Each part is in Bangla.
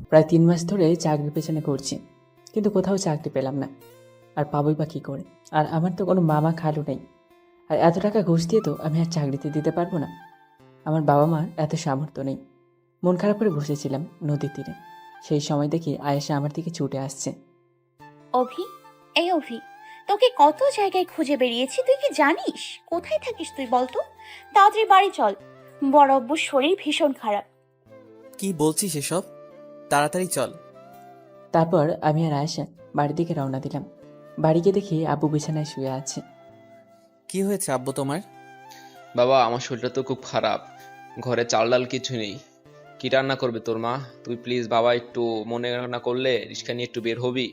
প্রায় 3 মাস ধরে চাকরির পেছনে ঘুরছি, কিন্তু কোথাও চাকরি পেলাম না। আর পাবোই বা কী করে? আর আমার তো কোনো মামা খালু নেই। আর এত টাকা ঘুষ দিয়ে তো আমি আর চাকরিতে দিতে পারবো না। আমার বাবা মার এত সামর্থ্য নেই। মন খারাপ করে বসেছিলাম নদীর তীরে। সেই সময় দেখি আয়েশা আমার দিকে ছুটে আসছে। অভি, এই অভি, তোকে কত জায়গায় খুঁজে বেরিয়েছি, তুই কি জানিস কোথায় থাকিস? তুই বলতো, তাড়াতাড়ি বাড়ি চল। বড় আব্বুর শরীর ভীষণ খারাপ। কি বলছিস এসব? তাড়াতাড়ি চল। তারপর আমি আর আয়েশা বাড়ির দিকে রওনা দিলাম। বাড়ি গিয়ে দেখি আব্বু বিছানায় শুয়ে আছে। কি হয়েছে আব্বু তোমার? বাবা, আমার শরীরটা তো খুব খারাপ। ঘরে চাল ডাল কিছু নেই। কি রান্না করবে তোর মা? তুই প্লিজ বাবা, একটু মনে না করলে রিক্সা নিয়ে একটু বের হবি।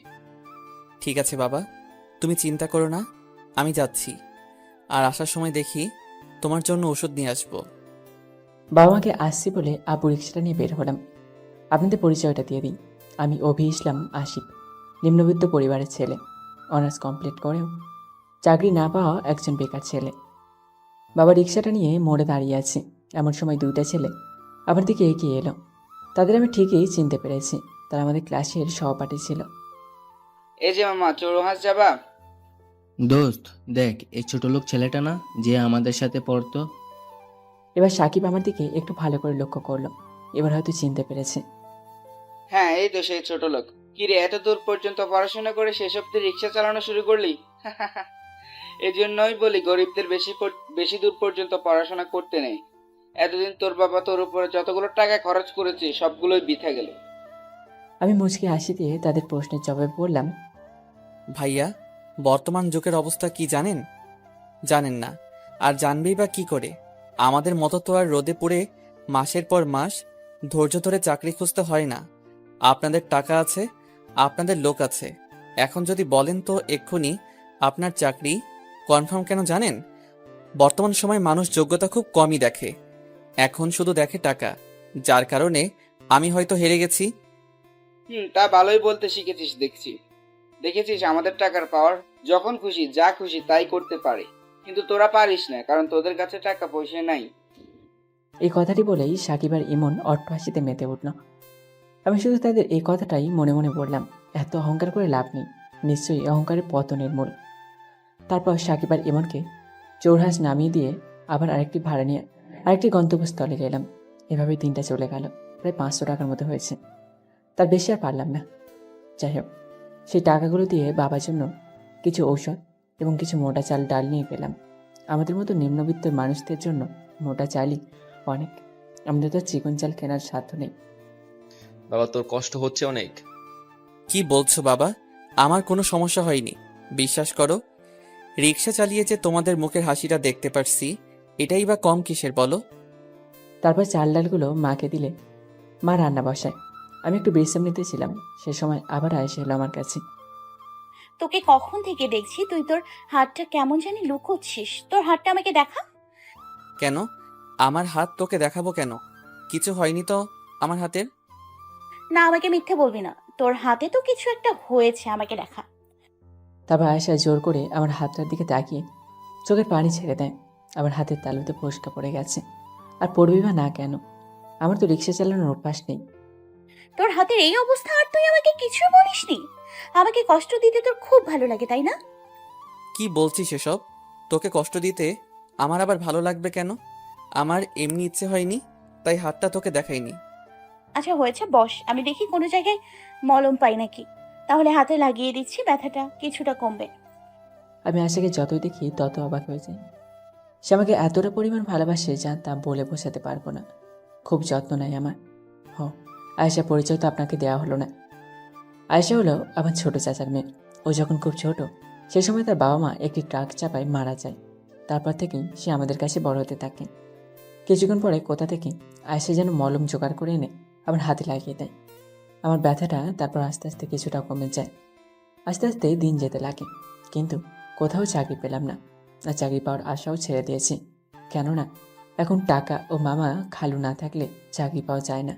ঠিক আছে বাবা, তুমি চিন্তা করো না, আমি যাচ্ছি। আর আসার সময় দেখি তোমার জন্য ওষুধ নিয়ে আসবো। বাবা মাকে আসছি বলে আব্বু রিক্সাটা নিয়ে বের হলাম। আপনাদের পরিচয়টা দিয়ে দিই। আমি অভি ইসলাম আসিফ, নিম্নবিত্ত পরিবারের ছেলে। অনার্স কমপ্লিট করেও চাকরি না পাওয়া একজন বেকার ছেলে। বাবা রিক্সাটা নিয়ে মোড়ে দাঁড়িয়ে আছে। এমন সময় 2টা ছেলে আমার দিকে এগিয়ে এলো। তাদের আমি ঠিকই চিনতে পেরেছি। তারা আমাদের ক্লাসের সহপাঠী ছিল। এই যে মামা, চৌরাহাস যাবা? দোস্ত দেখ, এই ছোট লোক ছেলেটা না যে আমাদের সাথে পড়তো? এবার সাকিব আমার দিকে একটু ভালো করে লক্ষ্য করলো। এবার হয়তো চিনতে পেরেছে। হ্যাঁ, এই তো সেই ছোট লোক। কি রে, এত দূর পর্যন্ত পড়াশোনা করে শেষ অব্দি রিক্সা চালানো শুরু করলি? এজন্যই বলি গরিবদের বেশি দূর পর্যন্ত পড়াশোনা করতে নেই। এতদিন তোর বাবা তোর উপরে যতগুলো টাকা খরচ করেছে সবগুলোই বৃথা গেল। আমি মুচকি হাসি দিয়ে তাদের প্রশ্নের জবাবে বললাম, ভাইয়া, বর্তমান যুগের অবস্থা কি জানেন? জানেন না, আর জানবেই বা কি করে? আমাদের মতো তো আর রোদে পুড়ে মাসের পর মাস ধৈর্য ধরে চাকরি খুঁজতে হয় না। আপনাদের টাকা আছে, আপনাদের লোক আছে। এখন যদি বলেন তো এক্ষুনি আপনার চাকরি কনফার্ম কেন জানেন? বর্তমান সময়ে মানুষ যোগ্যতা খুব কমই দেখে, এখন শুধু দেখে টাকা। যার কারণে আমি হয়তো হেরে গেছি। তা ভালোই বলতে শিখেছিস দেখছি। দেখেছিস আমাদের টাকার পাওয়ার, যখন খুশি যা খুশি তাই করতে পারে। কিন্তু তোরা পারিস না, কারণ তোদের কাছে টাকা পয়সা নাই। এই কথাটি বলেই সাকিব আর ইমন অট্টহাসিতে মেতে উঠল। আমি শুধু তাদের এই কথাটাই মনে মনে বললাম, এত অহংকার করে লাভ নেই। নিশ্চয়ই অহংকারের পতনের মূল। তারপর সাকিব আর ইমনকে চৌরাহাস নামিয়ে দিয়ে আবার আরেকটি ভাড়া নিয়ে আরেকটি গন্তব্যস্থলে গেলাম। এভাবে দিনটা চলে গেল। প্রায় 500 টাকার মতো হয়েছে। তার বেশি আর পারলাম না। যাই হোক, সেই টাকাগুলো দিয়ে বাবার জন্য কিছু ঔষধ এবং কিছু মোটা চাল ডাল নিয়ে গেলাম। আমাদের মতো নিম্নবিত্ত মানুষদের জন্য মোটা চালই অনেক। আমাদের তো চিকন চাল কেনার সাধ্য নেই। বাবা, তোর কষ্ট হচ্ছে অনেক। কি বলছো বাবা? আমার কোনো সমস্যা হয়নি, বিশ্বাস করো। রিক্সা চালিয়ে যে তোমাদের মুখের হাসিটা দেখতে পারছি, এটাই বা কম কিসের বলো? তারপর চাল ডালগুলো মাকে দিলে মা রান্না বসায়। আমি একটু বিশ্রাম নিতেছিলাম, সে সময় আবার আয়েশা এলো আমার কাছে। তোকে কখন থেকে দেখছি, তুই তোর হাতটা কেমন জানি লুকোচ্ছিস। তোর হাতটা আমাকে দেখা। কেন? আমার হাত তোকে দেখাবো কেন? কিছু হয়নি তো আমার হাতের। না, আমাকে মিথ্যে বলবি না, তোর হাতে তো কিছু একটা হয়েছে, আমাকে দেখা। তারপর আয়েশা জোর করে আমার হাতটার দিকে তাকিয়ে চোখের পানি ছেড়ে দেয়। আমার হাতের তালুতে ফোসকা পড়ে গেছে। আর পড়বি বা না কেন, আমার তো রিক্সা চালানোর অভ্যাস নেই। তোর হাতের এই অবস্থা আর তুই আমাকে কিছু বলিসনি? আমাকে কষ্ট দিতে তোর খুব ভালো লাগে, তাই না? কি বলছিস এসব? তোকে কষ্ট দিতে আমার আবার ভালো লাগবে কেন? আমার এমনি ইচ্ছে হয়নি, তাই হাতটা তোকে দেখাইনি। আচ্ছা হয়েছে, বস, আমি দেখি কোনো জায়গায় মলম পাই নাকি। তাহলে হাতে লাগিয়ে দিচ্ছি, ব্যথাটা কিছুটা কমবে। আমি আয়েশাকে যতই দেখি তত অবাক হয়ে যাই। সে আমাকে এতটা পরিমাণ ভালোবাসে যা তা বলে বোঝাতে পারবো না। খুব যত্ন নেয় আমার। হ, আয়েশা পরিচয় তো আপনাকে দেওয়া হলো না। আয়েশা হলো আমার ছোট চাচার মেয়ে। ও যখন খুব ছোট, সে সময় তার বাবা মা একটি ট্রাক চাপায় মারা যায়। তারপর থেকেই সে আমাদের কাছে বড় হতে থাকে। কিছুক্ষণ পরে কোথা থেকে আয়েশা যেন মলম জোগাড় করে এনে আমার হাতে লাগিয়ে দেয়। আমার ব্যথাটা তারপর আস্তে আস্তে কিছুটা কমে যায়। আস্তে আস্তে দিন যেতে লাগে, কিন্তু কোথাও চাকরি পেলাম না। আর চাকরি পাওয়ার আশাও ছেড়ে দিয়েছি। কেননা এখন টাকা ও মামা খালু না থাকলে চাকরি পাওয়া যায় না।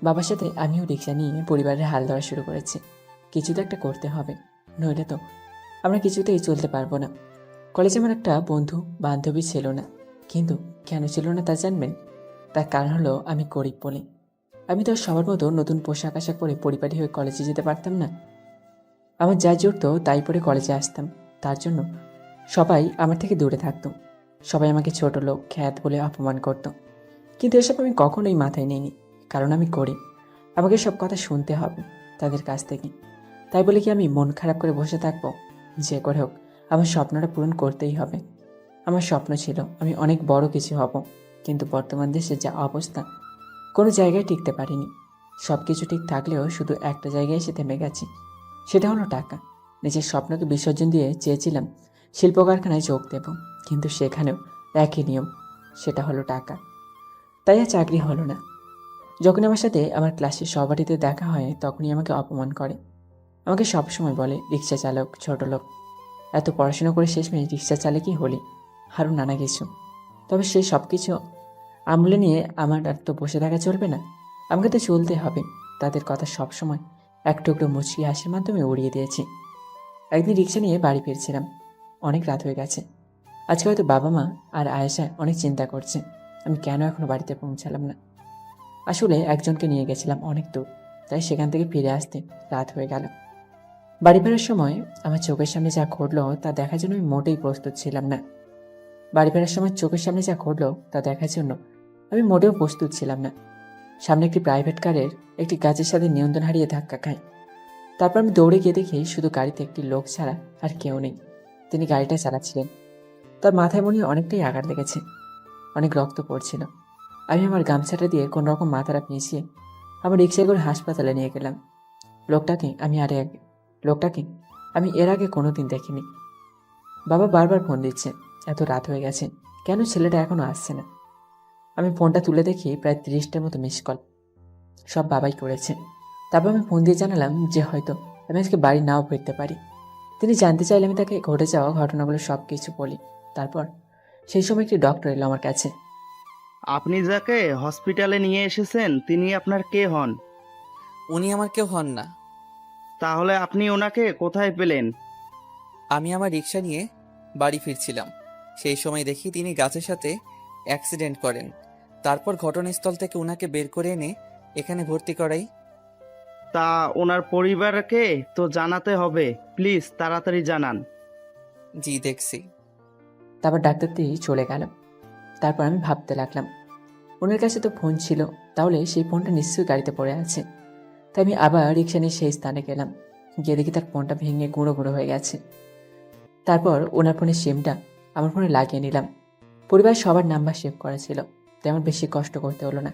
বাবার সাথে আমিও রিক্সা নিয়ে পরিবারের হাল ধরা শুরু করেছি। কিছু তো একটা করতে হবে, নইলে তো আমরা কিছুতেই চলতে পারবো না। কলেজে আমার একটা বন্ধু বান্ধবী ছিল না, কিন্তু কেন ছিল না তা জানবেন? তার কারণ হলো আমি গরিব বলে। আমি তো আর সবার মতো নতুন পোশাক আশাক পরে পরিপাটি হয়ে কলেজে যেতে পারতাম না। আমার যা জুটতো তাই পরে কলেজে আসতাম। তার জন্য সবাই আমার থেকে দূরে থাকতো। সবাই আমাকে ছোট লোক, খ্যাত বলে অপমান করতো। কিন্তু এসব আমি কখনোই মাথায় নিইনি, কারণ আমি গরিব। আমাকে সব কথা শুনতে হবে তাদের কাছ থেকে। তাই বলে কি আমি মন খারাপ করে বসে থাকবো? যে করে হোক আমার স্বপ্নটা পূরণ করতেই হবে। আমার স্বপ্ন ছিল আমি অনেক বড় কিছু হব, কিন্তু বর্তমান দেশের যা অবস্থা, কোনো জায়গায় টিকতে পারিনি। সব কিছু ঠিক থাকলেও শুধু একটা জায়গায় এসে থেমে গেছি, সেটা হলো টাকা। নিজের স্বপ্নকে বিসর্জন দিয়ে চেয়েছিলাম শিল্প কারখানায় যোগ দেব, কিন্তু সেখানেও একই নিয়ম, সেটা হলো টাকা। তাই আর চাকরি হলো না। যখন আমার সাথে আমার ক্লাসের সহপাঠীদের দেখা হয় তখনই আমাকে অপমান করে। আমাকে সবসময় বলে রিক্সা চালক, ছোট লোক। এত পড়াশোনা করে শেষমেশ রিক্সা চালকই হলি, আরও নানা কিছু। তবে সেই সব কিছু আমলে নিয়ে আমার আর তো বসে থাকা চলবে না, আমাকে তো চলতে হবে। তাদের কথা সবসময় এক টুকরো মুচকি হাসির মাধ্যমে উড়িয়ে দিয়েছি। একদিন রিক্সা নিয়ে বাড়ি ফিরছিলাম, অনেক রাত হয়ে গেছে। আজকে হয়তো বাবা মা আর আয়েশা অনেক চিন্তা করছে আমি কেন এখনো বাড়িতে পৌঁছালাম না। আসলে একজনকে নিয়ে গেছিলাম অনেক দূর, তাই সেখান থেকে ফিরে আসতে রাত হয়ে গেল। বাড়ি ফেরার সময় আমার চোখের সামনে যা ঘটলো তা দেখার জন্য আমি মোটেই প্রস্তুত ছিলাম না। বাড়ি ফেরার সময় চোখের সামনে যা ঘটলো তা দেখার জন্য আমি মোটেও প্রস্তুত ছিলাম না। সামনে একটি প্রাইভেট কারের একটি গাছের সাথে নিয়ন্ত্রণ হারিয়ে ধাক্কা খায়। তারপর আমি দৌড়ে গিয়ে দেখি শুধু গাড়িতে একটি লোক ছাড়া আর কেউ নেই। তিনি গাড়িটা চালাচ্ছিলেন। তার মাথায় মনে হয় অনেকটাই আঘাত লেগেছে, অনেক রক্ত পড়ছিল। আমি আমার গামছাটা দিয়ে কোনো রকম মাথাটা পিছিয়ে আমার রিক্সায় করে হাসপাতালে নিয়ে গেলাম। লোকটাকে আমি এর আগে কোনোদিন দেখিনি। বাবা বারবার ফোন দিচ্ছে, এত রাত হয়ে গেছে, কেন ছেলেটা এখনো আসছে না। আমি ফোনটা তুলে দেখি প্রায় 30টার মতো মিস কল, সব বাবাই করেছে। তারপর আমি ফোন দিয়ে জানালাম যে হয়তো আমি আজকে বাড়ি নাও ফিরতে পারি। তিনি জানতে চাইলে আমি তাকে ঘটে যাওয়া ঘটনাগুলো সব কিছু বলি। তারপর সেই সময় একটি ডক্টর এলো আমার কাছে। আপনি যাকে হসপিটালে নিয়ে এসেছেন তিনি আপনার কে হন? উনি আমার কেউ হন না। তাহলে আপনি ওনাকে কোথায় পেলেন? আমি আমার রিক্সা নিয়ে বাড়ি ফিরছিলাম, সেই সময় দেখি তিনি গাছের সাথে অ্যাক্সিডেন্ট করেন। তারপর ঘটনাস্থল থেকে উনাকে বের করে এনে এখানে ভর্তি করাই। তা ওনার পরিবারকে তো জানাতে হবে, প্লিজ তাড়াতাড়ি জানান। জি দেখছি। তারপর ডাক্তারটি চলে গেল। তারপর আমি ভাবতে লাগলাম, ওনার কাছে তো ফোন ছিল, তাহলে সেই ফোনটা নিশ্চয়ই গাড়িতে পড়ে আছে। তাই আমি আবার রিক্সা নিয়ে সেই স্থানে গেলাম। গিয়ে দেখি তার ফোনটা ভেঙে গুঁড়ো গুঁড়ো হয়ে গেছে। তারপর ওনার ফোনের সিমটা আমার ফোনে লাগিয়ে নিলাম। পরিবারের সবার নাম্বার সেভ করা ছিল, তাই আমার বেশি কষ্ট করতে হলো না।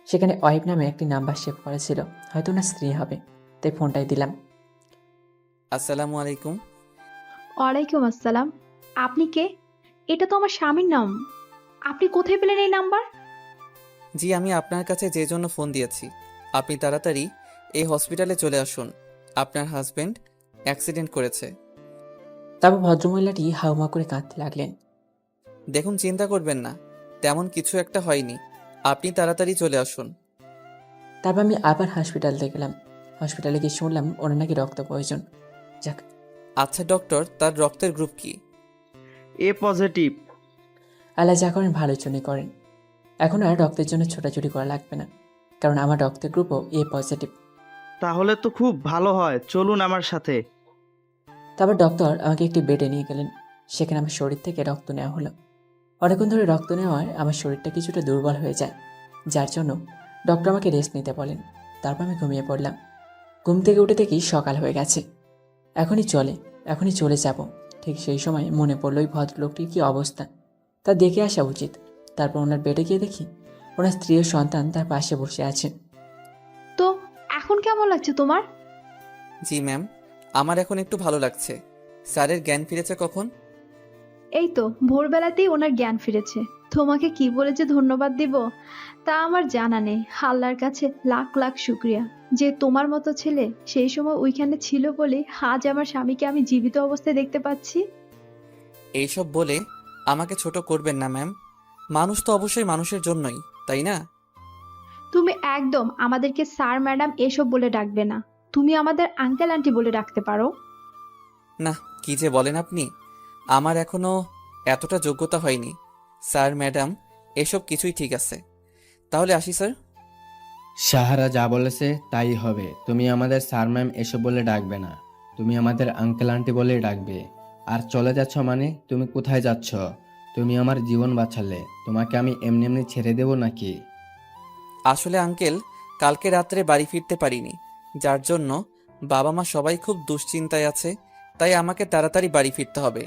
সেখানে ওয়াইফ নামে একটি নাম্বার সেভ করা ছিল, হয়তো ওনার স্ত্রী হবে, তাই ফোনটাই দিলাম। আসসালামু আলাইকুম। ওয়ালাইকুম আসসালাম। আপনি কে? এটা তো আমার স্বামীর নাম। আপনি কোথায় পেলেন এই নাম্বার? জি আমি আপনার কাছে যে জন্য ফোন দিয়েছি, আপনি তাড়াতাড়ি এই হসপিটালে চলে আসুন। আপনার হাজবেন্ড অ্যাক্সিডেন্ট করেছে। তারপর ভদ্রমহিলাটি হাউমা করে কাঁদতে লাগলেন। দেখুন চিন্তা করবেন না, তেমন কিছু একটা হয়নি, আপনি তাড়াতাড়ি চলে আসুন। তারপর আমি আবার হসপিটালে গেলাম। হসপিটালে গিয়ে শুনলাম ওনার নাকি রক্ত প্রয়োজন। যাক, আচ্ছা ডক্টর, তার রক্তের গ্রুপ কি? এ পজিটিভ। আল্লাহ যা করেন ভালোর জন্যই করেন। এখন আর রক্তের জন্য ছোটাছুটি করা লাগবে না, কারণ আমার রক্তের গ্রুপও এ পজিটিভ। তাহলে তো খুব ভালো হয়, চলুন আমার সাথে। তারপর ডক্টর আমাকে একটি বেডে নিয়ে গেলেন। সেখানে আমার শরীর থেকে রক্ত নেওয়া হলো। অনেকক্ষণ ধরে রক্ত নেওয়ায় আমার শরীরটা কিছুটা দুর্বল হয়ে যায়, যার জন্য ডক্টর আমাকে রেস্ট নিতে বলেন। তারপর আমি ঘুমিয়ে পড়লাম। ঘুম থেকে উঠে দেখি সকাল হয়ে গেছে। এখনই চলে যাব। ঠিক সেই সময় মনে পড়ল ওই ভদ্রলোকটির কী অবস্থা, তা দেখে আসা উচিত। তারপর ওনার বেডে গিয়ে দেখি ওনার স্ত্রী ও সন্তান তার পাশে বসে আছে। তো এখন কেমন লাগছে তোমার? জি ম্যাম, আমার এখন একটু ভালো লাগছে। স্যারের জ্ঞান ফিরেছে কখন? এই তো ভোরবেলাতেই ওনার জ্ঞান ফিরেছে। তোমাকে কি বলে যে ধন্যবাদ দিব তা আমার জানা নেই। আল্লাহর কাছে লাখ লাখ শুক্রিয়া যে তোমার মতো ছেলে সেই সময় ওইখানে ছিল বলে আজ আমার স্বামীকে আমি জীবিত অবস্থায় দেখতে পাচ্ছি। এইসব বলে আমাকে ছোট করবেন না ম্যাম, মানুষ তো অবশ্যই মানুষের জন্যই, তাই না? তুমি একদম আমাদেরকে স্যার ম্যাডাম এসব বলে ডাকবে না। তুমি আমাদের আঙ্কেল আন্টি বলে ডাকতে পারো। না, কি যে বলেন আপনি, আমার এখনো এতটা যোগ্যতা হয়নি। স্যার ম্যাডাম এসব কিছুই ঠিক আছে, তাহলে আসি স্যার। সাহারা যা বলেছে তাই হবে। তুমি আমাদের স্যার ম্যাম এসব বলে ডাকবে না, তুমি আমাদের আঙ্কেল আন্টি বলেই ডাকবে। আর চলে যাচ্ছ মানে তুমি কোথায় যাচ্ছ? তুমি আমার জীবন বাঁচালে, তোমাকে আমি এমনি এমনি ছেড়ে দেবো নাকি? আসলে আঙ্কেল, কালকে রাত্রে বাড়ি ফিরতে পারিনি, যার জন্য বাবা মা সবাই খুব দুশ্চিন্তায় আছে, তাই আমাকে তাড়াতাড়ি বাড়ি ফিরতে হবে।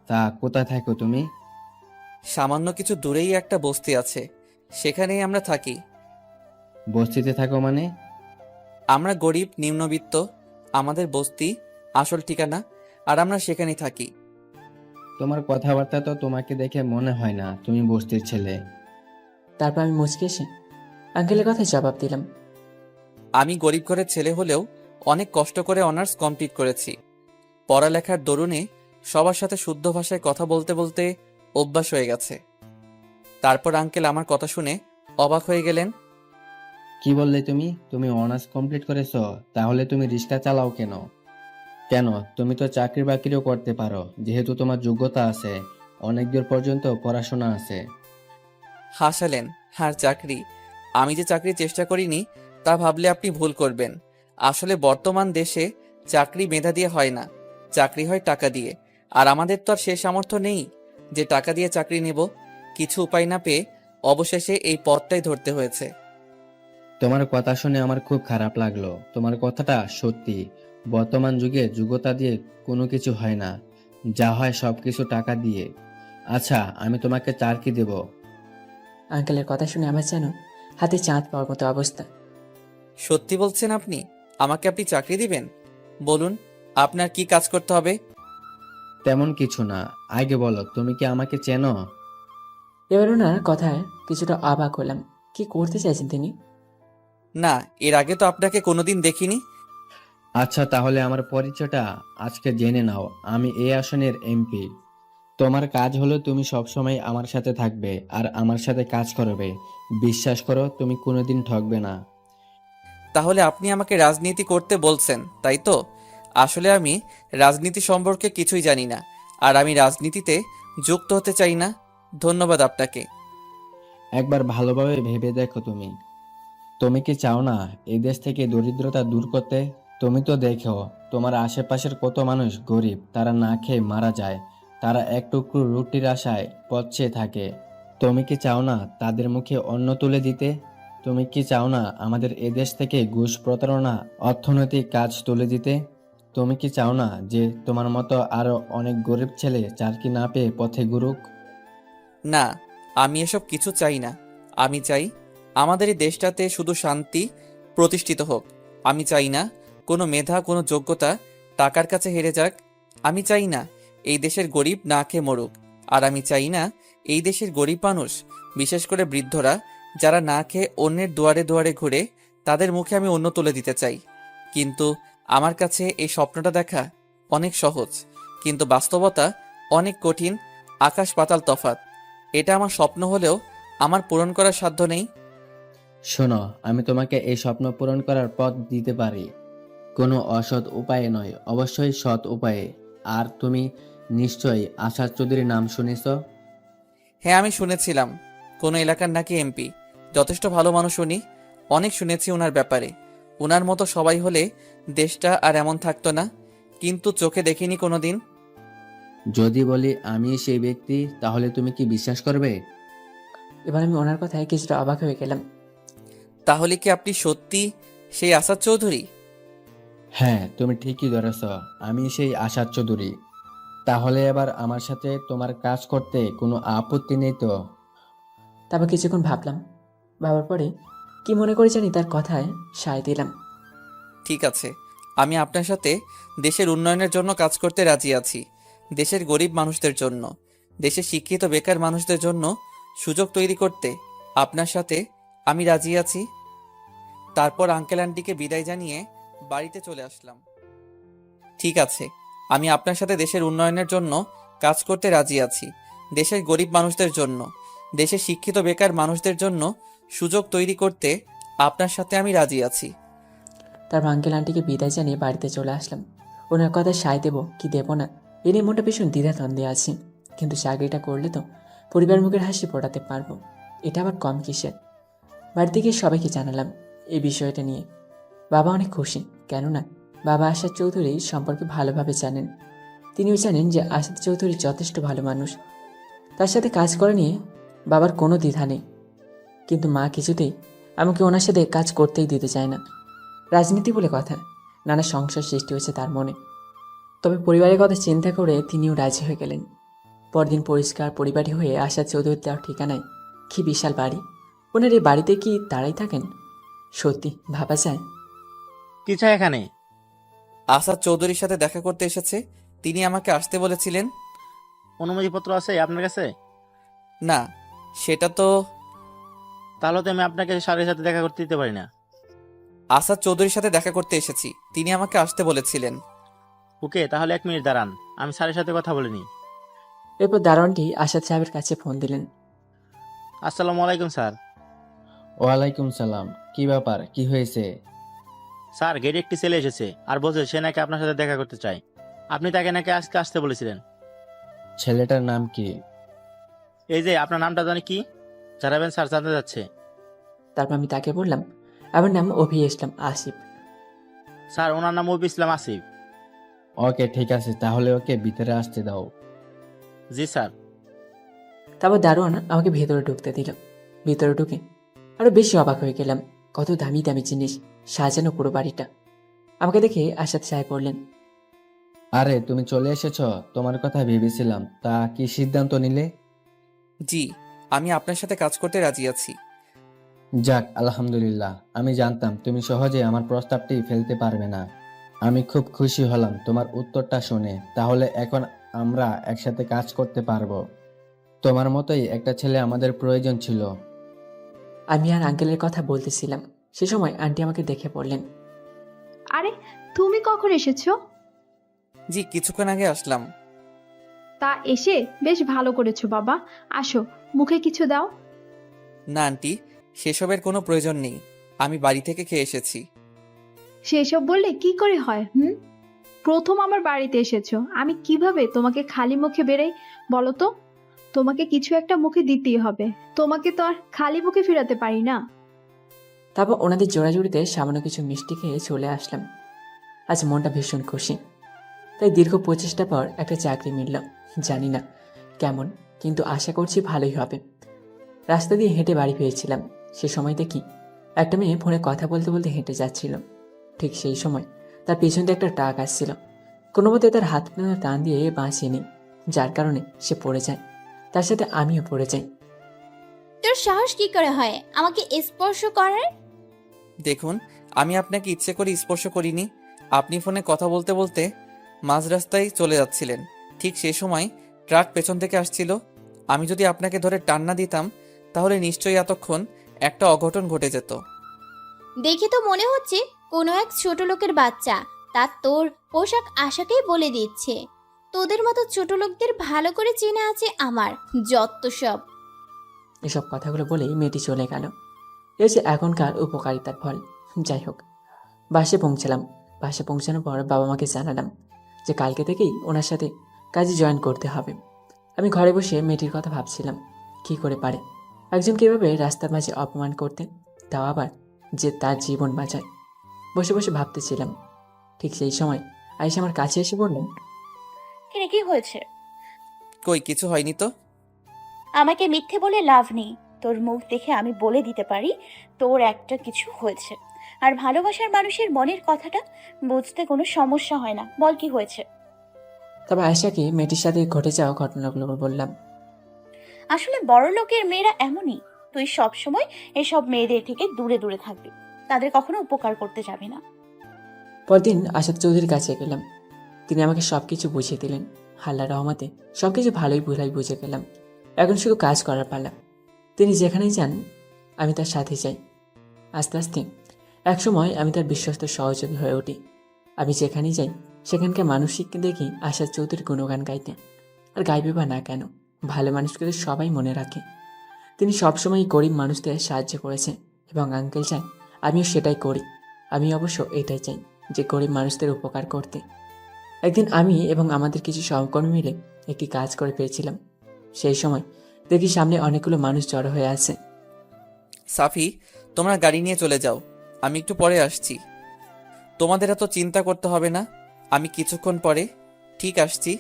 তা কোথায় থাকো তুমি? সামান্য কিছু দূরেই একটা বস্তি আছে, সেখানেই আমরা থাকি। বস্তিতে থাকো মানে? আমরা গরিব নিম্নবিত্ত, আমাদের বস্তি আসল ঠিকানা, আর আমরা সেখানেই থাকি। তোমার কথাবার্তা তো তোমাকে দেখে মনে হয় না তুমি বস্তির ছেলে। তারপর আমি মুচকে এসে আঙ্কেলের কথায় জবাব দিলাম। আমি গরিব ঘরের ছেলে হলেও অনেক কষ্ট করে অনার্স কমপ্লিট করেছি। পড়ালেখার দরুনে সবার সাথে শুদ্ধ ভাষায় কথা বলতে বলতে অভ্যাস হয়ে গেছে। তারপর আঙ্কেল আমার কথা শুনে অবাক হয়ে গেলেন। কি বললে তুমি? তুমি অনার্স কমপ্লিট করেছো? তাহলে তুমি রিক্সা চালাও কেন? কেন, তুমি তো চাকরি বাকরিও করতে পারো, যেহেতু তোমার যোগ্যতা আছে, অনেক দূর পর্যন্ত পড়াশোনা আছে। হাসালেন। আর চাকরি, আমি যে চাকরির চেষ্টা করিনি তা ভাবলে আপনি ভুল করবেন। আসলে বর্তমান দেশে চাকরি মেধা দিয়ে হয় না, চাকরি হয় টাকা দিয়ে। আর আমাদের তো আর সে সামর্থ্য নেই যে টাকা দিয়ে চাকরি নেব। কিছু উপায় না পেয়ে অবশেষে এই পথটাই ধরতে হয়েছে। তোমার কথা শুনে আমার খুব খারাপ লাগলো। তোমার কথাটা সত্যি, বর্তমান যুগে যোগ্যতা দিয়ে কোনো কিছু হয় না, যা হয় সবকিছু টাকা দিয়ে। আচ্ছা, আমি তোমাকে চাকরি দেব। আঙ্কেলের কথা শুনে আমার যেন হাতে চাঁদ পাওয়ার মতো অবস্থা। সত্যি বলছেন আপনি? আমাকে আপনি চাকরি দিবেন? বলুন, আপনার কি কাজ করতে হবে? তেমন কিছু না, আগে বলো তুমি কি আমাকে চেনো? এবার ওনার কথায় কিছুটা অবাক হলাম। কি করতে চাইছেন তিনি? না, এর আগে তো আপনাকে কোনোদিন দেখিনি। আচ্ছা, তাহলে আমার পরিচয়টা আজকে জেনে নাও। আমি এই আসনের এমপি। তোমার কাজ হলো তুমি সবসময় আমার সাথে থাকবে আর আমার সাথে কাজ করবে। বিশ্বাস করো, তুমি কোনোদিন ঠকবে না। তাহলে আপনি আমাকে রাজনীতি করতে বলছেন, তাই তো? আসলে আমি রাজনীতি সম্পর্কে কিছুই জানি না, আর আমি রাজনীতিতে যুক্ত হতে চাই না। ধন্যবাদ আপনাকে। একবার ভালোভাবে ভেবে দেখো, তুমি তুমি কি চাও না এই দেশ থেকে দরিদ্রতা দূর করতে? তুমি তো দেখো তোমার আশেপাশের কত মানুষ গরিব, তারা না খেয়ে মারা যায়, তারা এক টুকরো রুটির আশায় পথে থাকে। তুমি কি চাও না তাদের মুখে অন্ন তুলে দিতে? তুমি কি চাও না আমাদের এদেশ থেকে ঘুষ প্রতারণা অর্থনৈতিক কাজ তুলে দিতে? তুমি কি চাও না যে তোমার মতো আরো অনেক গরিব ছেলে চাকরি না পেয়ে পথে ঘুরুক? না, আমি এসব কিছু চাই না। আমি চাই আমাদের এই দেশটাতে শুধু শান্তি প্রতিষ্ঠিত হোক। আমি চাই না কোনো মেধা, কোনো যোগ্যতা টাকার কাছে হেরে যাক। আমি চাই না এই দেশের গরিব না খেয়ে মরুক। আর আমি চাই না এই দেশের গরিব মানুষ, বিশেষ করে বৃদ্ধরা, যারা না খেয়ে অন্যের দুয়ারে দুয়ারে ঘুরে, তাদের মুখে আমি অন্ন তুলে দিতে চাই। কিন্তু আমার কাছে এই স্বপ্নটা দেখা অনেক সহজ, কিন্তু বাস্তবতা অনেক কঠিন, আকাশ পাতাল তফাৎ। এটা আমার স্বপ্ন হলেও আমার পূরণ করার সাধ্য নেই। শোনো, আমি তোমাকে এই স্বপ্ন পূরণ করার পথ দিতে পারি, কোনো অসৎ উপায়ে নয়, অবশ্যই সৎ উপায়ে। আর তুমি নিশ্চয়ই আশা চৌধুরীর নাম শুনেছ? হ্যাঁ, আমি শুনেছিলাম কোনো এলাকার নাকি এমপি। যথেষ্ট ভালো মানুষ উনি, অনেক শুনেছি ওনার ব্যাপারে। ওনার মতো সবাই হলে দেশটা আর এমন থাকতো না, কিন্তু চোখে দেখিনি কোনোদিন। যদি বলি আমি সেই ব্যক্তি, তাহলে তুমি কি বিশ্বাস করবে? এবার আমি ওনার কথায় কিছুটা অবাক হয়ে গেলাম। তাহলে কি আপনি সত্যি সেই আসাদ চৌধুরী? হ্যাঁ, তুমি ঠিকই ধরেছ, আমি সেই আশাদ চৌধুরী। তাহলে এবার আমার সাথে তোমার কাজ করতে কোনো আপত্তি নেই তো? তারপর কিছুক্ষণ ভাবলাম। ভাবার পরে কি মনে করে জানি তার কথায় সায় দিলাম। ঠিক আছে, আমি আপনার সাথে দেশের উন্নয়নের জন্য কাজ করতে রাজি আছি। দেশের গরিব মানুষদের জন্য, দেশের শিক্ষিত বেকার মানুষদের জন্য সুযোগ তৈরি করতে আপনার সাথে আমি রাজি আছি। তারপর আঙ্কেল আন্টিকে বিদায় জানিয়ে বাড়িতে চলে আসলাম। ঠিক আছে, আমি আপনার সাথে দেশের উন্নয়নের জন্য কাজ করতে রাজি আছি। দেশের গরিব মানুষদের জন্য, দেশের শিক্ষিত বেকার মানুষদের জন্য সুযোগ তৈরি করতে আপনার সাথে আমি রাজি আছি। তারপর আঙ্কেল আন্টিকে বিদায় জানিয়ে বাড়িতে চলে আসলাম। ওনার কথায় সায় দেবো কি দেবো না এ নিয়ে মনটা ভীষণ দ্বিধাদ্বন্দ্বে আছি। কিন্তু চাকরিটা করলে তো পরিবার মুখের হাসি ফোটাতে পারবো, এটা আবার কম কিসের। বাড়িতে গিয়ে সবাইকে জানালাম এই বিষয়টা নিয়ে। বাবা অনেক খুশি, কেননা বাবা আসাদ চৌধুরী সম্পর্কে ভালোভাবে জানেন। তিনিও জানেন যে আসাদ চৌধুরী যথেষ্ট ভালো মানুষ। তার সাথে কাজ করা নিয়ে বাবার কোনো দ্বিধা নেই। কিন্তু মা কিছুতেই আমাকে ওনার সাথে কাজ করতেই দিতে চায় না। রাজনীতি বলে কথা, নানা সংশয় সৃষ্টি হয়েছে তার মনে। তবে পরিবারের কথা চিন্তা করে তিনিও রাজি হয়ে গেলেন। পরদিন পরিষ্কার পরিবারী হয়ে আসাদ চৌধুরীর দেওয়ার ঠিকানায় কি বিশাল বাড়ি। ওনার এই বাড়িতে কি তারাই থাকেন? সত্যি ভাবা যায়। কি চাই এখানে? আসাদ চৌধুরীর সাথে দেখা করতে এসেছে, তিনি আমাকে আসতে বলেছিলেন। অনুমতিপত্র আছে আপনার কাছে? না, সেটা তো। তাহলে তো আমি আপনাকে স্যারের সাথে দেখা করতে দিতে পারি না। আসাদ চৌধুরীর সাথে দেখা করতে এসেছি, তিনি আমাকে আসতে বলেছিলেন। ওকে, তাহলে 1 মিনিট দাঁড়ান, আমি স্যারের সাথে কথা বলে নিই। এরপর দারোয়ানটি আসাদ সাহেবের কাছে ফোন দিলেন। আসসালামু আলাইকুম স্যার। ওয়ালাইকুম সালাম। কি ব্যাপার, কি হয়েছে? স্যার, গেটে একটি ছেলে এসেছে আর বলছে সে নাকি আপনার সাথে দেখা করতে চায়। আপনি তাকে নাকি আজকে আসতে বলেছিলেন। ছেলেটার নাম কি? এই যে, আপনার নামটা জানি কি জানাবেন স্যার, জানতে যাচ্ছে। তারপর আমি তাকে বললাম, আমার নাম অভি ইসলাম আসিফ। স্যার, ওনার নাম অভি ইসলাম আসিফ। ওকে, ঠিক আছে, তাহলে ওকে ভিতরে আসতে দাও। জি স্যার। তারপর দারোয়ান আমাকে ভেতরে ঢুকতে দিল। ভিতরে ঢুকে আরো বেশি অবাক হয়ে গেলাম। কত দামি দামি জিনিস সাজানো পুরো বাড়িটা। আমাকে দেখে আসাদ সাহেব বললেন, আরে তুমি চলে এসেছো, তোমার কথা ভেবেছিলাম। তা কি সিদ্ধান্ত নিলে? জি, আমি আপনার সাথে কাজ করতে রাজি আছি। যাক, আলহামদুলিল্লাহ। আমি জানতাম তুমি সহজে আমার প্রস্তাবটি ফেলতে পারবে না। আমি খুব খুশি হলাম তোমার উত্তরটা শুনে। তাহলে এখন আমরা একসাথে কাজ করতে পারবো। তোমার মতোই একটা ছেলে আমাদের প্রয়োজন ছিল। আমি আর আঙ্কেলের কথা বলতেছিলাম, সে সময় আন্টি আমাকে দেখে বললেন, আরে, তুমি কখন এসেছো? জি, কিছুক্ষণ আগে আসলাম। তা এসে বেশ ভালো করেছো বাবা। আসো, মুখে কিছু দাও। না আন্টি, সেসবের কোনো প্রয়োজন নেই, আমি বাড়ি থেকে খেয়ে এসেছি। সেসব বললে কি করে হয়? প্রথম আমার বাড়িতে এসেছো, আমি কিভাবে তোমাকে খালি মুখে বেরাই বলো তো? তোমাকে কিছু একটা মুখে দিতেই হবে। তোমাকে তো আর খালি মুখে ফেরাতে পারি না। তারপর ওনাদের জোড়াজুড়িতে সামান্য কিছু মিষ্টি খেয়ে চলে আসলাম। আজ মনটা ভীষণ খুশি। তাই দীর্ঘ প্রচেষ্টা পর একটা চাকরি মিলল। জানি না কেমন, কিন্তু আশা করছি ভালোই হবে। রাস্তা দিয়ে হেঁটে বাড়ি ফিরেছিলাম, সে সময় দেখি একটা মেয়ে ফোনে কথা বলতে বলতে হেঁটে যাচ্ছিল। ঠিক সেই সময় তার পেছন দিয়ে একটা ট্রাক আসছিল। কোনো মতে তার হাত টান দিয়ে বাঁচিয়ে নিই, যার কারণে সে পড়ে যায়। তার সাথে আমিও পড়ে যাই। তোর সাহস কি করে হয় আমাকে স্পর্শ করার? দেখুন, আমি আপনাকে ইচ্ছে করে স্পর্শ করিনি। আপনি ফোনে কথা বলতে বলতে মাঝ রাস্তায় চলে যাচ্ছিলেন, ঠিক সেই সময় ট্রাক পেছন থেকে আসছিল। আমি যদি আপনাকে ধরে টান না দিতাম, তাহলে নিশ্চয়ই এতক্ষণ একটা অঘটন ঘটে যেত। দেখে তো মনে হচ্ছে কোনো এক ছোট লোকের বাচ্চা তার তোর পোশাক আশাকেই বলে দিচ্ছে। তোদের মতো ছোট লোকদের ভালো করে চেনা আছে আমার, যত সব। এসব কথাগুলো বলেই মেয়েটি চলে গেল। এই যে এখনকার উপকারিতার ফল। যাই হোক, বাসে পৌঁছালাম। বাসে পৌঁছানোর পর বাবা মাকে জানালাম যে কালকে থেকেই ওনার সাথে কাজে জয়েন করতে হবে। আমি ঘরে বসে মেয়েটির কথা ভাবছিলাম, কি করে পারে একজন কীভাবে রাস্তার মাঝে অপমান করতে, তাও আবার যে তার জীবন বাঁচায়। বসে বসে ভাবতেছিলাম, ঠিক সেই সময় আয়েশা আমার কাছে এসে বললেন, কিরে, কি হয়েছে? কই কিছু হয়নি তো। আমাকে মিথ্যে বলে লাভ নেই। তোর মুখ দেখে আমি বলে দিতে পারি তোর একটা কিছু হয়েছে। আর ভালোবাসার মানুষের মনের কথাটা বুঝতে কোনো সমস্যা হয় না। বল, কি হয়েছে? তবে আয়েশাকে মেয়েটির সাথে ঘটে যাওয়া ঘটনাগুলো বললাম। আসলে বড় লোকের মেয়েরা এমনই। তুই সব সময় এসব মেয়েদের থেকে দূরে দূরে থাকবি, তাদের কখনো উপকার করতে যাবি না। পরদিন আসাদ চৌধুরীর কাছে গেলাম। তিনি আমাকে সব কিছু বুঝিয়ে দিলেন। আল্লাহর রহমতে সব কিছু ভালোই বুঝে গেলাম। এখন শুধু কাজ করার পালা। তিনি যেখানেই যান আমি তার সাথে যাই। আস্তে আস্তে একসময় আমি তার বিশ্বস্ত সহযোগী হয়ে উঠি। আমি যেখানেই যাই সেখানকার মানসিককে দেখি আসাদ চৌধুরীর গুণগান গাইতে। আর গাইবে বা না কেন, ভালো মানুষকে তো সবাই মনে রাখে। তিনি সবসময় গরিব মানুষদের সাহায্য করেছে এবং আঙ্কেল চায় আমিও সেটাই করি। আমি অবশ্য এটাই চাই যে গরিব মানুষদের উপকার করতে। একদিন আমি এবং আমাদের কিছু সহকর্মী মিলে একটি কাজ করে পেয়েছিলাম। সেই সময় দেখি সামনে অনেকগুলো মানুষ জড়ো হয়ে আছে। সাফি, তোমরা গাড়ি নিয়ে চলে যাও, আমি একটু পরে আসছি। তোমাদের এত চিন্তা করতে হবে না, আমি কিছুক্ষণ পরে ঠিক আসছি,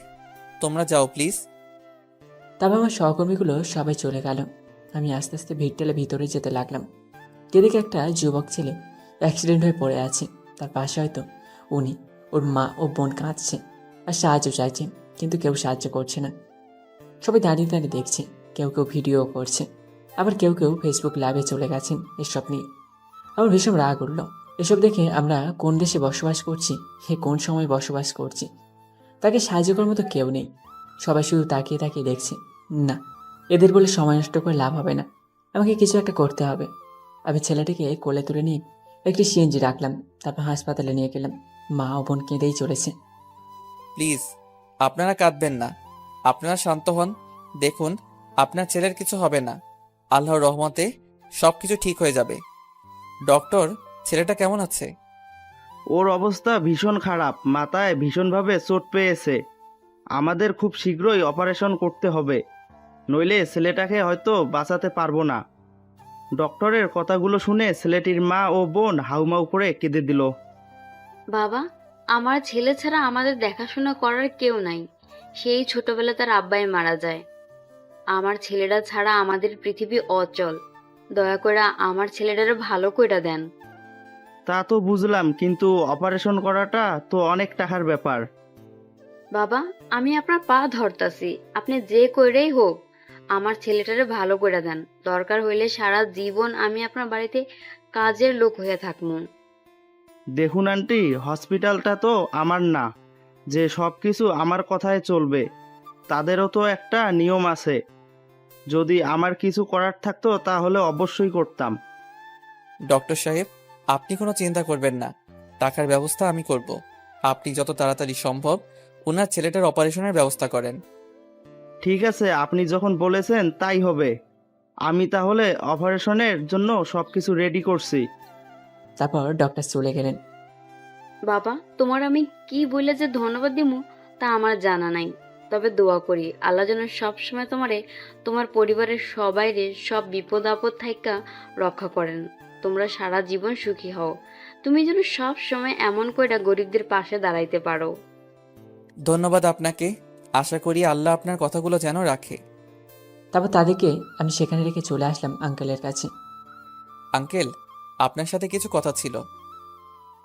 তোমরা যাও প্লিজ। তবে আমার সহকর্মীগুলো সবাই চলে গেল। আমি আস্তে আস্তে ভিড় ঠেলে ভিতরে যেতে লাগলাম। এদিকে একটা যুবক ছেলে অ্যাক্সিডেন্ট হয়ে পড়ে আছে, তার পাশে হয়তো উনি, ওর মা ও বোন কাঁদছে আর সাহায্য চাইছে, কিন্তু কেউ সাহায্য করছে না। সবাই দাঁড়িয়ে দাঁড়িয়ে দেখছে, কেউ কেউ ভিডিও করছে, আবার কেউ কেউ ফেসবুক লাইভে চলে গেছেন এসব নিয়ে। আমার ভীষণ রাগ উঠল। এসব দেখে আমরা কোন দেশে বসবাস করছি, কোন সময় বসবাস করছি। তাকে সাহায্য করার মতো কেউ নেই, সবাই শুধু তাকিয়ে তাকিয়ে দেখছে। না, এদের বলে সময় নষ্ট করে লাভ হবে না, আমাকে কিছু একটা করতে হবে। আমি ছেলেটিকে কোলে তুলে নিয়ে একটি সিএনজি রাখলাম, তারপর হাসপাতালে নিয়ে গেলাম। মা ও বোন কেঁদেই চলেছে। প্লিজ আপনারা কাঁদবেন না, আপনারা শান্ত হন। দেখুন, আপনার ছেলের কিছু হবে না, আল্লাহর রহমতে সব কিছু ঠিক হয়ে যাবে। ডক্টর, ছেলেটা কেমন আছে? ওর অবস্থা ভীষণ খারাপ, মাথায় ভীষণভাবে চোট পেয়েছে। আমাদের খুব শীঘ্রই অপারেশন করতে হবে, নইলে ছেলেটাকে হয়তো বাঁচাতে পারবো না। ডক্টরের কথাগুলো শুনে ছেলেটির মা ও বোন হাউমাউ করে কেঁদে দিল। বাবা, আমার ছেলে ছাড়া আমাদের দেখাশোনা করার কেউ নাই। সেই ছোটবেলা তার আব্বাই মারা যায়। আমার ছেলেরা ছাড়া আমাদের পৃথিবী অচল। দয়া করে আমার ছেলেটারে ভালো কইরা দেন। তা তো বুঝলাম, কিন্তু অপারেশন করাটা তো অনেক টাকার ব্যাপার। বাবা, আমি আপনার পা ধরতাছি, আপনি যে কইরেই হোক আমার ছেলেটারে ভালো কইরা দেন। দরকার হইলে সারা জীবন আমি আপনার বাড়িতে কাজের লোক হয়ে থাকবো। দেখুন আন্টি, হসপিটালটা তো আমার না যে সব কিছু আমার কথায় চলবে। তাদেরও তো একটা নিয়ম আছে। যদি আমার কিছু করার থাকতো তাহলে অবশ্যই করতাম। ডক্টর সাহেব, আপনি কোনো চিন্তা করবেন না, টাকার ব্যবস্থা আমি করব। আপনি যত তাড়াতাড়ি সম্ভব ওনার ছেলেটার অপারেশনের ব্যবস্থা করেন। ঠিক আছে, আপনি যখন বলেছেন তাই হবে। আমি তাহলে অপারেশনের জন্য সব কিছু রেডি করছি। তারপর ডক্টর চলে গেলেন। বাবা, তোমার আমি কি বলে যে ধন্যবাদ দিমু তা আমার জানা নাই। তবে দোয়া করি আল্লাহ যেন সবসময় তোমারে, তোমার পরিবারের সবাইরে সব বিপদ আপদ থাইকা রক্ষা করেন। তোমরা সারা জীবন সুখী হও। তুমি যেন সব সময় এমন কইরা গরিবদের পাশে দাঁড়াইতে পারো। ধন্যবাদ আপনাকে, আশা করি আল্লাহ আপনার কথাগুলো যেন রাখে। তারপর তাদেরকে আমি সেখানে রেখে চলে আসলাম আঙ্কেলের কাছে। আঙ্কেল, আপনার সাথে কিছু কথা ছিল।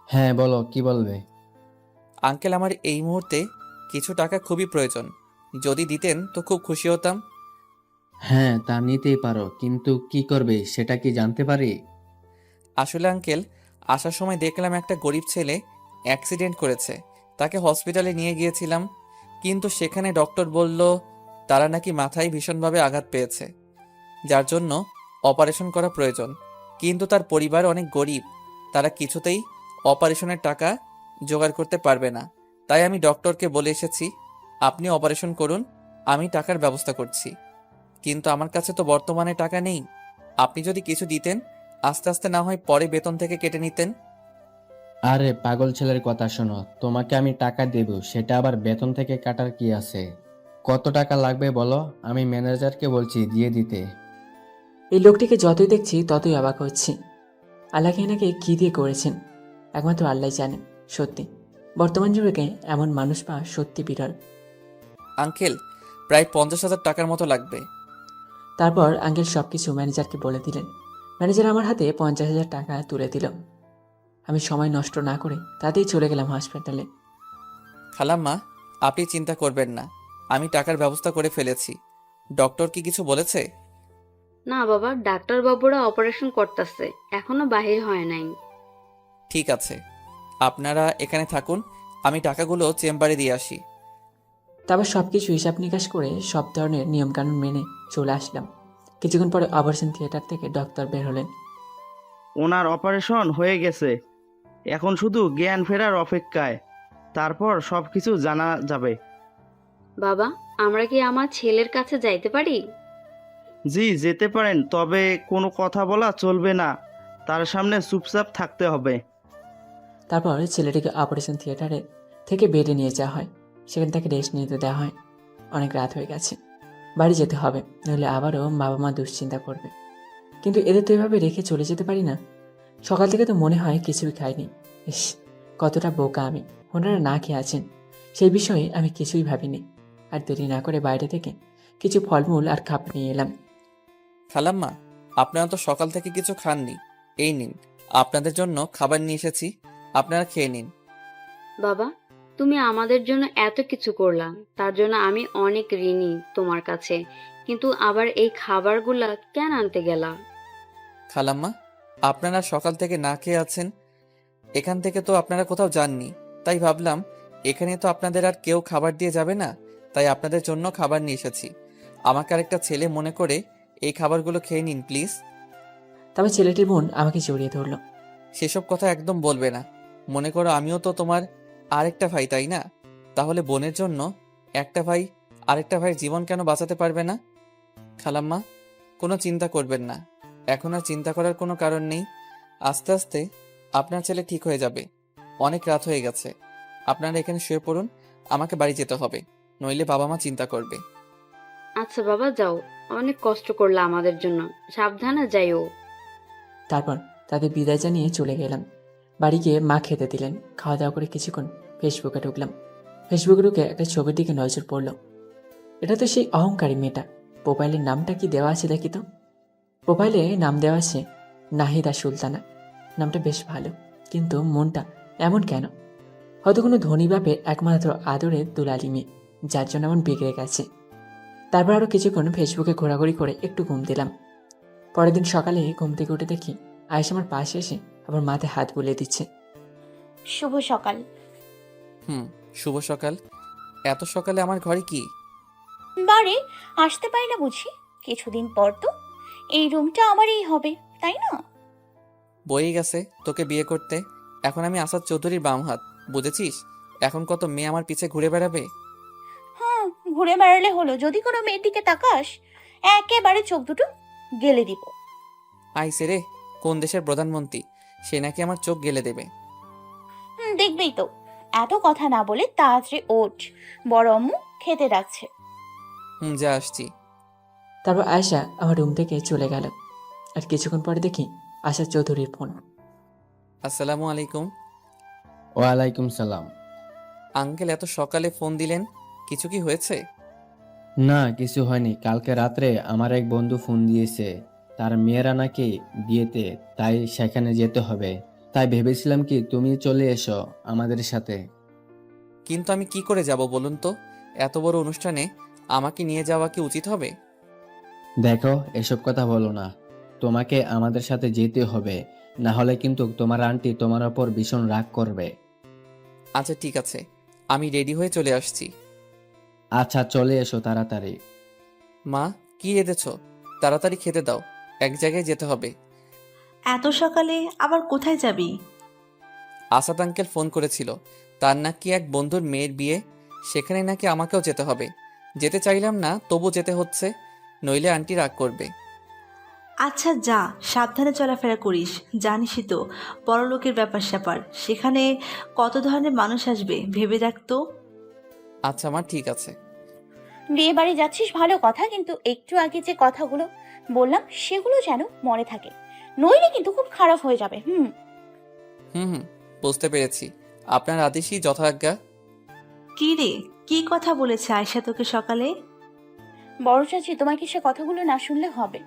হ্যাঁ বলো, কি বলবে? আঙ্কেল, আমার এই মুহূর্তে কিছু টাকা খুবই প্রয়োজন, যদি দিতেন তো খুব খুশি হতাম। হ্যাঁ, তা নিতেই পারো, কিন্তু কি করবে সেটা কি জানতে পারি? আসলে আঙ্কেল, আসার সময় দেখলাম একটা গরিব ছেলে অ্যাক্সিডেন্ট করেছে, তাকে হসপিটালে নিয়ে গিয়েছিলাম, কিন্তু সেখানে ডক্টর বলল তারা নাকি মাথায় ভীষণভাবে আঘাত পেয়েছে, যার জন্য অপারেশন করা প্রয়োজন। কিন্তু তার পরিবার অনেক গরিব, তারা কিছুতেই অপারেশনের টাকা জোগাড় করতে পারবে না। তাই আমি ডক্টরকে বলে এসেছি আপনি অপারেশন করুন, আমি টাকার ব্যবস্থা করছি। কিন্তু আমার কাছে তো বর্তমানে টাকা নেই, আপনি যদি কিছু দিতেন, আস্তে আস্তে না হয় পরে বেতন থেকে কেটে নিতেন। আরে পাগল ছেলের কথা শোনো, তোমাকে আমি টাকা দেব, সেটা আবার বেতন থেকে কাটার কি আছে? কত টাকা লাগবে বলো, আমি ম্যানেজারকে বলছি দিয়ে দিতে। এই লোকটিকে যতই দেখছি ততই অবাক হচ্ছি। আল্লাহকে এনাকে কী দিয়ে করেছেন একমাত্র আল্লাহ জানেন। সত্যি বর্তমান যুগে এমন মানুষ পাওয়া সত্যি বিরল। আঙ্কেল, প্রায় 50,000 টাকার মতো লাগবে। তারপর আঙ্কেল সব কিছু ম্যানেজারকে বলে দিলেন। ম্যানেজার আমার হাতে 50,000 টাকা তুলে দিল। আমি সময় নষ্ট না করে তাতেই চলে গেলাম হাসপাতালে। খালাম্মা, আপনি চিন্তা করবেন না, আমি টাকার ব্যবস্থা করে ফেলেছি। ডক্টর কি কিছু বলেছে? না বাবা, ডাক্তার বাবুরা অপারেশন করতেছে, এখনো বাহির হয় নাই। ঠিক আছে, আপনারা এখানে থাকুন, আমি টাকাগুলো চেম্বারে দিয়ে আসি। তারপর সব কিছু হিসাব নিকাশ করে সব ধরনের নিয়মকানুন মেনে চলে আসলাম। কিছুক্ষণ পরে অপারেশন থিয়েটার থেকে ডক্টর বের হলেন। ওনার অপারেশন হয়ে গেছে, এখন শুধু জ্ঞান ফেরার অপেক্ষায়, তারপর সব কিছু জানা যাবে। বাবা, আমরা কি আমার ছেলের কাছে যাইতে পারি? জি যেতে পারেন, তবে কোনো কথা বলা চলবে না, তার সামনে চুপচাপ থাকতে হবে। তারপর ছেলেটিকে অপারেশন থিয়েটারে থেকে বেডে নিয়ে যাওয়া হয়। সেখানে তাকে রেস্ট নিতে দেওয়া হয়। অনেক রাত হয়ে গেছে, বাড়ি যেতে হবে, নইলে আবারও বাবা মা দুশ্চিন্তা করবে। কিন্তু এদের তো এভাবে রেখে চলে যেতে পারি না। সকাল থেকে তো মনে হয় কিছুই খাইনি। ইস, কতটা বোকা আমি। ওনারা না খেয়ে আছেন, সেই বিষয়ে আমি কিছুই ভাবিনি। আর দেরি না করে বাইরে থেকে কিছু ফলমূল আর খাবার নিয়ে এলাম। খালাম্মা, আপনারা তো সকাল থেকে কিছু খাননি। এই নিন, আপনাদের জন্য খাবার নিয়ে এসেছি, আপনারা খেয়ে নিন। বাবা, তুমি আমাদের জন্য এত কিছু করলা, তার জন্য আমি অনেক ঋণী তোমার কাছে। কিন্তু আবার এই খাবারগুলা কেন আনতে গেলা? খালাম্মা, আপনারা সকাল থেকে না খেয়ে আছেন, এখান থেকে তো আপনারা কোথাও যাননি, তাই ভাবলাম এখানে তো আপনাদের আর কেউ খাবার দিয়ে যাবে না, তাই আপনাদের জন্য খাবার নিয়ে এসেছি। আমাকে আরেকটা ছেলে মনে করে এই খাবারগুলো খেয়ে নিন প্লিজ। তবে ছেলেটির বোন আমাকে জড়িয়ে ধরল। সেসব কথা একদম বলবে না। মনে করো আমিও তো তোমার আরেকটা ভাই, তাই না? তাহলে বোনের জন্য একটা ভাই আরেকটা ভাইয়ের জীবন কেন বাঁচাতে পারবে না? খালাম্মা, কোনো চিন্তা করবেন না, এখন আর চিন্তা করার কোনো কারণ নেই। আস্তে আস্তে আপনার ছেলে ঠিক হয়ে যাবে। অনেক রাত হয়ে গেছে, আপনারা এখানে শুয়ে পড়ুন, আমাকে বাড়ি যেতে হবে, নইলে বাবা মা চিন্তা করবে। আচ্ছা বাবা, যাও, অনেক কষ্ট করলা আমাদের জন্য, সাবধানে যাইও। তারপর তাদের বিদায় জানিয়ে চলে গেলাম। বাড়ি গিয়ে মা খেতে দিলেন। খাওয়া দাওয়া করে কিছুক্ষণ ফেসবুকে ঢুকলাম। ফেসবুকে ঢুকে একটা ছবির দিকে নজর পড়ল। এটা তো সেই অহংকারী মেয়েটা। প্রোফাইলের নামটা কি দেওয়া আছে দেখি তো। প্রোফাইলে নাম দেওয়া আছে নাহিদা সুলতানা। নামটা বেশ ভালো, কিন্তু মনটা এমন কেন? হয়তো কোনো ধনী বাপের একমাত্র আদরের দুলালি মেয়ে, যার জন্য এমন বিগড়ে গেছে। তারপর আরও কিছুক্ষণ ফেসবুকে ঘোরাঘুরি করে একটু ঘুম দিলাম। পরের দিন সকালে ঘুম থেকে উঠে দেখি আয়েশা আমার পাশে এসে আবার মাথায় হাত বুলিয়ে দিচ্ছে। শুভ সকাল। শুভ সকাল। এত সকালে আমার ঘরে কি? বারে আসতে পারি না বুঝি? কিছুদিন পর তো এই রুমটা আমারই হবে, তাই না? বয়েই গেছে তোকে বিয়ে করতে। এখন আমি আসাদ চৌধুরীর বাম হাত, বুঝেছিস? এখন কত মেয়ে আমার পিছে ঘুরে বেড়াবে। হ্যাঁ, ঘুরে বেড়ালে হলো। যদি কোনো মেয়ের দিকে তাকাস, একেবারে চোখ দুটো গেলে দিব। আইসে রে, কোন দেশের প্রধানমন্ত্রী, সে নাকি আমার চোখ গেলে দেবে। দেখবেই তো। এত কথা না বলে তাড়াতাড়ি ওঠ, বড় আম্মু খেতে ডাকছে। যা আসছি। তারপর আয়েশা আমার রুম থেকে চলে গেল। আর কিছুক্ষণ পরে দেখি আশা চৌধুরীর ফোন। আসসালামু আলাইকুম। ওয়ালাইকুম সালাম। আঙ্কেল, এত সকালে ফোন দিলেন, কিছু কি হয়েছে? না, কিছু হয়নি। কালকে রাত্রে আমার এক বন্ধু ফোন দিয়েছে, তার মেয়েরা নাকি বিয়েতে, তাই সেখানে যেতে হবে। তাই ভেবেছিলাম কি তুমি চলে এসো আমাদের সাথে। কিন্তু আমি কি করে যাব বলুন তো? এত বড় অনুষ্ঠানে আমাকে নিয়ে যাওয়া কি উচিত হবে? দেখো, এসব কথা বলো না। তোমাকে আমাদের সাথে যেতে হবে, না হলে কিন্তু তোমার আন্টি তোমার ওপর ভীষণ রাগ করবে। আচ্ছা ঠিক আছে, আমি রেডি হয়ে চলে আসছি। আচ্ছা, চলে এসো তাড়াতাড়ি। মা, কি রেঁধেছ? তাড়াতাড়ি খেতে দাও, এক জায়গায় যেতে হবে। এত সকালে আবার কোথায় যাবি? আসাদ আঙ্কেল ফোন করেছিল, তার নাকি এক বন্ধুর মেয়ের বিয়ে, সেখানে নাকি আমাকেও যেতে হবে। যেতে চাইলাম না, তবু যেতে হচ্ছে, নইলে আন্টি রাগ করবে। আচ্ছা যা, সাবধানে চলাফেরা করিস। জানিসই তো বড়লোকের ব্যাপার স্যাপার, সেখানে কত ধরনের মানুষ আসবে, ভেবে দেখ তো। আচ্ছা মা, ঠিক আছে। বিয়ে বাড়ি যাচ্ছিস ভালো কথা, কিন্তু একটু আগে যে কথাগুলো বললাম সেগুলো যেন মনে থাকে, নইলে কিন্তু খুব খারাপ হয়ে যাবে। হুম, বুঝতে পেরেছি। আপনার আদেশই যথাজ্ঞা। কি রে, কি কথা বলেছে আয়শা তোকে সকালে? বড় চাচি, তোমাকে সে কথাগুলো না শুনলে হবে।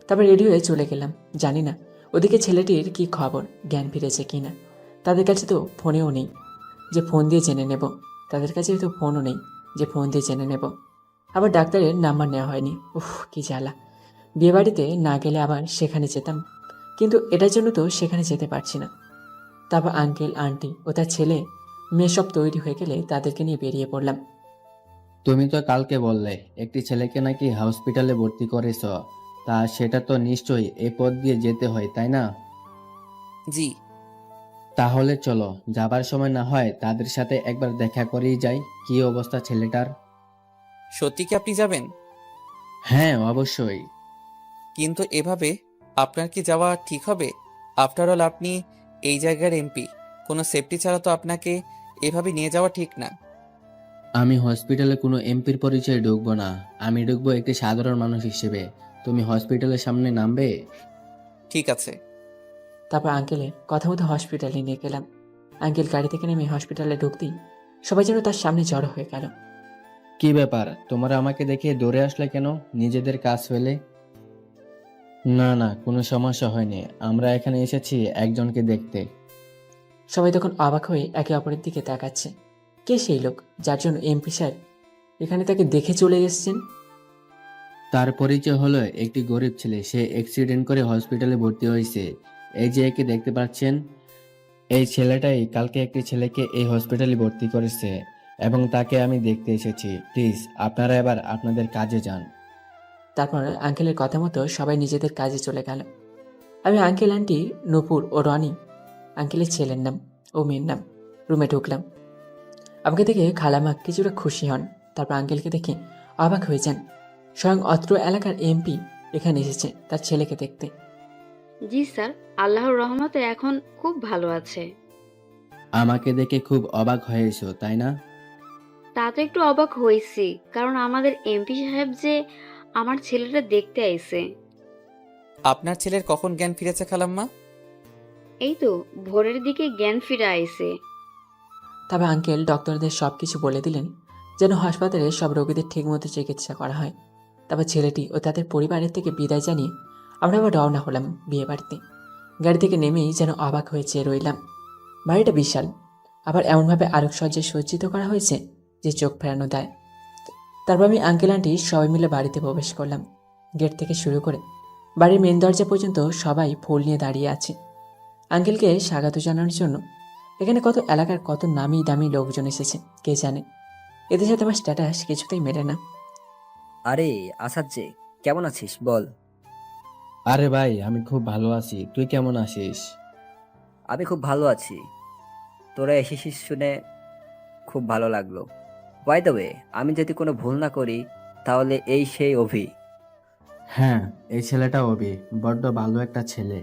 তারপর রেডি হয়ে চলে গেলাম। জানি না ওদিকে ছেলেটির কি খবর, জ্ঞান ফিরেছে কি না। তাদের কাছে তো ফোনেও নেই যে ফোন দিয়ে জেনে নেব। তাদের কাছে তো ফোনও নেই যে ফোন দিয়ে জেনে নেব। আবার ডাক্তারের নাম্বার নেওয়া হয়নি। উফ, কি জ্বালা। বিয়েবাড়িতে না গেলে আবার সেখানে যেতাম, কিন্তু এটার জন্য তো সেখানে যেতে পারছি না। তারপর আঙ্কেল, আন্টি ও তার ছেলে মেয়ে সব তৈরি হয়ে গেলে তাদেরকে নিয়ে বেরিয়ে পড়লাম। তুমি তো কালকে বললে একটি ছেলেকে নাকি হসপিটালে ভর্তি করেছ, তা সেটা তো নিশ্চয়ই এই পথ দিয়ে যেতে হয়, তাই না? জি। তাহলে চলো, যাবার সময় না হয় তাদের সাথে একবার দেখা করেই যাই, কি অবস্থা ছেলেটার। সত্যি কি আপনি যাবেন? হ্যাঁ, অবশ্যই। কিন্তু এভাবে আপনার কি যাওয়া ঠিক হবে? আফটার অল আপনি এই জায়গার এমপি, কোনো সেফটি ছাড়া তো আপনাকে এভাবে নিয়ে যাওয়া ঠিক না। আমি হসপিটালে কোনো এমপির পরিচয়ে ঢুকবো না, আমি ঢুকবো একটি সাধারণ মানুষ হিসেবে। তুমি হসপিটালের সামনে নামবে। ঠিক আছে। তারপর আঙ্কেলের কথা মতো হসপিটালে নিয়ে গেলাম। আঙ্কেল গাড়ি থেকে নেমে হসপিটালে ঢুকতেই সবাই যেন তার সামনে জড়ো হয়ে গেল। কি ব্যাপার, তোমরা আমাকে দেখে দৌড়ে আসলে কেন নিজেদের কাজ ফেলে? না না, কোনো সমস্যা হয়নি, আমরা এখানে এসেছি একজনকে দেখতে। সবাই তখন অবাক হয়ে একে অপরের দিকে তাকাচ্ছে। কে সেই লোক যার জন্য এমপি সাহেব এখানে তাকে দেখে চলে এসেছেন? তার পরিচয় হলো একটি গরিব ছেলে, সে অ্যাক্সিডেন্ট করে হসপিটালে ভর্তি হয়েছে। এই যে একে দেখতে পাচ্ছেন, এই ছেলেটাই কালকে একটি ছেলেকে এই হসপিটালে ভর্তি করেছে এবং তাকে আমি দেখতে এসেছি। প্লিজ আপনারা এবার আপনাদের কাজে যান। তারপর আঙ্কেলের কথা মতো সবাই নিজেদের কাজে চলে গেল। আমি আঙ্কেল, আন্টি, নূপুর ও রনি, আঙ্কেলের ছেলের নাম ও মেয়ের নাম, রুমে ঢুকলাম। আমাকে দেখে খালামা কিছুটা খুশি হন। তারপর আঙ্কেলকে দেখে অবাক হয়ে যান। স্বয়ং অত্র এলাকার এমপি এখানে এসেছে তার ছেলেকে দেখতে। জি স্যার, আল্লাহর রহমতে এখন খুব ভালো আছে। আমাকে দেখে খুব অবাক হয়েছো তাই না? তা তো একটু অবাক হয়েছি, কারণ আমাদের এমপি সাহেব যে আমার ছেলেটা দেখতে আইছে। আপনার ছেলের কখন জ্ঞান ফিরেছে খালাম্মা? এই তো ভোরের দিকে জ্ঞান ফিরে আইছে। তবে আঙ্কেল ডক্টরদের সব কিছু বলে দিলেন যেন হাসপাতালে সব রোগীদের ঠিকমতো চিকিৎসা করা হয়। তারপর ছেলেটি ও তাদের পরিবারের থেকে বিদায় জানিয়ে আমরা আবার রওনা হলাম বিয়ে বাড়িতে। গাড়ি থেকে নেমেই যেন অবাক হয়ে চেয়ে রইলাম। বাড়িটা বিশাল, আবার এমনভাবে আলোকসজ্জায় সজ্জিত করা হয়েছে যে চোখ ফেরানো দেয়। তারপর আমি আঙ্কেল আন্টি সবাই মিলে বাড়িতে প্রবেশ করলাম। গেট থেকে শুরু করে বাড়ির মেন দরজা পর্যন্ত সবাই ফুল নিয়ে দাঁড়িয়ে আছে আঙ্কেলকে স্বাগত জানানোর জন্য। এখানে কত এলাকার কত নামি দামি লোকজন এসেছে কে জানে। এদের সাথে আমার স্ট্যাটাস কিছুতেই মেলে না। আরে আসাদ যে, কেমন আছিস বল? আরে ভাই, আমি খুব ভালো আছি, তুই কেমন আছিস? আমি খুব ভালো আছি। তোরা এসেছিস শুনে খুব ভালো লাগলো। বাই দ্য ওয়ে, আমি যদি কোনো ভুল না করি তাহলে এই সেই অভি। হ্যাঁ, এই ছেলেটা অভি, বড্ড ভালো একটা ছেলে।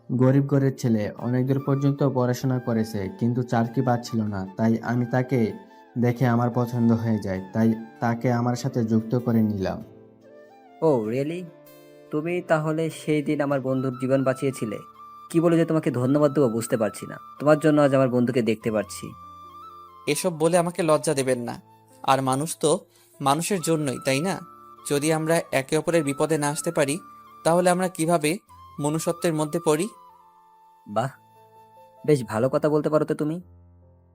গরিব ঘরের ছেলে, অনেক দূর পর্যন্ত পড়াশোনা করেছে কিন্তু চাকরি পাচ্ছিল না, তাই আমি তাকে দেখে আমার পছন্দ হয়ে যায়, তাই তাকে আমার সাথে যুক্ত করে নিলাম। ও রিয়েলি? তুমি তাহলে সেই দিন আমার বন্ধুর জীবন বাঁচিয়েছিলে। কি বলে যে তোমাকে ধন্যবাদ দেবো বুঝতে পারছি না। তোমার জন্য আজ আমার বন্ধুকে দেখতে পাচ্ছি। এসব বলে আমাকে লজ্জা দেবেন না। আর মানুষ তো মানুষের জন্যই, তাই না? যদি আমরা একে অপরের বিপদে না আসতে পারি তাহলে আমরা কিভাবে মনুষ্যত্বের মধ্যে পড়ি? বাহ, বেশ ভালো কথা বলতে পারো তো তুমি।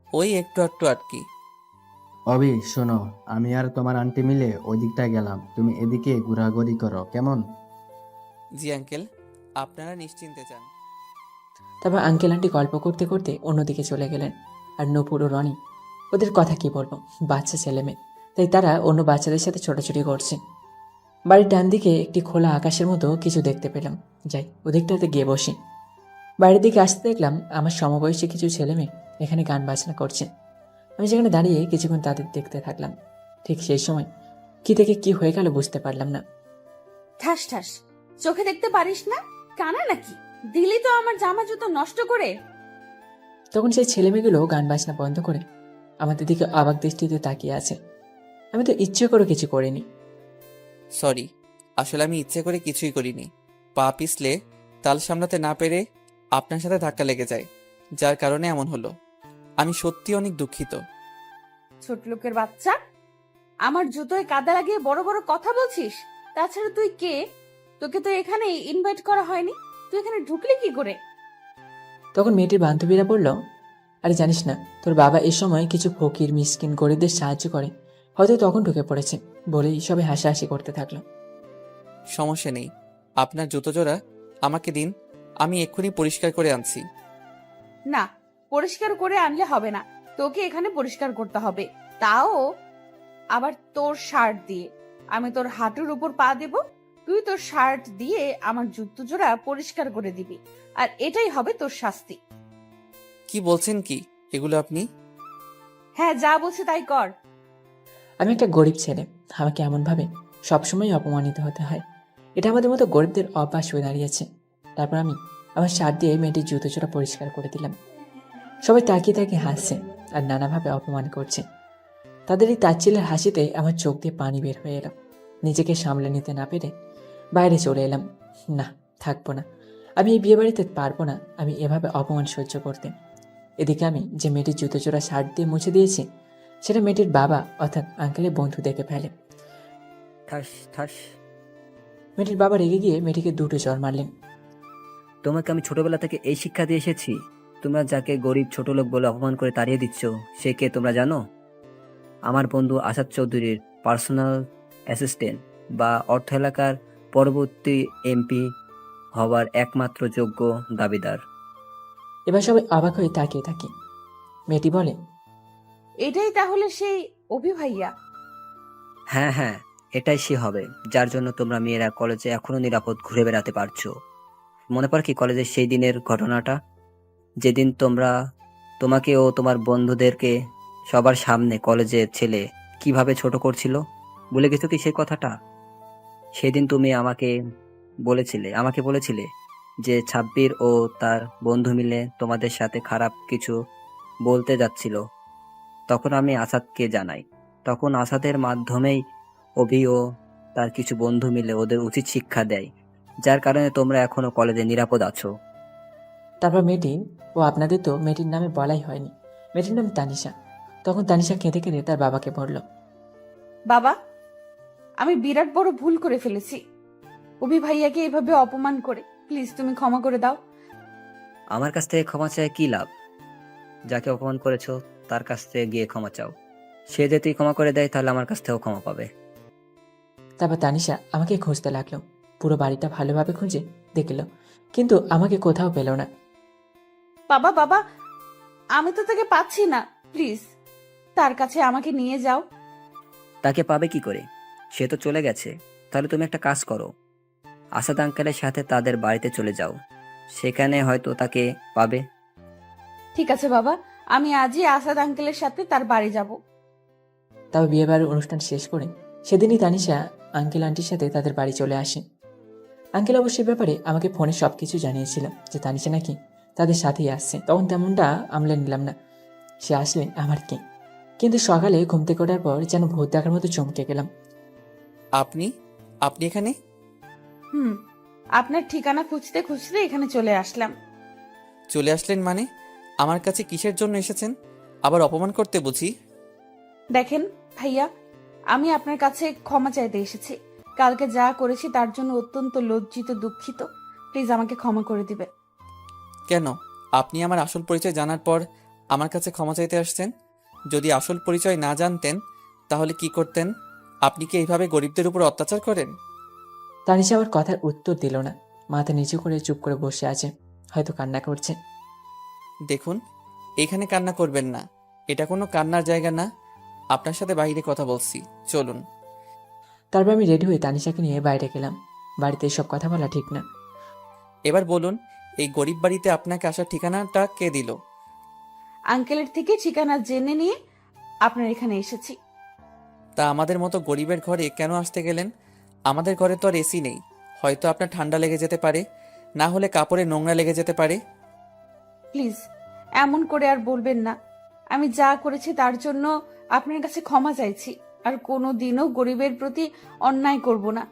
ওই একটু একটু আর কি। অভি শোনো, আমি আর তোমার আন্টি মিলে ওই দিকটা গেলাম, তুমি এদিকে ঘোরাঘুরি করো, কেমন? জি আঙ্কেল, আপনারা নিশ্চিন্তে যান। তারপর আঙ্কেল আন্টি গল্প করতে করতে অন্যদিকে চলে গেলেন। আর নূপুর ও রনি, ওদের কথা কি বলবো, বাচ্চা ছেলে মেয়ে, তাই তারা অন্য বাচ্চাদের সাথে ছোটাছুটি করছে। বাড়ির ডান দিকে একটি খোলা আকাশের মতো কিছু দেখতে পেলাম। যাই ওদিকটাতে গিয়ে বসি। বাড়ির দিকে আসতে দেখলাম আমার সমবয়সী কিছু ছেলে মেয়ে এখানে গান বাজনা করছে। আমি সেখানে দাঁড়িয়ে কিছুক্ষণ তাদের দেখতে থাকলাম। ঠিক সেই সময় কি থেকে কি হয়ে গেল বুঝতে পারলাম না। ঠাস ঠাস, চোখে দেখতে পারিস না? কানা নাকি? দিলি তো আমার জামা জুতো নষ্ট করে। তখন সেই ছেলে মেয়েগুলো গান বাজনা বন্ধ করে আমাদের দিকে অবাক দৃষ্টিতে তাকিয়ে আছে। আমি তো ইচ্ছে করে কিছু করিনি। সরি, আসলে আমি ইচ্ছে করে কিছুই করিনি। পা পিছলে তাল সামলাতে না পেরে আপনার সাথে ধাক্কা লেগে যায়, যার কারণে এমন হলো। আমি সত্যি অনেক দুঃখিত। ছোট লোকের বাচ্চা, আমার জুতোয় কাদা লাগিয়ে বড় বড় কথা বলছিস? তাছাড়া তুই কে? তোকে তো এখানে ইনভাইট করা হয়নি, তুই এখানে ঢুকলি কি করে? তখন মেয়েটির বান্ধবীরা বলল, আরে জানিস না, তোর বাবা এ সময় কিছু ফকির মিসকিন গরিবদের সাহায্য করে, হয়তো তখন ঢুকে পড়েছে, বলেই সবাই হাসাহাসি করতে থাকলো। সমস্যা নেই, আপনার জুতো জোড়া আমাকে দিন, আমি এক্ষুনি পরিষ্কার করে আনছি। না, পরিষ্কার করে আনলে হবে না, তোকে এখানে পরিষ্কার করতে হবে, তাও আবার তোর শার্ট দিয়ে। আমি তোর হাঁটুর উপর পা দেব, তুই তোর শার্ট দিয়ে আমার জুতো জোড়া পরিষ্কার করে দিবি, আর এটাই হবে তোর শাস্তি। কি বলছেন কি এগুলো আপনি? হ্যাঁ, যা বলছি তাই কর। আমি একটা গরিব ছেলে, আমাকে এমনভাবে সবসময় অপমানিত হতে হয়, এটা আমাদের মতো গরিবদের অভ্যাস হয়ে দাঁড়িয়েছে। তারপর আমি আমার শার্ট দিয়ে মেয়েটির জুতো জোড়া পরিষ্কার করে দিলাম। সবাই তাকিয়ে তাকিয়ে হাসছে আর নানাভাবে অপমান করছে। তাদের এই তাচ্ছিল্যের হাসিতে আমার চোখ দিয়ে পানি বের হয়ে এলো। নিজেকে সামলে নিতে না পেরে বাইরে চলে এলাম। না, থাকবো না। আমি এই বিয়ে বাড়িতে পারবো না আমি এভাবে অপমান সহ্য করতে। এদিকে আমি যে মেয়েটির জুতোচোরা শার্ট দিয়ে মুছে দিয়েছি সেটা মেয়েটির বাবা অর্থাৎ আঙ্কেলের বন্ধু দেখে ফেলে। ঠাস ঠাস। মেয়েটির বাবা রেগে গিয়ে মেয়েটিকে দুটো চড় মারলেন। তোমাকে আমি ছোটবেলা থেকে এই শিক্ষা দিয়ে এসেছি, তোমরা যাকে গরিব ছোট লোক বলে অপমান করে তাড়িয়ে দিচ্ছ সে কে তোমরা জানো? আমার বন্ধু আসাদ চৌধুরীর পার্সোনাল অ্যাসিস্ট্যান্ট বা অর্থ এলাকার পরবর্তী এমপি হওয়ার একমাত্র যোগ্য দাবিদার। এবার সবাই অবাক হয়ে তাকিয়ে থাকি। মেয়েটি বলে, এটাই তাহলে সেই অভি ভাইয়া? হ্যাঁ হ্যাঁ, এটাই সে হবে যার জন্য তোমরা মেয়েরা কলেজে এখনো নিরাপদ ঘুরে বেড়াতে পারছো। মনে পড়ে কি কলেজের সেই দিনের ঘটনাটা, যেদিন তোমাকে ও তোমার বন্ধুদেরকে সবার সামনে কলেজের ছেলে কিভাবে ছোট করছিল? ভুলে গেছো কি সেই কথাটা? সেদিন তুমি আমাকে বলেছিলে যে ছাব্বির ও তার বন্ধু মিলে তোমাদের সাথে খারাপ কিছু বলতে যাচ্ছিল। তখন আমি আসাদকে জানাই। তখন আসাদের মাধ্যমেই অভি ও তার কিছু বন্ধু মিলে ওদের উচিত শিক্ষা দেয়, যার কারণে তোমরা এখনো কলেজে নিরাপদ আছো। তারপর মেয়েটি, ও আপনাদের তো মেয়েটির নামে বলাই হয়নি, মেয়েটির নাম তানিশা। তখন তানিশা কেঁদে কেঁদে তার বাবাকে বলল, বাবা, আমি বিরাট বড় ভুল করে ফেলেছি। অভি ভাইয়াকে এভাবে অপমান করে প্লিজ তুমি ক্ষমা করে দাও। আমার কাছ থেকে ক্ষমা চাই কি লাভ? যাকে অপমান করেছো তার কাছ থেকে গিয়ে ক্ষমা চাও। সে যদি ক্ষমা করে দেয় তাহলে আমার কাছ থেকেও ক্ষমা পাবে। তারপর তানিশা আমাকে খুঁজতে লাগলো। পুরো বাড়িটা ভালোভাবে খুঁজে দেখল, কিন্তু আমাকে কোথাও পেল না। বাবা বাবা, আমি তো তাকে পাচ্ছি না, প্লিজ তার কাছে আমাকে নিয়ে যাও। তাকে পাবে কি করে? সে তো চলে গেছে। তাহলে তুমি একটা কাজ করো, আসাদ আঙ্কেলের সাথে তাদের বাড়িতে চলে যাও, সেখানে হয়তো তাকে পাবে। ঠিক আছে বাবা, আমি আজই আসাদ আঙ্কেলের সাথে তার বাড়ি যাব। তবে বিয়ে বাড়ির অনুষ্ঠান শেষ করে সেদিনই তানিশা আঙ্কেল আন্টির সাথে তাদের বাড়ি চলে আসে। আঙ্কেল অবশ্যই ব্যাপারে আমাকে ফোনে সবকিছু জানিয়েছিল যে তানিশা নাকি তাদের সাথেই আসছে। তখন তেমনটা আমলে নিলাম না, সে আসলে আমার কি। কিন্তু সকালে ঘুম থেকে ওঠার পর যেন ভূত দেখার মতো চমকে গেলাম। আপনি আপনি এখানে? আপনার ঠিকানা খুঁজতে খুঁজতে এখানে চলে আসলাম। চলে আসলেন মানে? আমার কাছে কিসের জন্য এসেছেন? আবার অপমান করতে বুঝি? দেখেন ভাইয়া, আমি আপনার কাছে ক্ষমা চাইতে এসেছি। কালকে যা করেছি তার জন্য অত্যন্ত লজ্জিত, দুঃখিত। প্লিজ আমাকে ক্ষমা করে দিবেন। কেন? আপনি আমার আসল পরিচয় জানার পর আমার কাছে ক্ষমা চাইতে আসছেন? যদি আসল পরিচয় না জানতেন তাহলে কি করতেন? আপনি কি এইভাবে গরিবদের উপর অত্যাচার করেন? তানিশা আবার কথার উত্তর দিল না, মাথা নিচু করে চুপ করে বসে আছে, হয়তো কান্না করছে। দেখুন, এখানে কান্না করবেন না, এটা কোনো কান্নার জায়গা না। আপনার সাথে বাইরে কথা বলছি, চলুন। তারপর আমি রেডি হয়ে তানিশাকে নিয়ে বাইরে গেলাম। বাড়িতে এসব কথা বলা ঠিক না। এবার বলুন, এই গরিব বাড়িতে আপনাকে আসার ঠিকানাটা কে দিল? আঙ্কেলের থেকে ঠিকানা জেনে নিয়ে আপনার এখানে এসেছি। তা আমাদের মতো গরিবের ঘরে কেন আসতে গেলেন? আমাদের ঘরে তো আর এসি নেই, হয়তো আপনার ঠান্ডা লেগে যেতে পারে, না হলে কাপড়ে নোংরা লেগে যেতে পারে। প্লিজ এমন করে আর বলবেন না। আমি যা করেছি তার জন্য আপনার কাছে ক্ষমা চাইছি। আর কোনো দিনও গরিবের প্রতি অন্যায় করব না,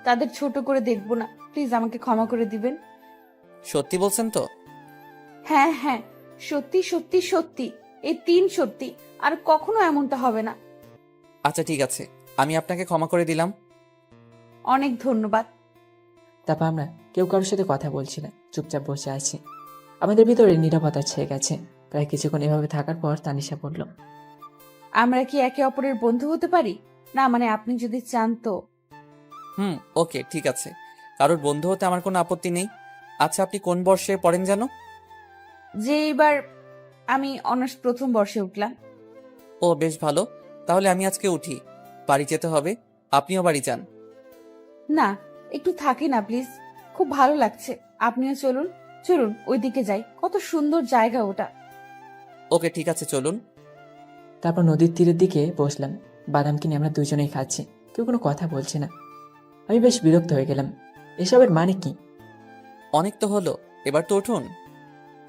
তাদের ছোট করে দেখব না। প্লিজ আমাকে ক্ষমা করে দিবেন। সত্যি বলছেন তো? হ্যাঁ হ্যাঁ, সত্যি সত্যি সত্যি, এই 3 সত্যি, আর কখনো এমনটা হবে না। আচ্ছা ঠিক আছে, আমি আপনাকে ক্ষমা করে দিলাম। অনেক ধন্যবাদ। তারপর আমরা কেউ কারোর সাথে কথা বলছি না, চুপচাপ বসে আছি। আমাদের ভিতরে নীরবতা ছেয়ে গেছে। প্রায় কিছুক্ষণ এভাবে থাকার পর তানিশা বলল, আমরা কি একে অপরের বন্ধু হতে পারি? না মানে আপনি যদি চান তো। ওকে ঠিক আছে, কারোর বন্ধু হতে আমার কোনো আপত্তি নেই। আচ্ছা, আপনি কোন বর্ষে পড়েন যেন? যে এবার আমি অনার্স প্রথম বর্ষে উঠলাম। ও বেশ ভালো, তাহলে আমি আজকে উঠি, বাড়ি যেতে হবে। আপনিও বাড়ি যান। না, একটু থাকি না প্লিজ, খুব ভালো লাগছে। আপনিও চলুন, চলুন ওইদিকে যাই, কত সুন্দর জায়গা ওটা। ওকে ঠিক আছে, চলুন। তারপর নদীর তীরের দিকে বসলাম। বাদাম কিনে আমরা দুজনেই খাচ্ছি, কেউ কোনো কথা বলছে না। আমি বেশ বিরক্ত হয়ে গেলাম, এসবের মানে কি? অনেক তো হলো, এবার তো উঠুন।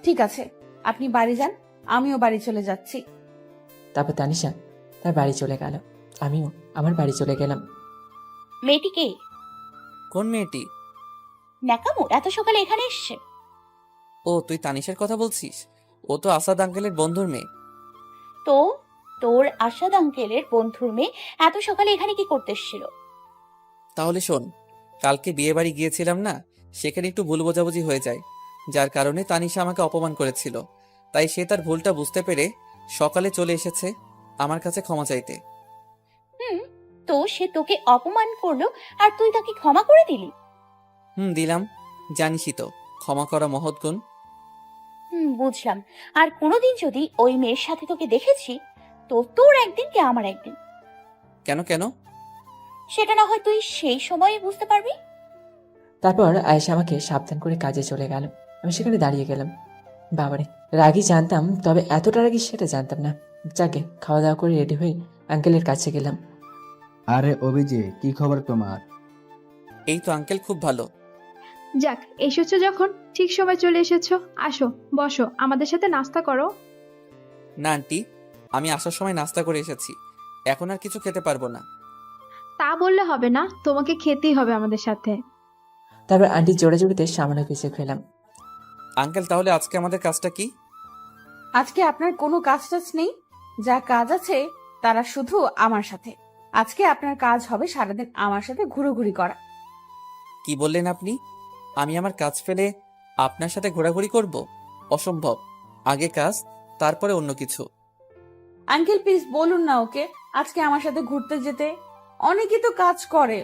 ঠিক আছে, আপনি বাড়ি যান, আমিও বাড়ি চলে যাচ্ছি। তারপর তানিশা তার বাড়ি চলে গেল, আমিও আমার বাড়ি চলে গেলাম। মেয়েটিকে কোন মেয়েটি? ন্যাকামো এত সকালে এখানে এসছে? ও, তুই তানিশের কথা বলছিস? ও তো আসাদ আঙ্কেলের বন্ধুর মেয়ে। তো তোর আশাদ আঙ্কেলের বন্ধুর মেয়ে এত সকালে এখানে কি করতে এসেছিল? তাহলে শোন, কালকে বিয়ে বাড়ি গিয়েছিলাম না, সেখানে একটু ভুল বোঝাবুঝি হয়ে যায়, যার কারণে তানিশা আমাকে অপমান করেছিল। তাই সে তার ভুলটা বুঝতে পেরে সকালে চলে এসেছে আমার কাছে ক্ষমা চাইতে। হুম, তো সে তোকে অপমান করলো আর তুই তাকে ক্ষমা করে দিলি? দিলাম। জানিসই তো, ক্ষমা করা মহৎ গুণ। বুঝলাম। আর কোনোদিন যদি ওই মেয়ের সাথে তোকে দেখেছি, তো তোর একদিন কি আমার একদিন। কেন কেন? সেটা না হয় তুই সেই সময় বুঝতে পারবি। তারপর আয়েশা আমাকে সাবধান করে কাজে চলে গেল। আমি সেখানে দাঁড়িয়ে গেলাম। বাবারে, রাগী জানতাম, তবে এতটা রাগী সেটা জানতাম না। যাকে খাওয়া দাওয়া করে রেডি হয়ে আঙ্কেলের কাছে গেলাম। আরে অভিজি, কি খবর তোমার? এই তো আঙ্কেল, খুব ভালো। যাক, এসেছো যখন ঠিক সময় চলে এসেছো। আসো, বসো, আমাদের সাথে নাস্তা করো। না আন্টি, আমি আসার সময় নাস্তা করে এসেছি, এখন আর কিছু খেতে পারবো না। তা বললে হবে না, তোমাকে খেতেই হবে আমাদের সাথে। তারপর আন্টি জোড়াজুড়িতে সামান্য কিছু খেলাম। আঙ্কেল, তাহলে আজকে আমাদের কাজটা কি? আজকে আপনার কোনো কাজ টাজ নেই। যা কাজ আছে তারা শুধু আমার সাথে। আজকে আপনার কাজ হবে সারাদিন আমার সাথে ঘুরোঘুরি করা। কি বললেন আপনি? আমি আমার কাজ ফেলে আপনার সাথে ঘোরাঘুরি করব? অসম্ভব। আগে কাজ, তারপরে অন্য কিছু। আঙ্কেল প্লিজ বলুন না ওকে আজকে আমার সাথে ঘুরতে যেতে। অনেকেই তো কাজ করে,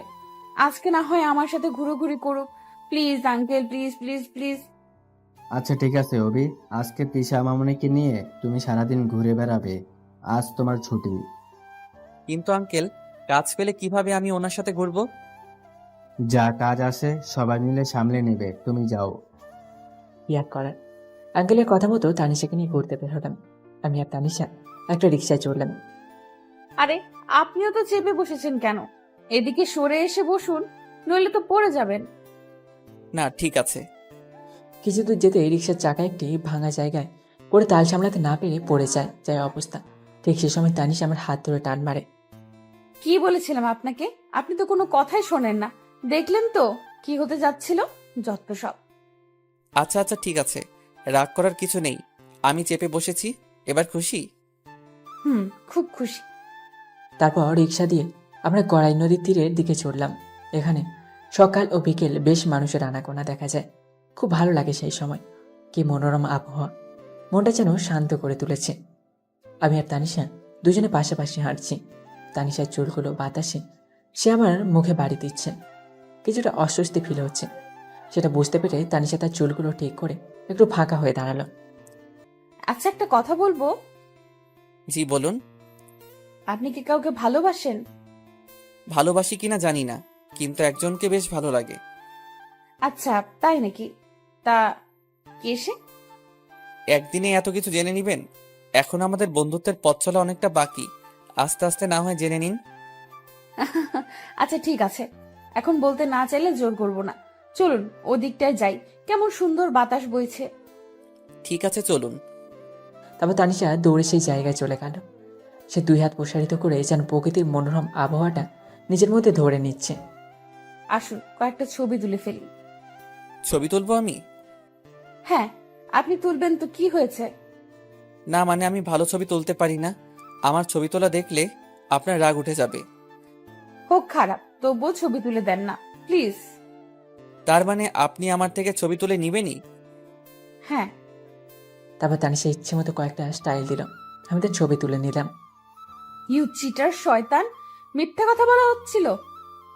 আজকে না হয় আমার সাথে ঘুরোঘুরি করুক। Please uncle, please please please. আচ্ছা ঠিক আছে অভি, আজকে তিশা মামনিকে নিয়ে তুমি সারাদিন ঘুরে বেড়াবে। আজ তোমার ছুটি। কিন্তু আঙ্কেল, কাজ পেলে কিভাবে আমি ওনার সাথে ঘুরবো? যা কাজ আছে সবাই মিলে সামলে নেবে, তুমি যাও। ইয়াক করার। আঙ্কেলের কথা মতো তানিশাকে নিয়ে ঘুরতে বের হলাম। আমি আর তানিশা একটা রিক্সায় চড়লাম। আরে আপনিও তো চেপে বসেছেন কেন? এদিকে সরে এসে বসুন, নইলে তো পড়ে যাবেন। না, ঠিক আছে। কিছু দূর যেতে রিক্সার চাকা একটি ভাঙা জায়গায় পড়ে তাল সামলাতে না পেরে পড়ে যায় অবস্থা। ঠিক সে সময় তানিশা আমার হাত ধরে টান মারে। কি বলেছিলাম আপনাকে? আপনি তো কোনো কথাই শোনেন না। দেখলেন তো কি হতে যাচ্ছিল, যত সব। আচ্ছা আচ্ছা, ঠিক আছে, রাগ করার কিছু নেই। আমি চেপে বসেছি, এবার খুশি? খুব খুশি। তারপর রিক্সা দিয়ে আমরা গড়াই নদীর তীরের দিকে চড়লাম। এখানে সকাল ও বিকেল বেশ মানুষের আনাগোনা দেখা যায়। খুব ভালো লাগে সেই সময়। কি মনোরম আবহাওয়া, মনটা যেন শান্ত করে তুলেছে। আমি আর তানিশা দুজনে পাশাপাশি হাঁটছি। তানিশার চুলগুলো বাতাসে সে আমার মুখে বাড়ি দিচ্ছে। কিছুটা অস্বস্তি ফিল হচ্ছে। সেটা বুঝতে পেরে তানিশা তার চুলগুলো ঠিক করে একটু ফাঁকা হয়ে দাঁড়ালো। আচ্ছা একটা কথা বলবো। জি বলুন। আপনি কি কাউকে ভালোবাসেন? ভালোবাসি কিনা জানি না, কিন্তু একজনকে বেশ ভালো লাগে। আচ্ছা তাই নাকি? তা কে সে? একদিনে এত কিছু জেনে নিবেন? এখন আমাদের বন্ধুত্বের পথ চলা অনেকটা বাকি, আস্তে আস্তে না হয় জেনে নিন। আচ্ছা ঠিক আছে, এখন বলতে না চাইলে জোর করবো না। চলুন ওদিকটায় যাই, কেমন সুন্দর বাতাস বইছে। ঠিক আছে, চলুন। তারপর তানিশা দৌড়ে সেই জায়গায় চলে গেল। সে দুই হাত প্রসারিত করে যেন প্রকৃতির মনোরম আবহাওয়াটা নিজের মধ্যে ধরে নিচ্ছে। আসুন কয়েকটা ছবি তুলে ফেলি। ছবি তুলবো আমি? হ্যাঁ আপনি তুলবেন তো কি হয়েছে? না মানে, আমি ভালো ছবি তুলতে পারি না। আমার ছবি তোলা দেখলে আপনার রাগ উঠে যাবে। হোক খারাপ, তবুও ছবি তুলে দেন না প্লিজ। তার মানে আপনি আমার থেকে ছবি তুলে নিবেনই? হ্যাঁ। তারপর তানিশা ইচ্ছে মতো কয়েকটা স্টাইল দিল। আমি তার ছবি তুলে নিলাম। ইউ চিটার শয়তান, মিথ্যা কথা বলা হচ্ছিল।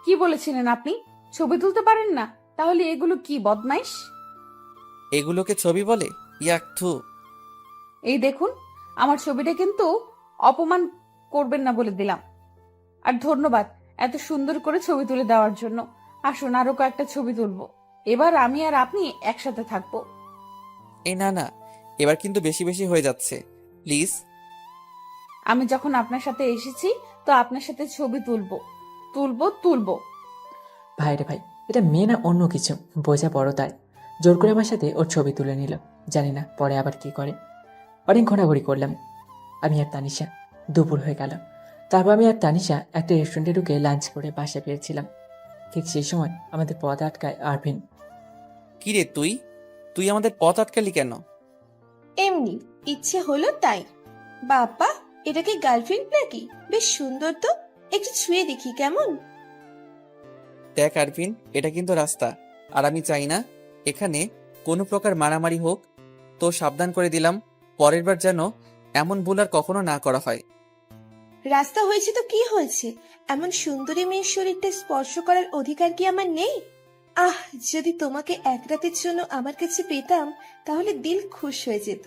কি বলেছিলেন আপনি ছবি তুলতে পারেন না? তাহলে এগুলো কি বদমাইশ? এগুলোকে ছবি বলে? ইয়াক, থু। এই দেখুন, আমার ছবিটা কিন্তু অপমান করবেন না বলে দিলাম। আর ধন্যবাদ এত সুন্দর করে ছবি তুলে দেওয়ার জন্য। আসুন আরো কয়েকটা ছবি তুলবো। এবার আমি আর আপনি একসাথে থাকবো। এই না না, এবার কিন্তু বেশি বেশি হয়ে যাচ্ছে, প্লিজ। আমি যখন আপনার সাথে এসেছি তো আপনার সাথে ছবি তুলবো তুলবো তুলবো। ভাই রে ভাই, এটা মেয়ে না অন্য কিছু বোঝা বড় তার। জোর করে আমার সাথে ওর ছবি তুলে নিল। জানি না পরে আবার কি করে। অনেক ঘোরাঘুরি করলাম আমি আর তানিশা। দুপুর হয়ে গেল। তারপর আমি আর তানিশা একটা রেস্টুরেন্টে ঢুকে লাঞ্চ করে বাসায় ফিরছিলাম। ঠিক সেই সময় আমাদের পথ আটকায় আরভিন। কিরে তুই তুই আমাদের পথ আটকালি কেন? এমনি ইচ্ছে হলো তাই। বাবা, এটা কি গার্লফ্রেন্ড নাকি? বেশ সুন্দর তো, একটু ছুঁয়ে দেখি কেমন। দেখ আরভিন, এটা কিন্তু রাস্তা, আর আমি চাই না এখানে কোনো প্রকার মারামারি হোক। তো সাবধান করে দিলাম, পরের বার যেন এমন ভুল আর কখনো না করা হয়। রাস্তা হয়েছে তো কি হয়েছে, এমন সুন্দরী মেয়ের শরীরটা স্পর্শ করার অধিকার কি আমার নেই? আহ, যদি তোমাকে এক রাতের জন্য আমার কাছে পেতাম তাহলে দিল খুশ হয়ে যেত।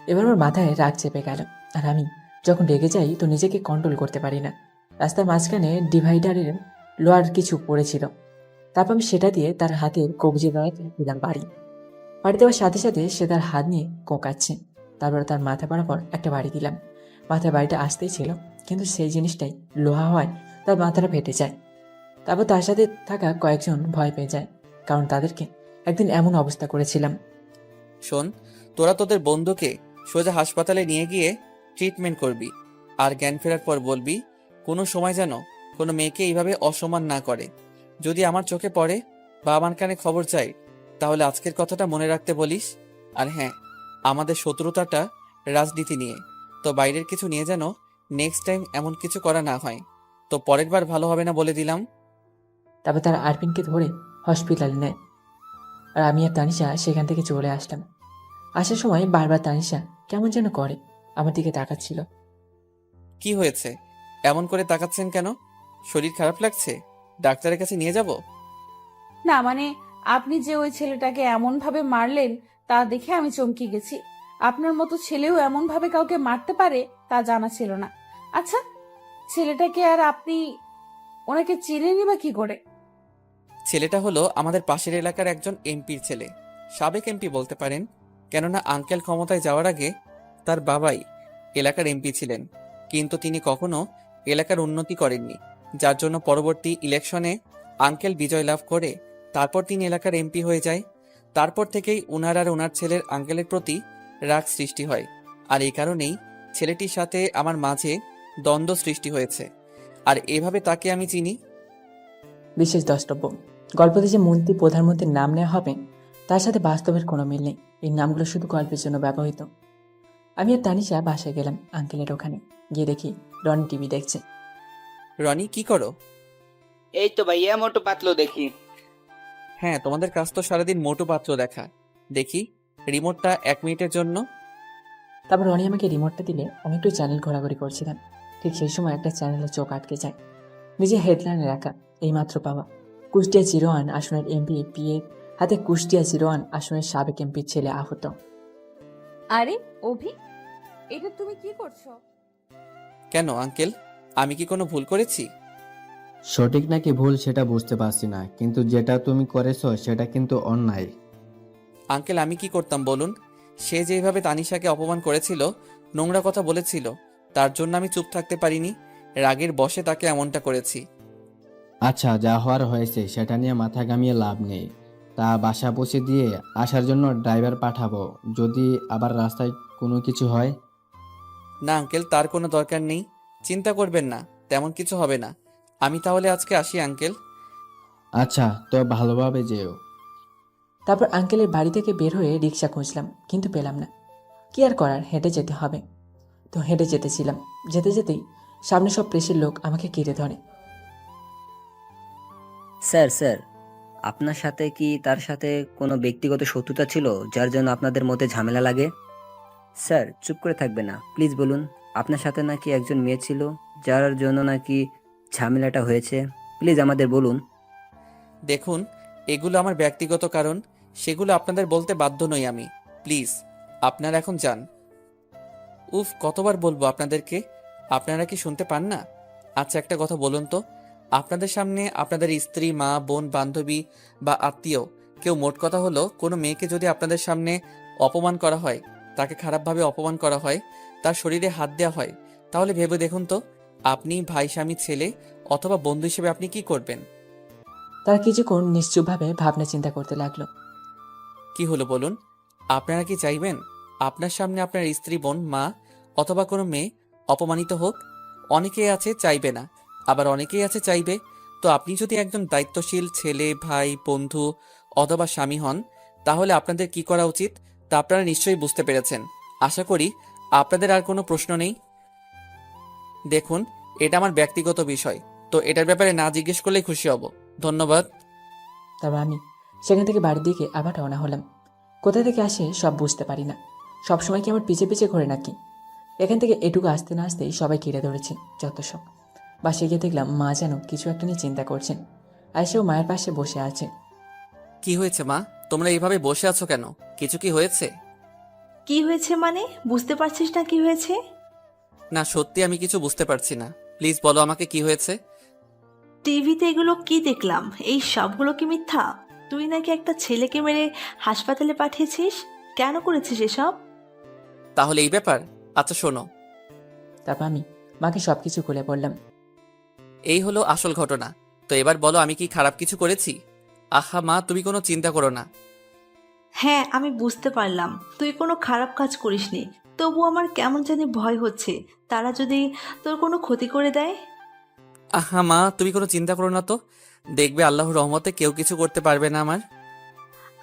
এবার আমার মাথায় রাগ চেপে গেল, আর আমি যখন রেগে যাই তো নিজেকে কন্ট্রোল করতে পারি না। রাস্তার মাঝখানে ডিভাইডারের লোহার কিছু পড়েছিল, তারপর আমি সেটা দিয়ে তার হাতের কবজি গায়ে দিলাম বাড়ি দেওয়ার সাথে সাথে সে তার হাত নিয়ে কোঁকাচ্ছে। তারপর তার মাথা বরাবর একটা বাড়ি দিলাম। মাথায় বাড়িটা আসতেই ছিল, কিন্তু সেই জিনিসটাই লোহা হয়, তার মাথাটা ফেটে যায়। তারপর তার সাথে থাকা কয়েকজন ভয় পেয়ে যায়, কারণ তাদেরকে একদিন এমন অবস্থা করেছিলাম। শোন, তোরা তোদের বন্ধুকে সোজা হাসপাতালে নিয়ে গিয়ে ট্রিটমেন্ট করবি, আর জ্ঞান ফেরার পর বলবি কোনো সময় যেন কোনো মেয়েকে এইভাবে অসম্মান না করে। যদি আমার চোখে পড়ে বা আমার কানে খবর চাই, তাহলে আজকের কথাটা মনে রাখতে বলিস। আর হ্যাঁ, আমাদের শত্রুতাটা রাজনীতি নিয়ে, তো বাইরের কিছু নিয়ে যেন নেক্সট টাইম এমন কিছু করা না হয়। তো পরের বার ভালো হবে না বলে দিলাম। তারপর তারা আরপিনকে ধরে হসপিটালে নেয়, আর আমি আর তানিশা সেখান থেকে চলে আসলাম। আসার সময় বারবার তানিশা কেমন যেন করে আমার দিকে তাকাচ্ছিল। কি হয়েছে, এমন করে তাকাচ্ছেন কেন? শরীর খারাপ লাগছে? ডাক্তারের কাছে নিয়ে যাব? না মানে, আপনি যে ওই ছেলেটাকে এমন ভাবে মারলেন তা দেখে আমি চমকে গেছি। আপনার মতো ছেলেও এমন ভাবে কাউকে মারতে পারে তা জানা ছিল না। আচ্ছা, ছেলেটাকে আর আপনি ওনাকে চিনেনই বা কি করে? ছেলেটা হলো আমাদের পাশের এলাকার একজন এমপির ছেলে, সাবেক এমপি বলতে পারেন, কেননা আঙ্কেল ক্ষমতায় যাওয়ার আগে তার বাবাই এলাকার এমপি ছিলেন, কিন্তু তিনি কখনো এলাকার উন্নতি করেননি, যার জন্য পরবর্তী ইলেকশনে আঙ্কেল বিজয় লাভ করে তারপর তিনি এলাকার এমপি হয়ে যায়। তারপর থেকেই উনার আর ওনার ছেলের আঙ্কেলের প্রতি রাগ সৃষ্টি হয়, আর এই কারণেই ছেলেটির সাথে আমার মাঝে দ্বন্দ্ব সৃষ্টি হয়েছে, আর এভাবে তাকে আমি চিনি। বিশেষ দ্রষ্টব্য, গল্পতে যে মন্ত্রী প্রধানমন্ত্রীর নাম নেওয়া হবে তার সাথে বাস্তবের কোনো মিল নেই। এই নামগুলো শুধু গল্পের জন্য ব্যবহৃত। আমি আর তানিশা বাসায় গেলাম আঙ্কেলের ওখানে। গিয়ে দেখি রনি টিভি দেখছে। রনি, কি করো? এই তো ভাইয়া, মোটু পাতলো দেখি। হ্যাঁ, তোমাদের কাজ তো সারাদিন মোটু পাত্র দেখা। দেখি রিমোটটা 1 মিনিটের জন্য। তারপর রনি আমাকে রিমোটটা দিলে আমি একটু চ্যানেল ঘোরাঘুরি করছিলাম। ঠিক সেই সময় একটা চ্যানেলে চোখ আটকে যায়। নিজের হেডলাইনে রাখা, এইমাত্র পাওয়া, কুষ্টিয়া 01 আসনের এমপি পিএর হাতে কুষ্টিয়া 01 আসনের সাবেক এমপির ছেলে আহত। আরে অভি, এটা তুমি কি করছো? কেন আঙ্কেল, আমি কি কোনো ভুল করেছি? সঠিক নাকি ভুল সেটা বুঝতে পারছি না, কিন্তু যেটা তুমি করেছো সেটা কিন্তু অন্যায়। আঙ্কেল, আমি কি করতাম বলুন? সে যেভাবে তানিশাকে অপমান করেছিল, নোংরা কথা বলেছিল, তার জন্য আমি চুপ থাকতে পারিনি। রাগের বশে তাকে এমনটা করেছি। আচ্ছা, যা হওয়ার হয়েছে সেটা নিয়ে মাথা ঘামিয়ে লাভ নেই। তা বাসা পৌঁছে দিয়ে আসার জন্য ড্রাইভার পাঠাবো, যদি আবার রাস্তায় কোনো কিছু হয়। না আঙ্কেল, তার কোনো দরকার নেই, চিন্তা করবেন না, তেমন কিছু হবে না। আমি তাহলে আজকে আসি আঙ্কেল। আচ্ছা, তো ভালোভাবে যেও। তারপর আঙ্কেলের বাড়ি থেকে বের হয়ে রিক্সা খুঁজলাম, কিন্তু পেলাম না। কি আর করার, হেঁটে যেতে হবে। তো হেঁটে যেতেছিলাম, যেতে যেতেই সামনে সব প্রেসের লোক আমাকে ঘিরে ধরে। স্যার, আপনার সাথে কি তার সাথে কোনো ব্যক্তিগত শত্রুতা ছিল যার জন্য আপনাদের মধ্যে ঝামেলা লাগে? স্যার, চুপ করে থাকবে না, প্লিজ বলুন। আপনার সাথে নাকি একজন মেয়ে ছিল যার জন্য নাকি ঝামেলাটা হয়েছে? প্লিজ আমাদের বলুন। দেখুন, এগুলো আমার ব্যক্তিগত কারণ, সেগুলো আপনাদের বলতে বাধ্য নই আমি। প্লিজ আপনারা এখন যান। উফ, কতবার বলবো আপনাদেরকে, আপনারা কি শুনতে পান না? আচ্ছা, একটা কথা বলুন তো, আপনাদের সামনে আপনাদের স্ত্রী, মা, বোন, বান্ধবী বা আত্মীয় কেউ, মোট কথা হলো কোনো মেয়েকে যদি আপনাদের সামনে অপমান করা হয়, তাকে খারাপভাবে অপমান করা হয়, তার শরীরে হাত দেওয়া হয়, তাহলে ভেবে দেখুন তো, আপনি ভাই, স্বামী, ছেলে অথবা বন্ধু হিসেবে আপনি কি করবেন? তারা কিছুক্ষণ নিশ্চুপভাবে ভাবনা চিন্তা করতে লাগলো। কি হলো বলুন? আপনারা কি চাইবেন আপনার সামনে আপনার স্ত্রী, বোন, মা অথবা কোনো মেয়ে অপমানিত হোক? অনেকেই আছে চাইবে না, আবার অনেকেই আছে চাইবে। তো আপনি যদি একজন দায়িত্বশীল ছেলে, ভাই, বন্ধু অথবা স্বামী হন, তাহলে আপনাদের কি করা উচিত তা আপনারা নিশ্চয়ই বুঝতে পেরেছেন। আশা করি আপনাদের আর কোনো প্রশ্ন নেই। দেখুন, এটা আমার ব্যক্তিগত বিষয়, তো এটার ব্যাপারে না জিজ্ঞেস করলেই খুশি হব। ধন্যবাদ। তারপর আমি সেখান থেকে বাড়ির দিকে আবার রওনা হলাম। কোথা থেকে আসে সব বুঝতে পারি না। সবসময় কি আমার পিছে পিছে ঘোরে নাকি? এখান থেকে এটুকু আসতে না আসতেই সবাই ঘিরে ধরেছে, যত সব। বাসে গিয়ে দেখলাম মা যেন কিছু একটা নিয়ে চিন্তা করছেন। আয়েশাও মায়ের পাশে বসে আছে। কি হয়েছে মা, তোমরা এইভাবে বসে আছো কেন? কিছু কি হয়েছে? কি হয়েছে মানে? বুঝতে পারছিস না কি হয়েছে? না, সত্যি আমি কিছু বুঝতে পারছি না। প্লিজ বলো আমাকে কি হয়েছে। টিভিতে এগুলো কি দেখলাম? এই সবগুলো কি মিথ্যা? তুই নাকি একটা ছেলেকে মেরে হাসপাতালে পাঠিয়েছিস। কেন করেছিস এসব? তাহলে এই ব্যাপার? আচ্ছা শোনো। তারপর আমি মাকে সবকিছু খুলে বললাম। এই হলো আসল ঘটনা। তো এবার বলো, আমি কি খারাপ কিছু করেছি? আহা মা, তুমি কোনো চিন্তা করো না। হ্যাঁ, আমি বুঝতে পারলাম তুই কোনো খারাপ কাজ করিসনি। তবু আমার কেমন জানি ভয় হচ্ছে, তারা যদি তোর কোনো ক্ষতি করে দেয়। আহা মা, তুমি কোনো চিন্তা করো না তো। দেখবে আল্লাহর রহমতে কেউ কিছু করতে পারবে না আমার।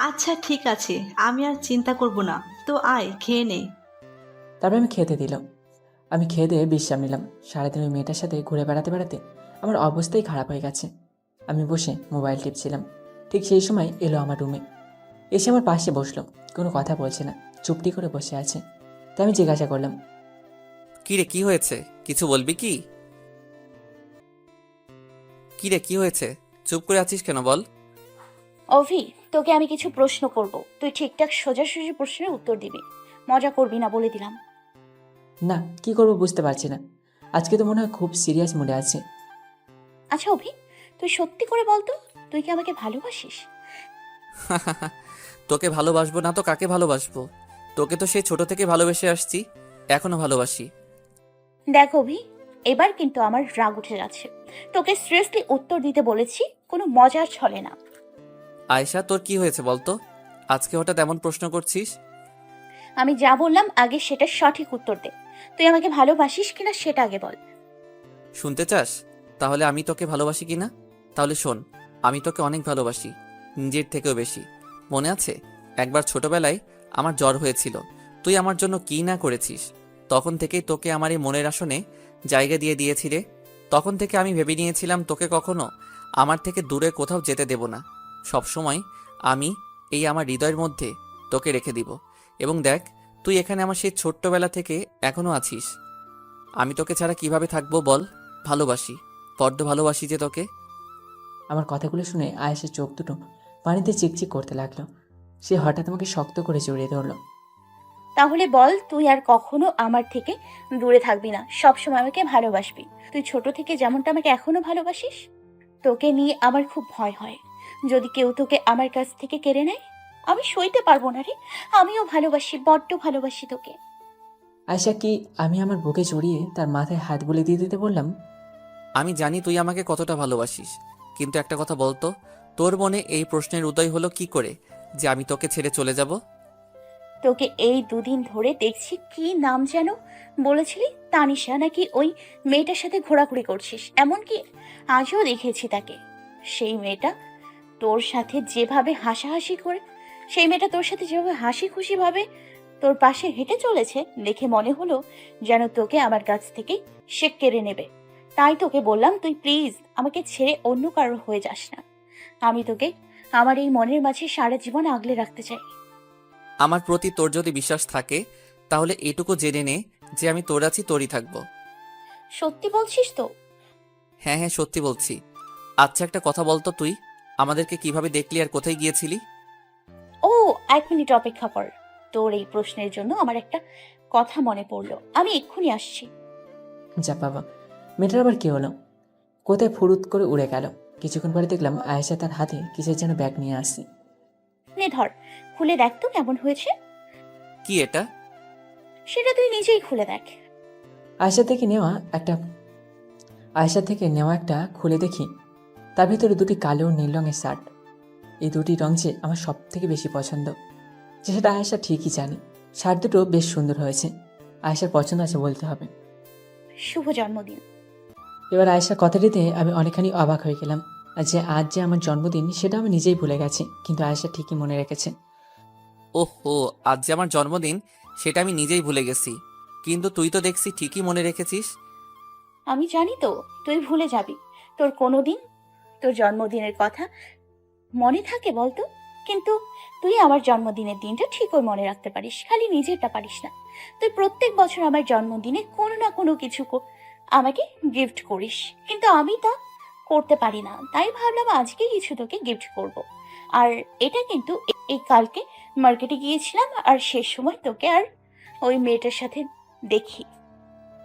আচ্ছা ঠিক আছে, আমি আর চিন্তা করব না। তো আয় খেয়ে নে। তারপর আমি খেতে দিলাম। আমি খেয়ে দিয়ে বিশ্রাম নিলাম। সারাদিন ওই মেয়েটার সাথে ঘুরে বেড়াতে বেড়াতে আমার অবস্থাই খারাপ হয়ে গেছে। আমি বসে মোবাইল টিপছিলাম। ঠিক সেই সময় এলো আমার রুমে। এসে আমার পাশে বসলো। কোনো কথা বলছে না, চুপটি করে বসে আছে। তাই আমি জিজ্ঞাসা করলাম, কি রে, কি হয়েছে? কিছু বলবি কি? কি রে, কি হয়েছে? চুপ করে আছিস কেন, বল। অভি, তোকে আমি কিছু প্রশ্ন করব, তুই ঠিকঠাক সোজাসুজি প্রশ্নের উত্তর দিবি। মজা করবি না, বলে দিলাম। না কি করবো বুঝতে পারছি না। আজকে তো মনে হয় খুব সিরিয়াস মুডে আছে। আচ্ছা অভি, তুই সত্যি করে বলতো, তুই কি আমাকে ভালোবাসিস? তোকে ভালোবাসবো না তো কাকে ভালোবাসবো? তোকে তো সেই ছোট থেকে ভালোবেসে আসছি, এখনো ভালোবাসি। দেখ অভি, এবার কিন্তু আমার রাগ উঠে যাচ্ছে। তোকে সিরিয়াসলি উত্তর দিতে বলেছি, কোনো মজার ছলে না। আয়শা, তোর কি হয়েছে বলতো? আজকে হঠাৎ এমন প্রশ্ন করছিস? আমি যা বললাম আগে সেটা সঠিক উত্তর দে। তুই আমাকে ভালোবাসিস কিনা সেটা আগে বল। শুনতে চাস? তাহলে আমি তোকে ভালোবাসি কিনা? তাহলে শোন, আমি তোকে অনেক ভালোবাসি, নিজের থেকেও বেশি। মনে আছে একবার ছোটবেলায় আমার জ্বর হয়েছিল, তুই আমার জন্য কি না করেছিস। তখন থেকেই তোকে আমার এই মনের আসনে জায়গা দিয়ে দিয়েছিলে। তখন থেকে আমি ভেবে নিয়েছিলাম তোকে কখনো আমার থেকে দূরে কোথাও যেতে দেব না। সবসময় আমি এই আমার হৃদয়ের মধ্যে তোকে রেখে দিব। এবং দেখ, তুই এখানে আমার সেই ছোট্টবেলা থেকে এখনো আছিস। আমি তোকে ছাড়া কিভাবে থাকবো বল? ভালোবাসি, বড্ড ভালোবাসি যে তোকে। আমার কথাগুলো শুনে আয়েশার চোখ দুটো পানিতে চিকচিক করতে লাগলো। সে হঠাৎ আমাকে শক্ত করে জড়িয়ে ধরলো। তাহলে বল, তুই আর কখনো আমার থেকে দূরে থাকবি না, সবসময় আমাকে ভালোবাসবি। তুই ছোট থেকে যেমনটা আমাকে এখনো ভালোবাসিস। তোকে নিয়ে আমার খুব ভয় হয়, যদি কেউ তোকে আমার কাছ থেকে কেড়ে নেয়। আমি সইতে পারবো না রে। আমিও ভালোবাসি, বড্ড ভালোবাসি তোকে। আয়েশা কি আমি আমার বুকে জড়িয়ে তার মাথায় হাত বুলে দিয়ে দিতে বললাম। আমি জানি তুই আমাকে কতটা ভালোবাসিস, কিন্তু একটা কথা বলতো, তোর মনে এই প্রশ্নের উদয় হলো কি করে যে আমি তোকে ছেড়ে চলে যাব? তোকে এই দুদিন ধরে দেখছি, কি নাম যেন বলেছিলি, তানিশা নাকি? ওই মেয়েটার সাথে ঘোরাঘুরি করছিস, এমনকি আজও দেখেছি তাকে। সেই মেয়েটা তোর সাথে যেভাবে হাসাহাসি করে, সেই মেয়েটা তোর সাথে যেভাবে হাসি খুশি ভাবে তোর পাশে হেঁটে চলেছে, দেখে মনে হলো যেন তোকে আমার কাছ থেকে সে কেড়ে নেবে। তাই তোকে বললাম, তুই প্লিজ আমাকে ছেড়ে অন্য কারোর হয়ে যাস না। আমি তোকে আমার এই মনের মাঝে সারা জীবন আগলে রাখতে চাই। আমার প্রতি তোর যদি বিশ্বাস থাকে তাহলে এটুকু জেনে নে যে আমি তোর আছি, তোরই থাকবো। সত্যি বলছিস তো? হ্যাঁ হ্যাঁ, সত্যি বলছি। আচ্ছা একটা কথা বলতো, তুই আমাদেরকে কিভাবে দেখলি আর কোথায় গিয়েছিলি? ও, 1 মিনিট অপেক্ষা কর। তোর এই প্রশ্নের জন্য আমার একটা কথা মনে পড়লো, আমি এক্ষুনি আসছি। যা বাবা, মেয়েটার আবার কি হলো? কোথায় ফুরুত করে উড়ে গেল। কিছুক্ষণ পরে দেখলাম আয়েশা তার হাতে কিসের যেন ব্যাগ নিয়ে আসছে। নে ধর, খুলে দেখ তো কেমন হয়েছে। কি এটা? সেটা তুই নিজেই খুলে দেখ। আয়েশা থেকে নেওয়া একটা খুলে দেখি, তার ভিতরে দুটি কালো ও নীল রঙের শার্ট। এই দুটি রং যে আমার সব থেকে বেশি পছন্দ, যে সেটা আয়েশা ঠিকই জানে। শার্ট দুটো বেশ সুন্দর হয়েছে। আয়েশার পছন্দ আছে বলতে হবে। শুভ জন্মদিন। এবার আয়েশা কথাটিতে আমি অনেকখানি অবাক হয়ে গেলাম। আর যে আজ যে আমার জন্মদিন সেটা আমি নিজেই ভুলে গেছি, কিন্তু আয়েশা ঠিকই মনে রেখেছে। ওহো, আজ যে আমার জন্মদিন সেটা আমি নিজেই ভুলে গেছি, কিন্তু তুই তো দেখছি ঠিকই মনে রেখেছিস। আমি জানি তো তুই ভুলে যাবি। তোর কোনোদিন তোর জন্মদিনের কথা মনে থাকে বলতো? কিন্তু তুই আমার জন্মদিনের দিনটা ঠিকই মনে রাখতে পারিস, খালি নিজেরটা পারিস না। তুই প্রত্যেক বছর আমার জন্মদিনে কোনো না কোনো কিছু আমাকে গিফট করিস, কিন্তু আমি তা করতে পারি না। তাই ভাবলাম আজকে কিছু তোকে গিফট করব। আর এটা কিন্তু এই কালকে মার্কেটে গিয়েছিলাম আর শেষ সময় তোকে আর ওই মেয়েটার সাথে দেখি।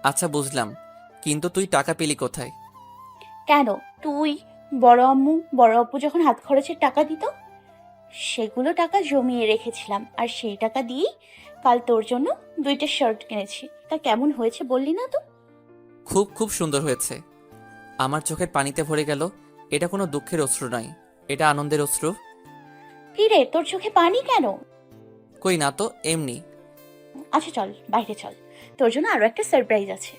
আচ্ছা বুঝলাম, কিন্তু তুই টাকা পেলি কোথায়? কেন? তুই বড় আম্মু বড় আব্বু যখন হাত খরচের টাকা দিত, সেগুলো টাকা জমিয়ে রেখেছিলাম, আর সেই টাকা দিয়েই কাল তোর জন্য 2টা শার্ট কিনেছি। তা কেমন হয়েছে বললি না তো? খুব খুব সুন্দর হয়েছে। আমার চোখের পানিতে ভরে গেল। এটা কোনো দুঃখের অশ্রু নয়, এটা আনন্দের অশ্রু। কি রে, তোর চোখে পানি কেন? কই না তো, এমনি। আচ্ছা চল বাইরে চল, তোর জন্য আরো একটা সারপ্রাইজ আছে।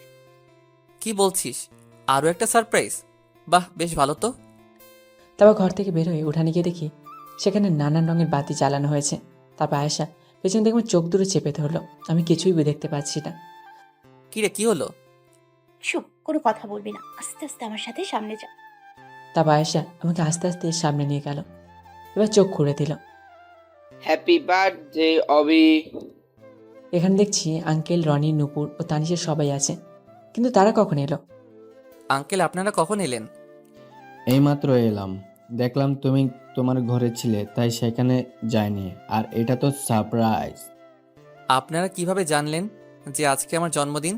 কি বলছিস? আরও একটা সারপ্রাইজ? বাহ, বেশ ভালো তো। তারপর ঘর থেকে বের হয়ে উঠানে গিয়ে দেখি সেখানে নানান রঙের বাতি জ্বালানো হয়েছে। তারপর আয়েশা পেছন থেকে আমার চোখ দুটো চেপে ধরলো। আমি কিছুই দেখতে পাচ্ছি না। কি রে, কি হলো? চুপ, কোনো কথা বলবি না, আস্তে আস্তে আমার সাথে সামনে যা। তারপর আয়েশা আমাকে আস্তে আস্তে সামনে নিয়ে গেল। এবার চোখ খুলে দিল। হ্যাপি বার্থডে অবি। এখানে দেখছি আঙ্কেল, রনি, নুপুর ও তানিশের সবাই আছে, কিন্তু তারা কখন এলো? আঙ্কেল, আপনারা কখন এলেন? এইমাত্র এলাম, দেখলাম তুমি তোমার ঘরে ছিলে, তাই সেখানে যাইনি। আর এটা তো সারপ্রাইজ। আপনারা কিভাবে জানলেন যে আজকে আমার জন্মদিন?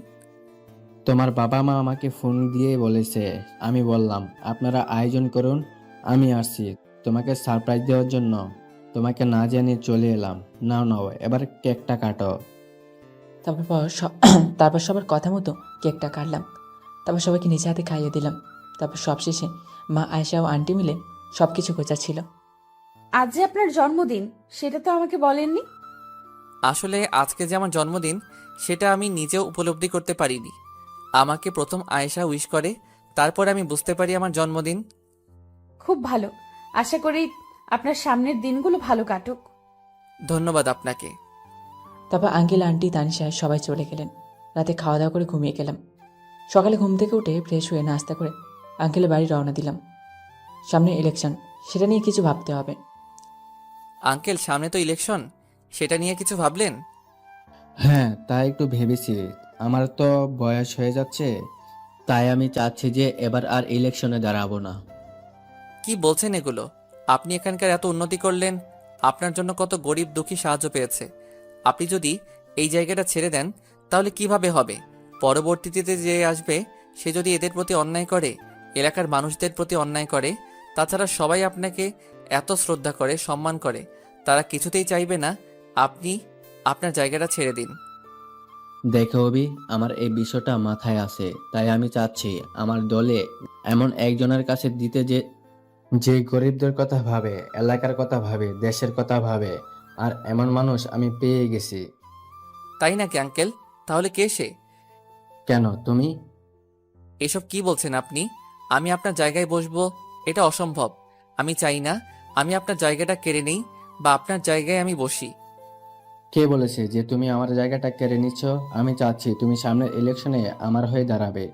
তোমার বাবা মা আমাকে ফোন দিয়ে বলেছে, আমি বললাম আপনারা আয়োজন করুন, আমি আসছি তোমাকে সারপ্রাইজ দেওয়ার জন্য। তোমাকে না জানিয়ে চলে এলাম। নাও নাও, এবার কেকটা কাটো। তারপর সবার কথা মতো কেকটা কাটলাম। তারপর সবাইকে নিচে হাতে খাইয়ে দিলাম। তারপর সবশেষে মা, আয়েশা ও আন্টি মিলে সব কিছু গোছাচ্ছিল। আজ যে আপনার জন্মদিন সেটা তো আমাকে বলেননি। আসলে আজকে যে আমার জন্মদিন সেটা আমি নিজেও উপলব্ধি করতে পারিনি। আমাকে প্রথম আয়েশা উইশ করে, তারপর আমি বুঝতে পারি আমার জন্মদিন। খুব ভালো, আশা করি আপনার সামনের দিনগুলো ভালো কাটুক। ধন্যবাদ আপনাকে। তারপর আঙ্কেল, আন্টি, তানিশা সবাই চলে গেলেন। রাতে খাওয়া দাওয়া করে ঘুমিয়ে গেলাম। সকালে ঘুম থেকে উঠে ফ্রেশ হয়ে নাস্তা করে আঙ্কেলের বাড়ি রওনা দিলাম। সামনে ইলেকশন, সেটা নিয়ে কিছু ভাবতে হবে। আঙ্কেল, সামনে তো ইলেকশন, সেটা নিয়ে কিছু ভাবলেন? হ্যাঁ, তাই একটু ভেবেছি। আমার তো বয়স হয়ে যাচ্ছে, তাই আমি চাচ্ছি যে এবার আর ইলেকশনে দাঁড়াবো না। কি বলছেন এগুলো? আপনি এখানকার এত উন্নতি করলেন, আপনার জন্য কত গরিব দুঃখী সাহায্য পেয়েছে। আপনি যদি এই জায়গাটা ছেড়ে দেন তাহলে কিভাবে হবে? পরবর্তীতে যে আসবে সে যদি এদের প্রতি অন্যায় করে, এলাকার মানুষদের প্রতি অন্যায় করে, তাছাড়া সবাই আপনাকে এত শ্রদ্ধা করে, সম্মান করে, তারা কিছুতেই চাইবে না আপনি আপনার জায়গাটা ছেড়ে দিন। দেখো অবি, আমার এই বিষয়টা মাথায় আছে, তাই আমি চাচ্ছি আমার দলে এমন একজনের কাছে দিতে যে যে গরিবদের কথা ভাবে, এলাকার কথা ভাবে, দেশের কথা ভাবে। আর এমন মানুষ আমি পেয়ে গেছি। তাই নাকি আঙ্কেল? তাহলে কে সে? কেন, তুমি? এসব কি বলছেন আপনি? আমি আপনার জায়গায় বসবো এটা অসম্ভব। আমি চাই না আমি আপনার জায়গাটা কেড়ে নেই বা আপনার জায়গায় আমি বসি। কে বলেছে যে তুমি আমার জায়গাটা কেড়ে নিচ্ছ? আমি চাচ্ছি তুমি সামনের ইলেকশনে আমার হয়ে দাঁড়াবে।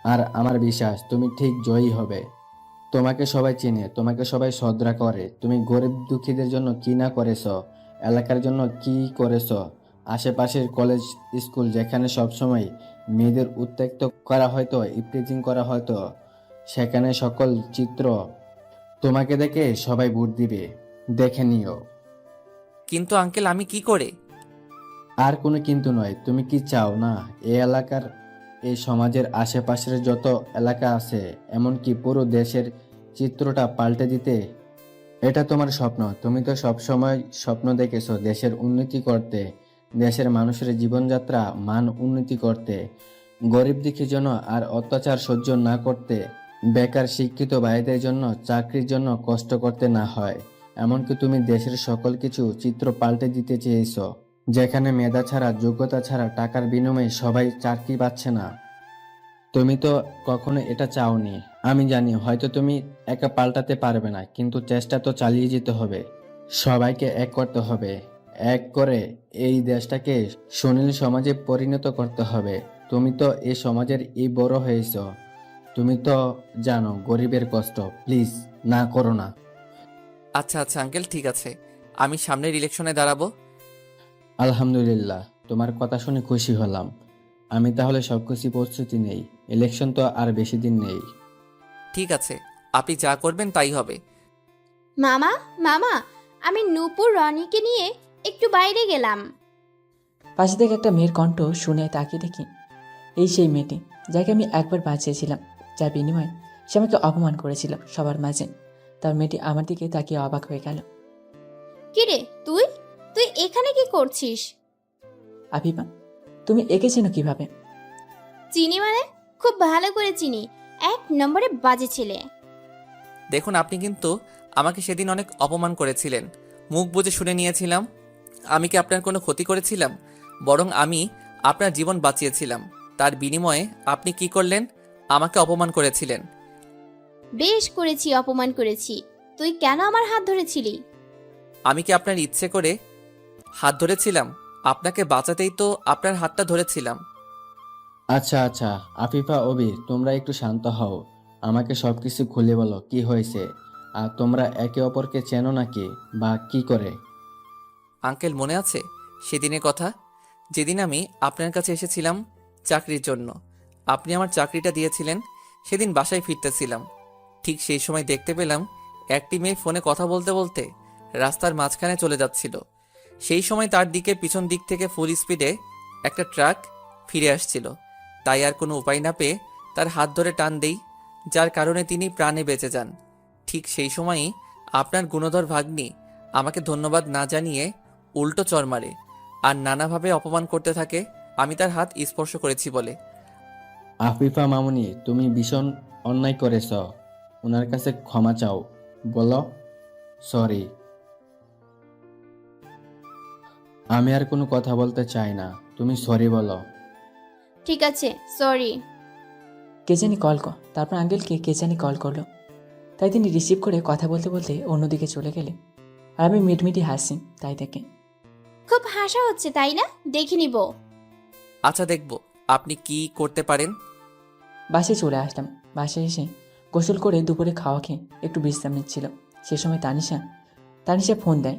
আর আমার বিশ্বাস তুমি ঠিক জয়ী হবে। তোমাকে সবাই চেনে, তোমাকে সবাই শ্রদ্ধা করে। তুমি গরিব দুঃখীদের জন্য কি না করেছ, এলাকার জন্য কি করেছ। আশেপাশের কলেজ, স্কুল যেখানে সবসময় মেয়েদের উত্ত্যক্ত করা হয়তো, ইপটিজিং করা হয়তো, সেখানে সকল চিত্র তোমাকে দেখে সবাই ভোট দিবে। দেখে নিও। কিন্তু আঙ্কেল, আমি কি করে? আর কোনো কিন্তু নয়। তুমি কি চাও না এই এলাকার, এই সমাজের আশেপাশের যত এলাকা আছে, এমনকি পুরো দেশের চিত্রটা পাল্টে দিতে? এটা তোমার স্বপ্ন। তুমি তো সবসময় স্বপ্ন দেখেছো দেশের উন্নতি করতে, দেশের মানুষের জীবনযাত্রা মান উন্নতি করতে, গরিব দুঃখীর জন্য আর অত্যাচার সহ্য না করতে, বেকার শিক্ষিত ভাইদের জন্য চাকরির জন্য কষ্ট করতে না হয়। এমনকি তুমি দেশের সকল কিছু চিত্র পাল্টে দিতে চেয়েছো, যেখানে মেধা ছাড়া, যোগ্যতা ছাড়া, টাকার বিনিময়ে সবাই চাকরি পাচ্ছে না। তুমি তো কখনো এটা চাওনি। আমি জানি হয়তো তুমি একা পাল্টাতে পারবে না, কিন্তু চেষ্টা তো চালিয়ে যেতে হবে। সবাইকে এক করতে হবে। এক করে এই দেশটাকে সুনীল সমাজে পরিণত করতে হবে। তুমি তো এই সমাজের এই বড় হয়েছ, তুমি তো জানো গরিবের কষ্ট। প্লিজ না করো না। আচ্ছা আচ্ছা আঙ্কেল, ঠিক আছে, আমি সামনের ইলেকশনে দাঁড়াবো। আলহামদুলিল্লাহ, তোমার কথা শুনে খুশি হলাম। আমি তাহলে সবকিছু প্রস্তুতি নেই। ইলেকশন তো আর বেশি দিন নেই। ঠিক আছে, আপনি যা করবেন তাই হবে। মামা মামা, আমি নূপুর রনিকে নিয়ে একটু বাইরে গেলাম। পাশে থেকে একটা মেয়ের কণ্ঠ শুনে তাকিয়ে দেখি এই সেই মেয়েটি যাকে আমি একবার বাঁচিয়েছিলাম, যার বিনিময়ে সে আমাকে অপমান করেছিল সবার মাঝে। তার মেয়েটি আমার দিকে তাকিয়ে অবাক হয়ে গেল। কিরে তুই তুই এখানে কি করছিস? আফিফা, তুমি এঁকে চেনো কিভাবে? চিনি মানে? খুব ভালো করে চিনি, 1 নম্বরে বাজে ছেলে। দেখুন, আপনি কিন্তু আমাকে সেদিন অনেক অপমান করেছিলেন, মুখ বুজে শুনে নিয়েছিলাম। আমি কি আপনার কোনো ক্ষতি করেছিলাম? বরং আমি আপনার জীবন বাঁচিয়েছিলাম। তার বিনিময়ে আপনি কি করলেন? আমাকে অপমান করেছিলেন। বেশ করেছি, অপমান করেছি। তুই কেন আমার হাত ধরেছিলি? আমি কি আপনার ইচ্ছে করে হাত ধরেছিলাম? আপনাকে বাঁচাতেই তো আপনার হাতটা ধরেছিলাম। আচ্ছা আচ্ছা, আফিফা, অবি, তোমরা একটু শান্ত হও। আমাকে সবকিছু খুলে বলো, কি হয়েছে? আর তোমরা একে অপরকে চেনো নাকি, বা কি করে? আঙ্কেল, মনে আছে সেদিনের কথা, যেদিন আমি আপনার কাছে এসেছিলাম চাকরির জন্য? আপনি আমার চাকরিটা দিয়েছিলেন। সেদিন বাসায় ফিরতেছিলাম, ঠিক সেই সময় দেখতে পেলাম একটি মেয়ে ফোনে কথা বলতে বলতে রাস্তার মাঝখানে চলে যাচ্ছিল। সেই সময় তার দিকে পিছন দিক থেকে ফুল স্পিডে একটা ট্রাক ফিরে আসছিল। তাই আর কোনো উপায় না পেয়ে তার হাত ধরে টান দেই, যার কারণে তিনি প্রাণে বেঁচে যান। ঠিক সেই সময়ই আপনার গুণধর ভাগ্নি আমাকে ধন্যবাদ না জানিয়ে উল্টো চর মারে আর নানাভাবে অপমান করতে থাকে আমি তার হাত স্পর্শ করেছি বলে। আফিফা মামুনি, তুমি ভীষণ অন্যায় করেছ। ওনার কাছে ক্ষমা চাও, বলো সরি। আমি আর কোনো কথা বলতে চাই না, তুমি সরি বলো। ঠিক আছে, সরি। কে জানি কল কর, তারপর আঙ্কেলকে কে জানি কল করলো। তাই তিনি রিসিভ করে কথা বলতে বলতে অন্যদিকে চলে গেলে আর আমি মিটমিটি হাসি তাই দেখে। খুব হাসা হচ্ছে তাই না? দেখে নিব। আচ্ছা, দেখব আপনি কি করতে পারেন। বাসে চলে আসলাম। বাসে এসে গোসল করে দুপুরে খাওয়া খেয়ে একটু বিশ্রাম নিচ্ছিল। সে সময় তানিশা ফোন দেয়।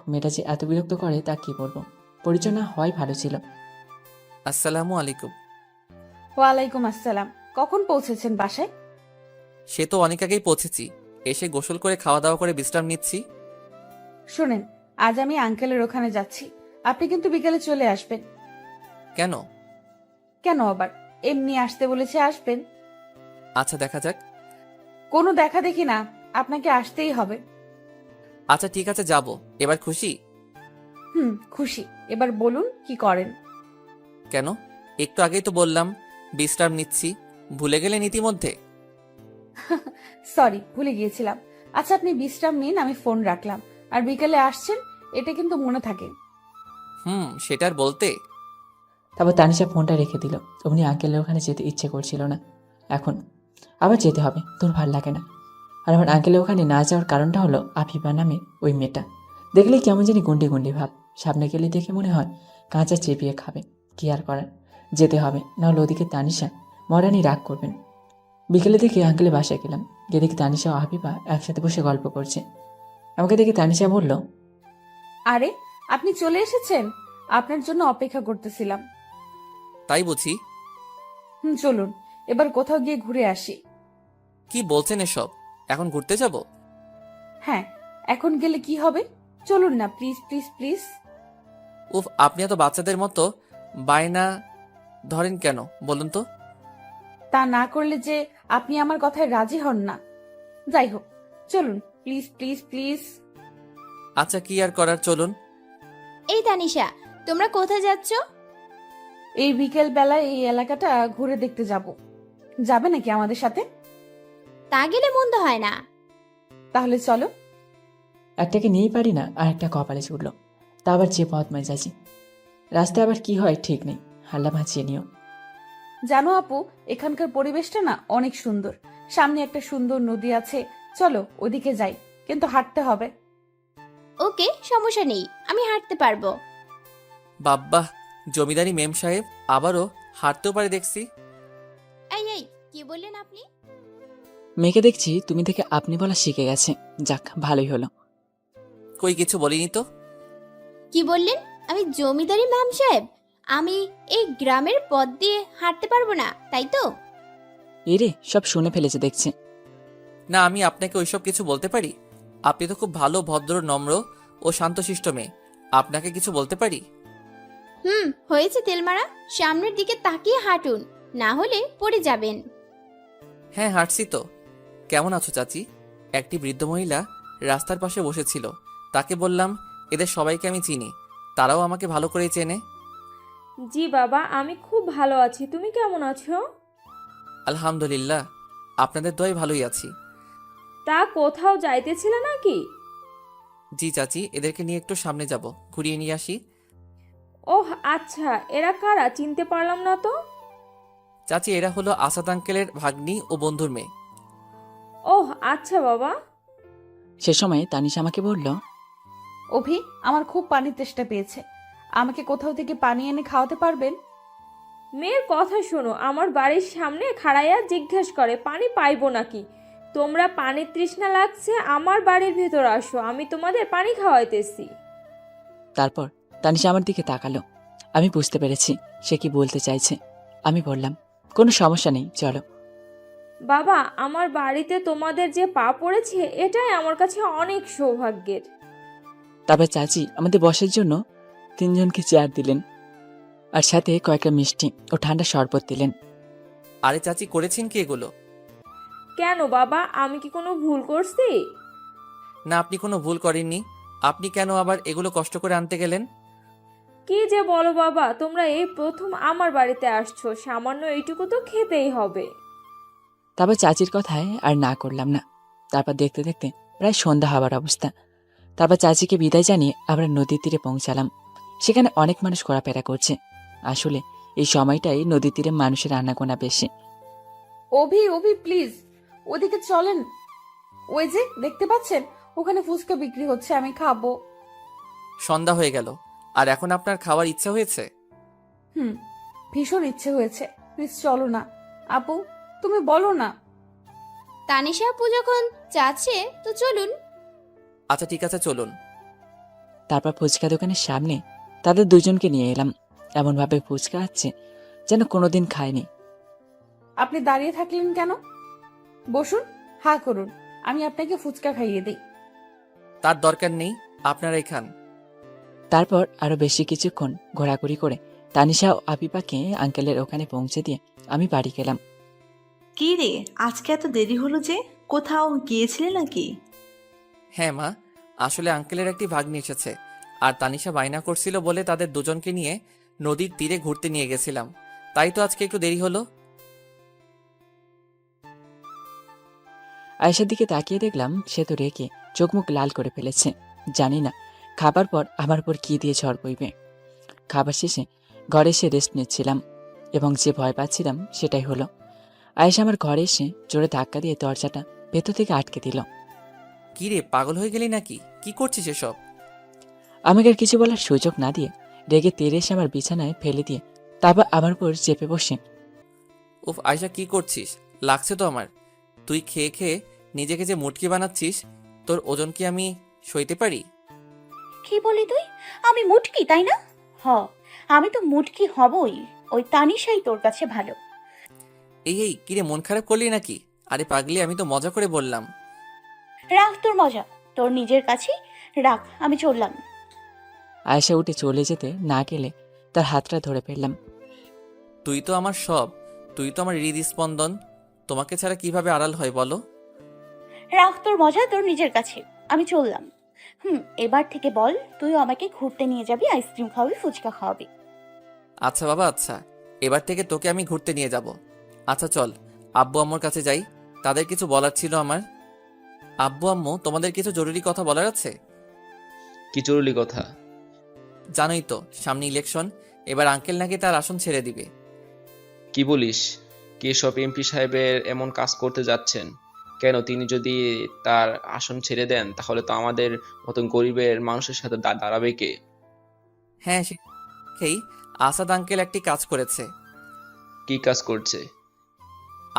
মেয়েটা যে এত বিরক্ত করে তা কি বলবো। পরিচয় না হয় ভালো ছিল। আসসালামু আলাইকুম। ওয়ালাইকুম আসসালাম। কখন পৌঁছেছেন বাসায়? সে তো অনেক আগেই পৌঁছেছি, এসে গোসল করে খাওয়া দাওয়া করে বিশ্রাম নিচ্ছি। শুনেন, আজ আমি আঙ্কেলের ওখানে যাচ্ছি, আপনি কিন্তু বিকেলে চলে আসবেন। কেন? কেন আবার? এমনি আসতে বলেছে, আসবেন। আচ্ছা, দেখা যাক। কোনো দেখা দেখি না, আপনাকে আসতেই হবে। আচ্ছা ঠিক আছে, যাব। এবার খুশি? খুশি। এবার বলুন কি করেন? কেন? একটু আগেই তো বললাম বিশ্রাম নিচ্ছি, ভুলে গেলেন ইতিমধ্যে? সরি, ভুলে গিয়েছিলাম। আচ্ছা আপনি বিশ্রাম নিন, আমি ফোন রাখলাম। আর বিকেলে আসছেন, এটা কিন্তু মনে থাকে। সেটার বলতে। তারপর তানিশা ফোনটা রেখে দিল। অমনি আঙ্কেলের ওখানে যেতে ইচ্ছে করছিল না। এখন আবার যেতে হবে, তোর ভাল লাগে না। আর আমার আঙ্কেলের ওখানে না যাওয়ার কারণটা হলো আফিফা নামে ওই মেয়েটা। দেখলেই কেমন জানি গুন্ডি গুন্ডি ভাব। সামনে গেলে দেখে মনে হয় কাঁচা চেপিয়ে খাবে। কি আর করার, যেতে হবে, নাহলে ওদিকে তানিশা মরানি রাগ করবেন। বিকেলে দেখে আঙ্কেলের বাসায় গেলাম। গিয়ে দেখি তানিশা ও আফিফা একসাথে বসে গল্প করছে। আমাকে দেখে তানিশা বলল, আরে আপনি চলে এসেছেন, আপনার জন্য অপেক্ষা করতেছিলাম। তাই বুঝি? চলুন এবার কোথাও গিয়ে ঘুরে আসি। কি বলছেন এসব? এখন ঘুরতে যাব? হ্যাঁ, এখন গেলে কি হবে? চলুন না, প্লিজ প্লিজ প্লিজ। উফ, আপনি এত বাচ্চাদের মতো বায়না ধরেন কেন বলুন তো? তা না করলে যে আপনি আমার কথায় রাজি হন না। যাই হোক, চলুন প্লিজ প্লিজ প্লিজ। আচ্ছা, কি আর করার, চলুন। এই তানিশা, তোমরা কোথায় যাচ্ছ? এই বিকেল বেলায় এই এলাকাটা ঘুরে দেখতে যাব। যাবে নাকি আমাদের সাথে? তা গেলে মন্দ হয় না। তাহলে চলো। একটাকে নিয়েই পারি না, আর একটা কপালে ছুটল। তা আবার যে পথ মেজাজি। রাস্তায় আবার কি হয় ঠিক নেই, হাল্লা ভাঁচিয়ে নিও। জানো আপু, এখানকার পরিবেশটা না অনেক সুন্দর। সামনে একটা সুন্দর নদী আছে, চলো ওদিকে যাই, কিন্তু হাঁটতে হবে। ওকে, সমস্যা নেই, আমি হাঁটতে পারবো। বাব্বাহ, জমিদারি মেম সাহেব আবারও হাঁটতেও পারে দেখছি। এই এই, কি বললেন আপনি? মেয়েকে দেখছি তুমি থেকে আপনি বলা শিখে গেছে। যাক, ভালোই হলো। কই কিছু বলিনি তো। কি বললেন? আমি জমিদারি ম্যাম সাহেব? আমি এই গ্রামের পথ দিয়ে হাঁটতে পারবো না, তাই তো? এরে, সব শুনে ফেলেছে দেখছি। না, আমি আপনাকে ওইসব কিছু বলতে পারি? আপনি তো খুব ভালো, ভদ্র, নম্র ও শান্তশিষ্ট মেয়ে। আপনাকে কিছু বলতে পারি? হয়েছে তেলমারা, সামনের দিকে তাকিয়ে হাঁটুন, না হলে পড়ে যাবেন। হ্যাঁ, হাঁটছি তো। কেমন আছো চাচি? একটি বৃদ্ধ মহিলা রাস্তার পাশে বসেছিল। তাকে বললাম, এদের সবাইকে আমি চিনি, তারাও আমাকে ভালো করেই চেনে। জি বাবা, আমি খুব ভালো আছি। তুমি কেমন আছো? আলহামদুলিল্লাহ, আপনাদের দোয়ায় ভালোই আছি। তা কোথাও যাইতেছিলে নাকি? জি চাচি, এদেরকে নিয়ে একটু সামনে যাব, ঘুরিয়ে নিয়ে আসি। ওহ আচ্ছা, এরা কারা? চিনতে পারলাম না তো। চাচি, এরা হলো আসাদ আঙ্কেলের ভাগ্নি ও বন্ধুর মেয়ে। ওহ আচ্ছা বাবা। সে সময় তানিশা আমাকে বলল, অভি, আমার খুব পানির তেষ্টা পেয়েছে, আমাকে কোথাও থেকে পানি এনে খাওয়াতে পারবেন? মেয়ের কথা শোনো, আমার বাড়ির সামনে খাড়াইয়া জিজ্ঞেস করে পানি পাইবো নাকি। তোমরা পানির তৃষ্ণা লাগছে, আমার বাড়ির ভেতর আসো, আমি তোমাদের পানি খাওয়াইতেছি। তারপর তানিশা আমার দিকে তাকালো। আমি বুঝতে পেরেছি সে কি বলতে চাইছে। আমি বললাম, কোনো সমস্যা নেই, চলো। বাবা, আমার বাড়িতে তোমাদের যে পা পড়েছে, এটাই আমার কাছে অনেক সৌভাগ্যের। তারপর চাচি আমাদের বসার জন্য 3 জনকে চেয়ার দিলেন, আর সাথে কয়েকটা মিষ্টি ও ঠান্ডা শরবত দিলেন। আরে চাচি, করেছেন কি এগুলো? কেন বাবা, আমি কি কোনো ভুল করছি? না, আপনি কোনো ভুল করেননি। আপনি কেন আবার এগুলো কষ্ট করে আনতে গেলেন? কি যে বলো বাবা, তোমরা এই প্রথম আমার বাড়িতে আসছো, সামান্য এইটুকু তো খেতেই হবে। তারপর চাচির কথায় আর না করলাম না। তারপর দেখতে দেখতে প্রায় সন্ধ্যা হবার অবস্থা। তারপর চাচিকে বিদায় জানিয়ে আমরা নদীর তীরে পৌঁছালাম। সেখানে অনেক মানুষ ঘোরাফেরা করছে। আসলে এই সময়টাই নদীর তীরে মানুষের আনাগোনা বেশি। অভি অভি প্লিজ, ওদিকে চলেন। ওই যে দেখতে পাচ্ছেন, ওখানে ফুচকা বিক্রি হচ্ছে, আমি খাবো। সন্ধ্যা হয়ে গেল, আর এখন আপনার খাওয়ার ইচ্ছা হয়েছে? ভীষণ ইচ্ছে হয়েছে। প্লিজ চলো না। আপু, তুমি বলো না। তানিশা আপু যখন চাচ্ছে তো চলুন। আচ্ছা ঠিক আছে, চলুন। তারপর ফুচকা দোকানের সামনে তাদের 2 জনকে নিয়ে এলাম। এমনভাবে ফুচকা আছে যেন কোনোদিন খায়নি। আপনি দাঁড়িয়ে থাকলেন কেন? বসুন, হা করুন, আমি আপনাকে ফুচকা খাইয়ে দিই। তার দরকার নেই, আপনারাই খান। তারপর আরো বেশি কিছুক্ষণ ঘোরাঘুরি করে তানিশা ও আবিবাকে আঙ্কেলের ওখানে পৌঁছে দিয়ে আমি বাড়ি গেলাম। কি রে, আজকে এত দেরি হলো যে? কোথাও গিয়েছিলে নাকি? হ্যাঁ মা, আসলে আঙ্কেলের একটি ভাগ্নি এসেছে, আর তানিশা বায়না করছিল বলে তাদের 2 জনকে নিয়ে নদীর তীরে ঘুরতে নিয়ে গেছিলাম, তাই তো আজকে একটু দেরি হলো। আয়েশার দিকে তাকিয়ে দেখলাম সে তো রেগে চোখ মুখ লাল করে ফেলেছে। জানি না খাবার পর আমার উপর কি দিয়ে ঝড় বইবে। খাবার শেষে ঘরে এসে রেস্ট নিচ্ছিলাম, এবং যে ভয় পাচ্ছিলাম সেটাই হলো। আয়েশা আমার ঘরে এসে জোরে ধাক্কা দিয়ে দরজাটা ভেতর থেকে আটকে দিল। কি রে, পাগল হয়ে গেলি নাকি? কি করছিস এসব? আমাকে আর কিছু বলার সুযোগ না দিয়ে রেগে তেড়ে এসে আমার বিছানায় ফেলে দিয়ে তারপর আমার উপর চেপে বসে, উফ আয়শা, কি করছিস? লাগছে তো আমার। তুই খেয়ে খেয়ে নিজেকে যে মুটকি বানাচ্ছিস, তোর ওজন কি আমি সইতে পারি? কি বলি তুই? আমি মুটকি, তাই না? আমি তো মুটকি হবই। ওই তানিশাই তোর কাছে ভালো। এই কিরে, মন খারাপ করলি নাকি? আরে পাগলি, আমি তো মজা করে বললাম। রাখ তোর মজা, তোর নিজের কাছেই রাখ, আমি চললাম। আয়েশা উঠে চলে যেতে না গেলে তার হাতটা ধরে ফেললাম। তুই তো আমার সব, তুই তো আমার হৃদস্পন্দন। তোমাকে ছাড়া কিভাবে আড়াল হয় বলো? রাখ তোর মজা তোর নিজের কাছে, আমি চললাম। এবার থেকে বল, তুই আমাকে ঘুরতে নিয়ে যাবি, আইসক্রিম খাওয়াবি, ফুচকা খাওয়াবি। আচ্ছা বাবা, আচ্ছা, এবার থেকে তোকে আমি ঘুরতে নিয়ে যাব। আচ্ছা চল, আব্বু আম্মুর কাছে যাই, তাদের কিছু বলার ছিল আমার। আব্বু আম্মু, তোমাদের কিছু জরুরি কথা বলার আছে। কি জরুরি কথা? জানোই তো, সামনে ইলেকশন, এবার আঙ্কেল নাকি তার আসন ছেড়ে দিবে। কি বলিস? কেশব এমপি সাহেবের এমন কাজ করতে যাচ্ছেন কেন? তিনি যদি তার আসন ছেড়ে দেন তাহলে তো আমাদের মতন গরিবের মানুষের সাথে দাঁড়াবে কে? হ্যাঁ, সেই আসাদ আঙ্কেল একটি কাজ করেছে। কি কাজ করছে?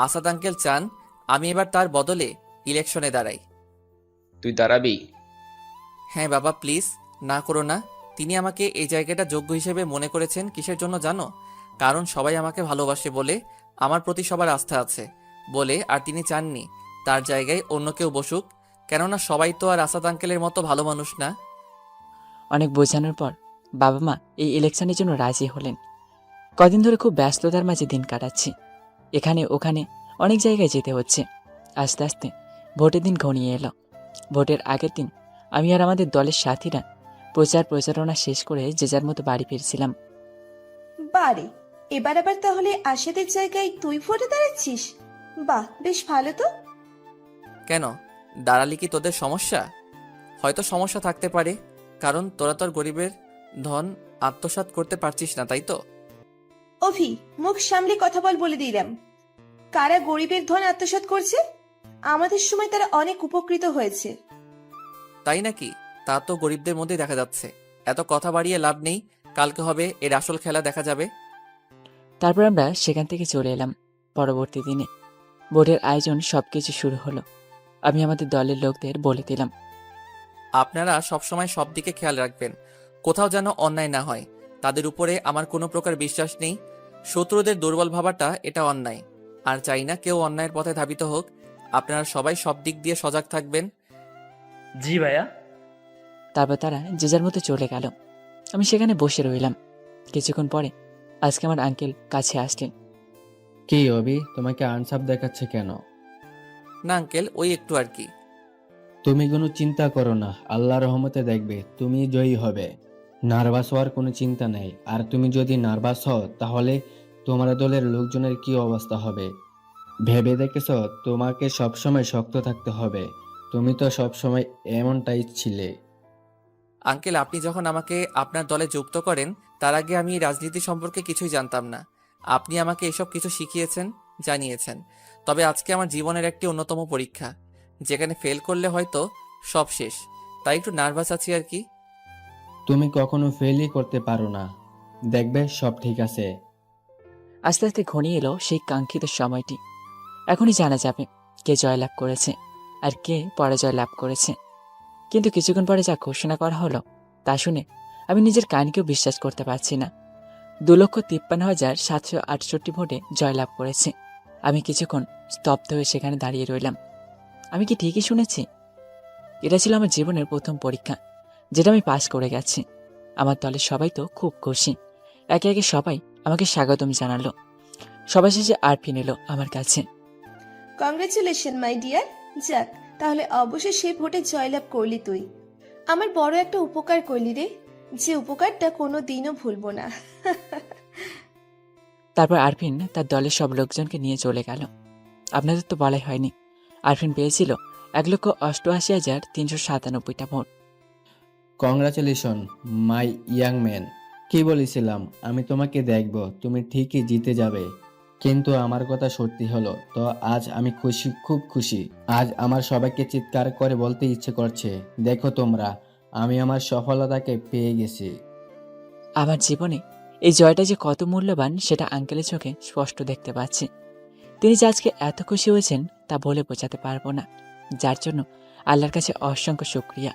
আসাদ আঙ্কেল চান আমি এবার তার বদলে ইলেকশনে দাঁড়াই। তুই দাঁড়াবি? হ্যাঁ বাবা, প্লিজ না করো না। তিনি আমাকে এই জায়গাটা যোগ্য হিসেবে মনে করেছেন কিসের জন্য জানো? কারণ সবাই আমাকে ভালোবাসে বলে, আমার প্রতি সবার আস্থা আছে বলে, আর তিনি চাননি তার জায়গায় অন্য কেউ বসুক, কেননা সবাই তো আর আসাদ আঙ্কেলের মতো ভালো মানুষ না। অনেক বোঝানোর পর বাবা মা এই ইলেকশনের জন্য রাজি হলেন। কদিন ধরে খুব ব্যস্ততার মাঝে দিন কাটাচ্ছি। এখানে ওখানে অনেক জায়গায় যেতে হচ্ছে। আস্তে আস্তে ভোটের দিন ঘনিয়ে এলো। ভোটের আগের দিন আমি আর আমাদের দলের সাথীরা প্রচারণা শেষ করে যে যার মতো বাড়ি ফিরছিলাম। বারে, এবার আবার তাহলে আশাদের জায়গায় তুই ভোটে দাঁড়াচ্ছিস? বাহ, বেশ ভালো তো। কেন, দাঁড়ালি কি তোদের সমস্যা? হয়তো সমস্যা থাকতে পারে, কারণ তোরা তোর গরিবের ধন আত্মসাৎ করতে পারছিস না, তাই তো? অভি, মুখ সামলে কথা বলে দিলাম। কারা গরিবের ধন আত্মসাৎ করছে? আমাদের সময় তারা অনেক উপকৃত হয়েছে। তাই নাকি? তা তো গরিবদের মধ্যে দেখা যাচ্ছে। এত কথা বাড়িয়ে লাভ নেই, কালকে হবে এর আসল খেলা, দেখা যাবে। তারপর আমরা সেখান থেকে চলে এলাম। পরবর্তী দিনে ভোটের আয়োজন সবকিছু শুরু হলো। আমি আমাদের দলের লোকদের বলে দিলাম, আপনারা সবসময় সব দিকে খেয়াল রাখবেন, কোথাও যেন অন্যায় না হয়। তাদের উপরে আমার কোনো প্রকার বিশ্বাস নেই। শত্রুদের দুর্বল ভাবাটা এটা অন্যায়, আর চাই না কেউ অন্যায়ের পথে ধাবিত হোক। আপনারা সবাই সব দিক দিয়ে সজাগ থাকবেন। জি ভাইয়া। তারপর তারা যে যার মতো চলে গেল। আমি সেখানে বসে রইলাম। কিছুক্ষণ পরে আজকে আমার আঙ্কেল কাছে আসলেন। কি অবি, তোমাকে আনসাপ দেখাচ্ছে কেন? না আঙ্কেল, ওই একটু আর কি। তুমি কোনো চিন্তা করো না, আল্লাহর রহমতে দেখবে তুমি জয়ী হবে। নার্ভাস হওয়ার কোনো চিন্তা নেই। আর তুমি যদি নার্ভাস হও তাহলে তোমার দলের লোকজনের কি অবস্থা হবে ভেবে দেখেছ? তোমাকে সবসময় শক্ত থাকতে হবে। তুমি তো সবসময় এমনটাই ছিলে। আঙ্কেল, আপনি যখন আমাকে আপনার দলে যুক্ত করেন তার আগে আমি রাজনীতি সম্পর্কে কিছুই জানতাম না। আপনি আমাকে এসব কিছু শিখিয়েছেন, জানিয়েছেন। তবে আজকে আমার জীবনের একটি অন্যতম পরীক্ষা, যেখানে ফেল করলে হয়তো সব শেষ। তাই একটু নার্ভাস আছি আর কি। তুমি কখনো ফেলই করতে পারো না, দেখবে সব ঠিক আছে। আস্তে আস্তে ঘনিয়ে এলো সেই কাঙ্ক্ষিত সময়টি। এখনই জানা যাবে কে জয়লাভ করেছে আর কে পরাজয় লাভ করেছে। কিন্তু কিছুক্ষণ পরে যা ঘোষণা করা হলো তা শুনে আমি নিজের কানকেও বিশ্বাস করতে পারছি না। 2,53,768 ভোটে জয়লাভ করেছে। আমি কিছুক্ষণ স্তব্ধ হয়ে সেখানে দাঁড়িয়ে রইলাম। আমি কি ঠিকই শুনেছি? এটা ছিল আমার জীবনের প্রথম পরীক্ষা, যেটা আমি পাস করে গেছি। আমার দলের সবাই তো খুব খুশি। একে একে সবাই আমাকে স্বাগতম জানালো। সবাই শেষে আরফিন এলো আমার কাছে। Congratulation my dear. যাক, তাহলে অবশ্যই সে ভোটে জয়লাভ করলি তুই। আমার বড় একটা উপকার করলি রে, যে উপকারটা কোনো দিনও ভুলবো না। তারপর আরফিন তার দলের সব লোকজনকে নিয়ে চলে গেল। আপনাদের তো বলাই হয়নি, আরফিন পেয়েছিল 1,88,397টা ভোট। কংগ্রাচুলেশন মাই ইয়াং ম্যান। কি বলেছিলাম আমি তোমাকে দেখব, তুমি ঠিকই জিতে যাবে। কিন্তু আমার কথা সত্যি হলো তো আজ আমি খুশি, খুব খুশি। আজ আমার সবাইকে চিৎকার করে বলতে ইচ্ছে করছে, দেখো তোমরা, আমি আমার সফলতাকে পেয়ে গেছি। আমার জীবনে এই জয়টা যে কত মূল্যবান সেটা আঙ্কেলের চোখে স্পষ্ট দেখতে পাচ্ছি। তিনি যে আজকে এত খুশি হয়েছেন তা বলে বোঝাতে পারবো না, যার জন্য আল্লাহর কাছে অসংখ্য শুকরিয়া।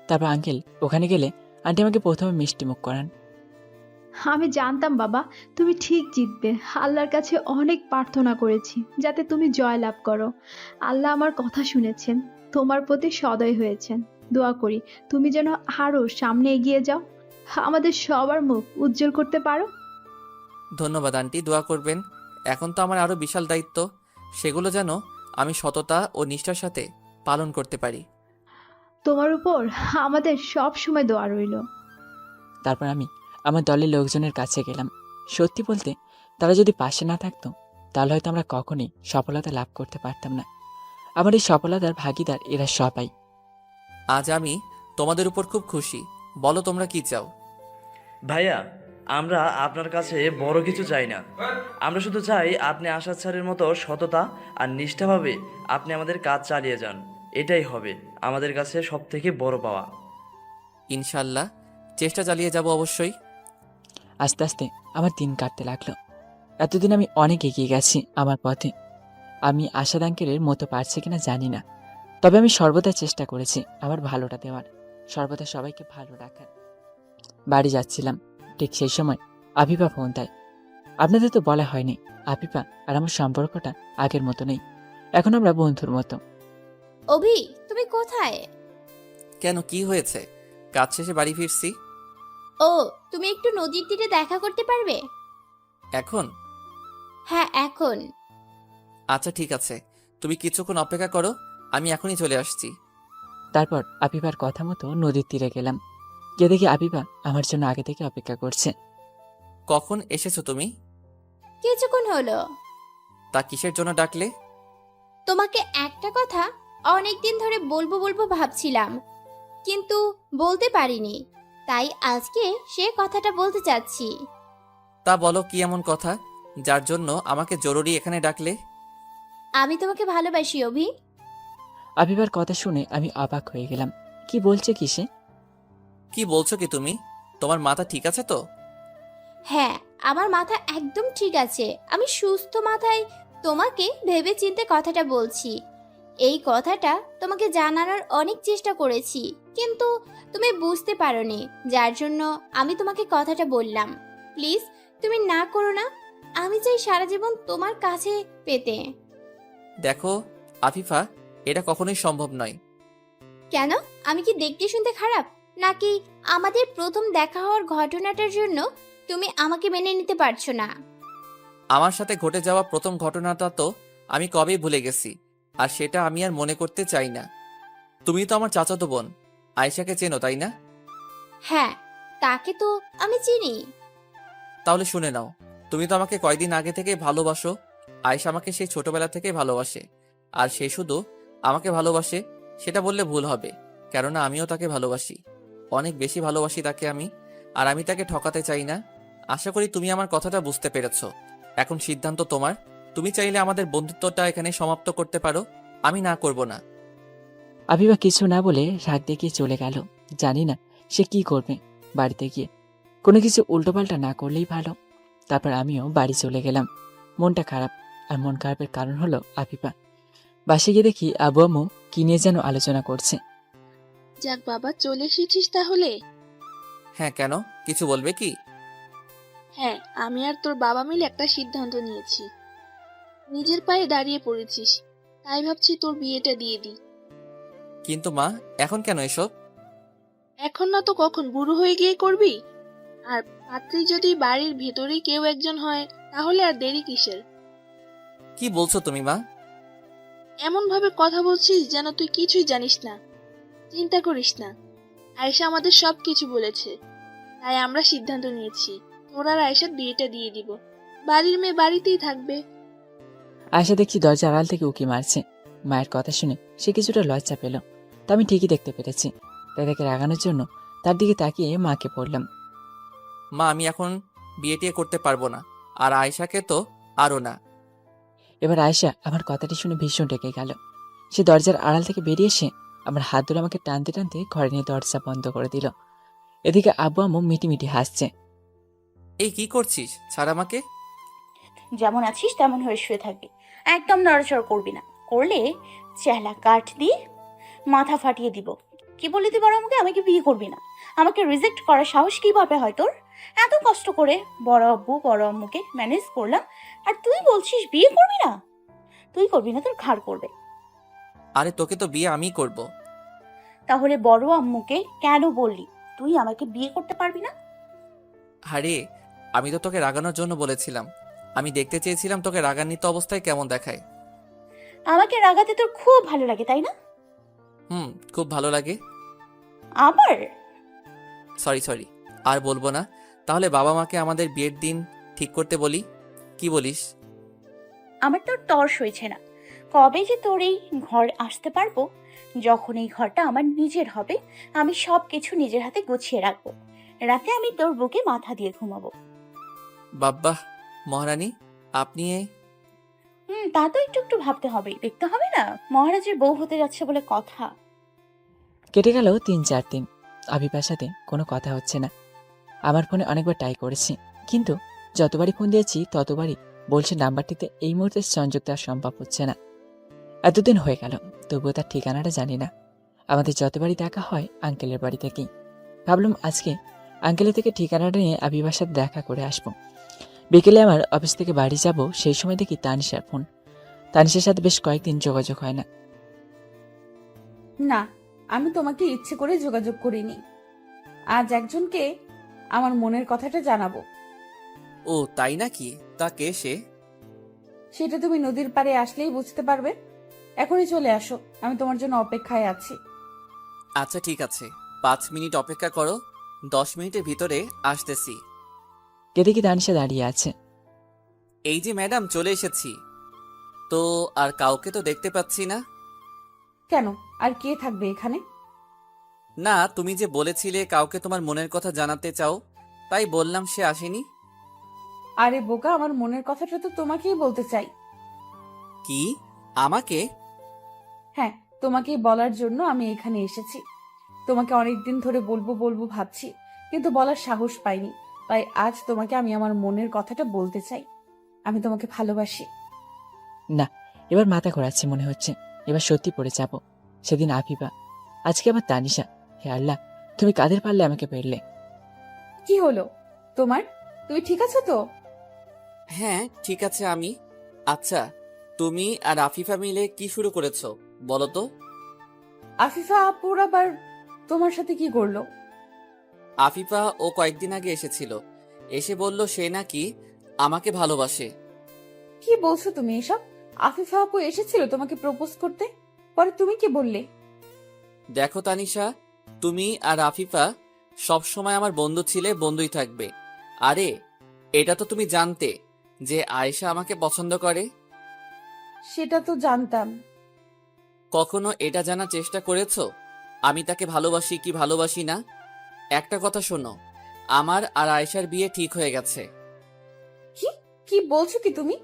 তারপর আঙ্কেল ওখানে গেলে আন্টি আমাকে প্রথমে মিষ্টি মুখ করান। আমি জানতাম বাবা তুমি ঠিক জিতবে। আল্লাহর কাছে অনেক প্রার্থনা করেছি যাতে তুমি জয় লাভ করো। আল্লাহ আমার কথা শুনেছেন, তোমার প্রতি সদয় হয়েছেন। দোয়া করি তুমি যেন আরো সামনে এগিয়ে যাও, আমাদের সবার মুখ উজ্জ্বল করতে পারো। ধন্যবাদ আন্টি, দোয়া করবেন। এখন তো আমার আরো বিশাল দায়িত্ব, সেগুলো যেন আমি সততা ও নিষ্ঠার সাথে পালন করতে পারি। তোমার উপর আমাদের সব সময় দোয়া রইল। তারপর আমি আমার দলের লোকজনের কাছে গেলাম। সত্যি বলতে তারা যদি পাশে না থাকতো তাহলে হয়তো আমরা কখনোই সফলতা লাভ করতে পারতাম না। আমার এই সফলতার ভাগিদার এরা সবাই। আজ আমি তোমাদের উপর খুব খুশি। বলো তোমরা কি চাও? ভাইয়া, আমরা আপনার কাছে বড় কিছু চাই না। আমরা শুধু চাই আপনি আশাদ স্যারের মতো সততা আর নিষ্ঠাভাবে আপনি আমাদের কাজ চালিয়ে যান। এটাই হবে আমাদের কাছে সব থেকে বড় পাওয়া। ইনশাল্লাহ চেষ্টা চালিয়ে যাব অবশ্যই। আস্তে আস্তে আমার দিন কাটতে লাগলো। এতদিন আমি অনেক এগিয়ে গেছি আমার পথে। আমি আশাদ আঙ্কেলের মতো পারছি কিনা জানি না, তবে আমি সর্বদা চেষ্টা করেছি আমার ভালোটা দেওয়ার, সর্বদা সবাইকে ভালো রাখার। বাড়ি যাচ্ছিলাম, ঠিক সেই সময় আফিফা ফোন দেয়। আপনাদের তো বলা হয়নি, আফিফা আর আমার সম্পর্কটা আগের মতো নেই, এখন আমরা বন্ধুর মতো। অভি, তুমি কোথায়? কেন, কি হয়েছে? কাজ শেষে বাড়ি ফিরছি। ও, তুমি একটু নদীর তীরে দেখা করতে পারবে? এখন? হ্যাঁ, এখন। আচ্ছা ঠিক আছে, তুমি কিছুক্ষণ অপেক্ষা করো, আমি এখনই চলে আসছি। তারপর আফিফার কথা মতো নদীর তীরে গেলাম। গিয়ে দেখি আফিফা আমার জন্য আগে থেকে অপেক্ষা করছে। কখন এসেছো তুমি? কিছুক্ষণ হলো। তা কিসের জন্য ডাকলে? তোমাকে একটা কথা অনেকদিন ধরে বলবো বলবো ভাবছিলাম, কিন্তু বলতে পারিনি, তাই আজকে সে কথাটা বলতে চাচ্ছি। তা বলো, কি এমন কথা যার জন্য আমাকে জরুরি এখানে ডাকলে? আমি তোমাকে ভালোবাসি অভি। আফিফার কথা শুনে আমি অবাক হয়ে গেলাম। কি বলছে কি সে? কি বলছো কি তুমি? তোমার মাথা ঠিক আছে তো? হ্যাঁ, আমার মাথা একদম ঠিক আছে। আমি সুস্থ মাথায় তোমাকে ভেবে চিন্তে কথাটা বলছি। এই কথাটা তোমাকে জানানোর অনেক চেষ্টা করেছি, কিন্তু তুমি বুঝতে পারোনি, যার জন্য আমি তোমাকে কথাটা বললাম। প্লিজ তুমি না করো না, আমি চাই সারা জীবন তোমার কাছে পেতে। দেখো আফিফা, এটা কখনোই সম্ভব নয়। কেন? আমি কি দেখতে শুনতে খারাপ, নাকি আমাদের প্রথম দেখা হওয়ার ঘটনাটার জন্য তুমি আমাকে মেনে নিতে পারছো না? আমার সাথে ঘটে যাওয়া প্রথম ঘটনাটা তো আমি কবেই ভুলে গেছি, আর সেটা আমি আর মনে করতে চাই না। তুমি তো আমার চাচাতো বোন আয়েশাকে চেনো, তাই না? হ্যাঁ, তাকে তো আমি চিনি। তাহলে শুনে নাও, তুমি তো আমাকে কয়দিন আগে থেকে ভালোবাসো। আয়েশা আমাকে সেই ছোটবেলা থেকে ভালোবাসে, আর সে শুধু আমাকে ভালোবাসে সেটা বললে ভুল হবে, কেননা আমিও তাকে ভালোবাসি, অনেক বেশি ভালোবাসি তাকে আমি, আর আমি তাকে ঠকাতে চাই না। আশা করি তুমি আমার কথাটা বুঝতে পেরেছো। এখন সিদ্ধান্ত তোমার, তুমি চাইলে আমাদের বন্ধুত্বটা এখানে সমাপ্ত করতে পারো, আমি না করব না। আফিফা কিছু না বলে রাগ দেখিয়ে চলে গেল। জানি না সে কি করবে বাড়িতে গিয়ে, কোনো কিছু উল্টোপাল্টা না করলেই ভালো। তারপর আমিও বাড়ি চলে গেলাম। মনটা খারাপ, আর মন খারাপের কারণ হলো আফিফা। বাসে গিয়ে দেখি আবু আম্মু কি নিয়ে যেন আলোচনা করছে। যাক বাবা, চলে এসেছিস তাহলে? হ্যাঁ, কেন, কিছু বলবে কি? হ্যাঁ, আমি আর তোর বাবা মিলে একটা সিদ্ধান্ত নিয়েছি। নিজের পায়ে দাঁড়িয়ে পড়েছিস, তাই ভাবছি তোর বিয়েটা দিয়ে দিই। কিন্তু মা, এখন কেন এসব? এখন না তো কখন, বুড়ো হয়ে গিয়ে করবি? আর পাত্রী যদি বাড়ির ভেতরেই কেউ একজন হয়, তাহলে আর দেরি কিসের? কি বলছো তুমি মা? এমন ভাবে কথা বলছিস যেন তুই কিছুই জানিস না। চিন্তা করিস না, আয়েশা আমাদের সব কিছু বলেছে, তাই আমরা সিদ্ধান্ত নিয়েছি তোর আর আয়েশার বিয়েটা দিয়ে দিব। বাড়ির মেয়ে বাড়িতেই থাকবে। আয়শা দেখছি দরজা আড়াল থেকে উকি মারছে। মায়ের কথা শুনে সে কিছুটা লজ্জা পেল, তা আমি ঠিকই দেখতে পেরেছি। তাই তাকে রাগানোর জন্য তার দিকে তাকিয়ে মাকে পড়লাম। মা, আমি এখন বিয়ে টিয়ে করতে পারবো না, আর আয়েশাকে তো আরও না। এবার আয়শা আমার কথাটি শুনে ভীষণ রেগে গেল। সে দরজার আড়াল থেকে বেরিয়ে এসে আমার হাত ধরে আমাকে টানতে টানতে ঘরে নিয়ে দরজা বন্ধ করে দিল। এদিকে আব্বু আম্মু মিটিমিটি হাসছে। এই কি করছিস? ছাড় আমাকে। যেমন আছিস তেমন হয়ে শুয়ে থাকবি, একদম নড়াচড়া করবি না, করলে চেলা কাঠ দিয়ে মাথা ফাটিয়ে দিব। কি বলে তুই বড় আমাকে আমাকে বিয়ে করবি না? আমাকে রিজেক্ট করার সাহস কিভাবে হয় তোর? এত কষ্ট করে বড় আব্বু বড় আম্মুকে ম্যানেজ করলাম, আর তুই বলছিস বিয়ে করবি না? তুই করবি না, তোর ঘাড় করবে। আরে তোকে তো বিয়ে আমিই করব। তাহলে বড় আম্মুকে কেন বললি তুই আমাকে বিয়ে করতে পারবি না? আরে আমি তো তোকে রাগানোর জন্য বলেছিলাম, আমি দেখতে চেয়েছিলাম তোকে রাগান্বিত অবস্থায় কেমন দেখায়। আমাকে রাগাতে তোর খুব ভালো লাগে, তাই না? খুব ভালো লাগে। আবার সরি, আর বলবো না। তাহলে বাবা মাকে আমাদের বিয়ের দিন ঠিক করতে বলি, কি বলিস? আমার তোর তর্স হয়েছে না। কবে যে তোর এই ঘর আসতে পারবো? যখন এই ঘরটা আমার নিজের হবে, আমি সব কিছু নিজের হাতে গুছিয়ে রাখবো। রাতে আমি তোর বুকে মাথা দিয়ে ঘুমাবো। বাব্বাহ মহারানী, আপনি তা তো একটু একটু ভাবতে হবে, দেখতে হবে না মহারাজের বউ হতে যাচ্ছে বলে কথা। কেটে গেল 3-4 দিন। আবিবার সাথে কোনো কথা হচ্ছে না। আমার ফোনে অনেকবার ট্রাই করেছি, কিন্তু যতবারই ফোন দিয়েছি ততবারই বলছে নাম্বারটিতে এই মুহূর্তে সংযোগ দেওয়া সম্ভব হচ্ছে না। এতদিন হয়ে গেল, তবুও তার ঠিকানাটা জানি না। আমাদের যতবারই দেখা হয় আঙ্কেলের বাড়ি থেকেই। ভাবলাম আজকে আঙ্কেলের থেকে ঠিকানাটা নিয়ে আবিবার সাথে দেখা করে আসবো। বিকেলে আমার অফিস থেকে বাড়ি যাব, সেই সময় দেখি তানিশার ফোন। তানিশার সাথে বেশ কয়েকদিন যোগাযোগ হয় না। না, আমি তোমাকে ইচ্ছে করে যোগাযোগ করিনি। আজ একজনকে আমার মনের কথাটা জানাবো। ও তাই নাকি? তা কে সে? সেটা তুমি নদীর পাড়ে আসলেই বুঝতে পারবে। এখনই চলে আসো, আমি তোমার জন্য অপেক্ষায় আছি। আচ্ছা ঠিক আছে, 5 মিনিট অপেক্ষা করো, 10 মিনিটের ভিতরে আসতেছি। কে দেখি তানিশা দাঁড়িয়ে আছে। এই যে ম্যাডাম, চলে এসেছি। তো আর কাউকে তো দেখতে পাচ্ছি না। কেন, আর কে থাকবে এখানে? না, তুমি যে বলেছিলে কাউকে তোমার মনের কথা জানাতে চাও, তাই বললাম সে আসেনি। আরে বোকা, আমার মনের কথাটা তো তোমাকেই বলতে চাই। কি? আমাকে? হ্যাঁ, তোমাকেই বলার জন্য আমি এখানে এসেছি। তোমাকে অনেকদিন ধরে বলবো বলবো ভাবছি, কিন্তু বলার সাহস পাইনি। তাই আজ তোমাকে আমি আমার মনের কথাটা বলতে চাই। আমি তোমাকে ভালোবাসি। না, এবার মাথা ঘোরাচ্ছে মনে হচ্ছে। এবার সত্যি পড়ে যাব। সেদিন আফিফা, আজকে আবার তানিশা। হে আল্লাহ, তুমি কাদের পারলে আমাকে পেরলে। কি হলো তোমার? তুমি ঠিক আছো তো? হ্যাঁ ঠিক আছে আমি। আচ্ছা, তুমি আর আফিফা মিলে কি শুরু করেছো বলো তো? আফিফা আপুর আবার তোমার সাথে কি করলো? আফিফা ও কয়েকদিন আগে এসেছিল, এসে বলল সে নাকি আমাকে ভালোবাসে। কি বলছো তুমি এসব? আফিফা আপু এসেছিল তোমাকে প্রপোজ করতে, পরে তুমি কি বললে? দেখো তানিশা, তুমি আর আফিফা সব সময় আমার বন্ধু ছিলে, বন্ধুই থাকবে। আরে এটা তো তুমি জানতে যে আয়েশা আমাকে পছন্দ করে। সেটা তো জানতাম। কখনো এটা জানার চেষ্টা করেছো আমি তাকে ভালোবাসি কি ভালোবাসি না? একটা কথা শোনো, আমার আর আয়েশার বিয়ে ঠিক হয়ে গেছে। কি কি বলছো কি তুমি?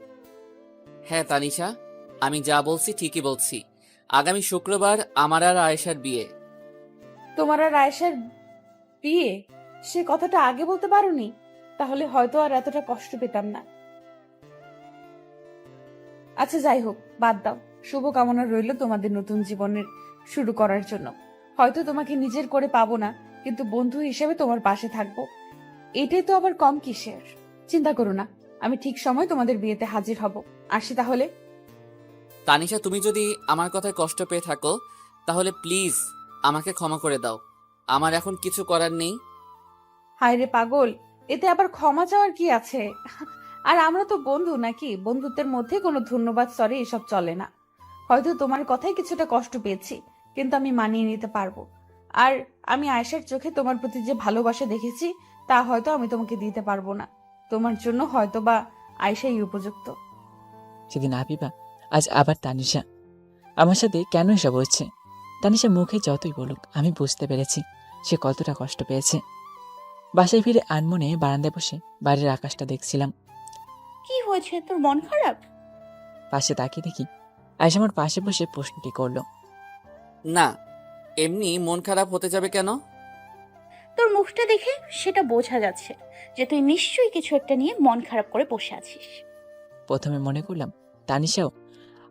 হ্যাঁ তানিশা, আমি যা বলছি ঠিকই বলছি। আগামী শুক্রবার আমার আর আয়েশার বিয়ে। তোমার আর আয়েশার বিয়ে? সে কথাটা আগে বলতে পারোনি, তাহলে হয়তো আর এতটা কষ্ট পেতাম না। আচ্ছা যাই হোক, বাদ দাও। শুভকামনা রইল তোমাদের নতুন জীবনের শুরু করার জন্য। হয়তো তোমাকে নিজের করে পাবো না, কিন্তু বন্ধু হিসেবে তোমার পাশে থাকবো। এটাই তো আবার কম কিসের। চিন্তা করো না, আমি ঠিক সময় তোমাদের বিয়েতে হাজির হব। আসি তাহলে। তানিশা, তুমি যদি আমার কথায় কষ্ট পেয়ে থাকো তাহলে প্লিজ আমাকে ক্ষমা করে দাও। আমার এখন কিছু করার নেই। হায় রে পাগল, এতে আবার ক্ষমা চাওয়ার কি আছে? আর আমরা তো বন্ধু নাকি? বন্ধুত্বের মধ্যে কোনো ধন্যবাদ স্তরে এসব চলে না। হয়তো তোমার কথাই কিছুটা কষ্ট পেয়েছি, কিন্তু আমি মানিয়ে নিতে পারবো। আর আমি আয়েশার চোখে তোমার প্রতি যে ভালোবাসা দেখেছি, তা হয়তো আমি তোমাকে দিতে পারবো না। তোমার জন্য হয়তো বা আয়েশাই উপযুক্ত। সেদিন আফিফা, আজ আবার তানিশা। আমার সাথে কেন এসব হচ্ছে? তানিশা মুখে যতই বলুক, আমি বুঝতে পেরেছি সে কতটা কষ্ট পেয়েছে। বাসায় ফিরে আনমনে বারান্দায় বসে বাইরের আকাশটা দেখছিলাম। কি হয়েছে, তোর মন খারাপ? পাশে তাকিয়ে দেখি আয়েশা আমার পাশে বসে প্রশ্নটি করলো। না, এমনি মন খারাপ হতে যাবে কেন? তোর মুখটা দেখে সেটা বোঝা যাচ্ছে যে তুই নিশ্চয়ই কিছু একটা নিয়ে মন খারাপ করে বসে আছিস। প্রথমে মনে করলাম তানিশাও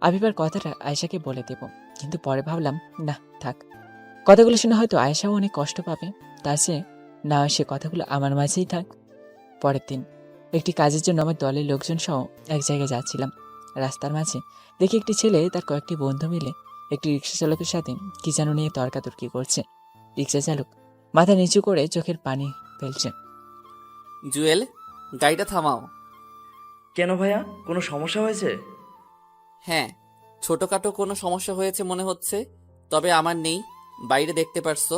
আফিফার কথাটা আয়েশাকে বলে দেব, কিন্তু পরে ভাবলাম না থাক, কথাগুলো শুনে হয়তো আয়েশাও অনেক কষ্ট পাবে। তার চেয়ে না হয় সে কথাগুলো আমার মাঝেই থাক। পরের দিন একটি কাজের জন্য আমার দলের লোকজন সহ এক জায়গায় যাচ্ছিলাম। রাস্তার মাঝে দেখি একটি ছেলে তার কয়েকটি বন্ধু মিলে একটি রিক্সা চালকের সাথে কি যেন নিয়ে তর্কাতর্কি করছে। রিক্সা চালক মাথা নিচু করে চোখের পানি ফেলছে। জুয়েল, গাড়িটা থামাও। কেন ভাইয়া, কোনো সমস্যা হয়েছে? হ্যাঁ, ছোটখাটো কোনো সমস্যা হয়েছে মনে হচ্ছে, তবে আমার নেই, বাইরে দেখতে পারছো।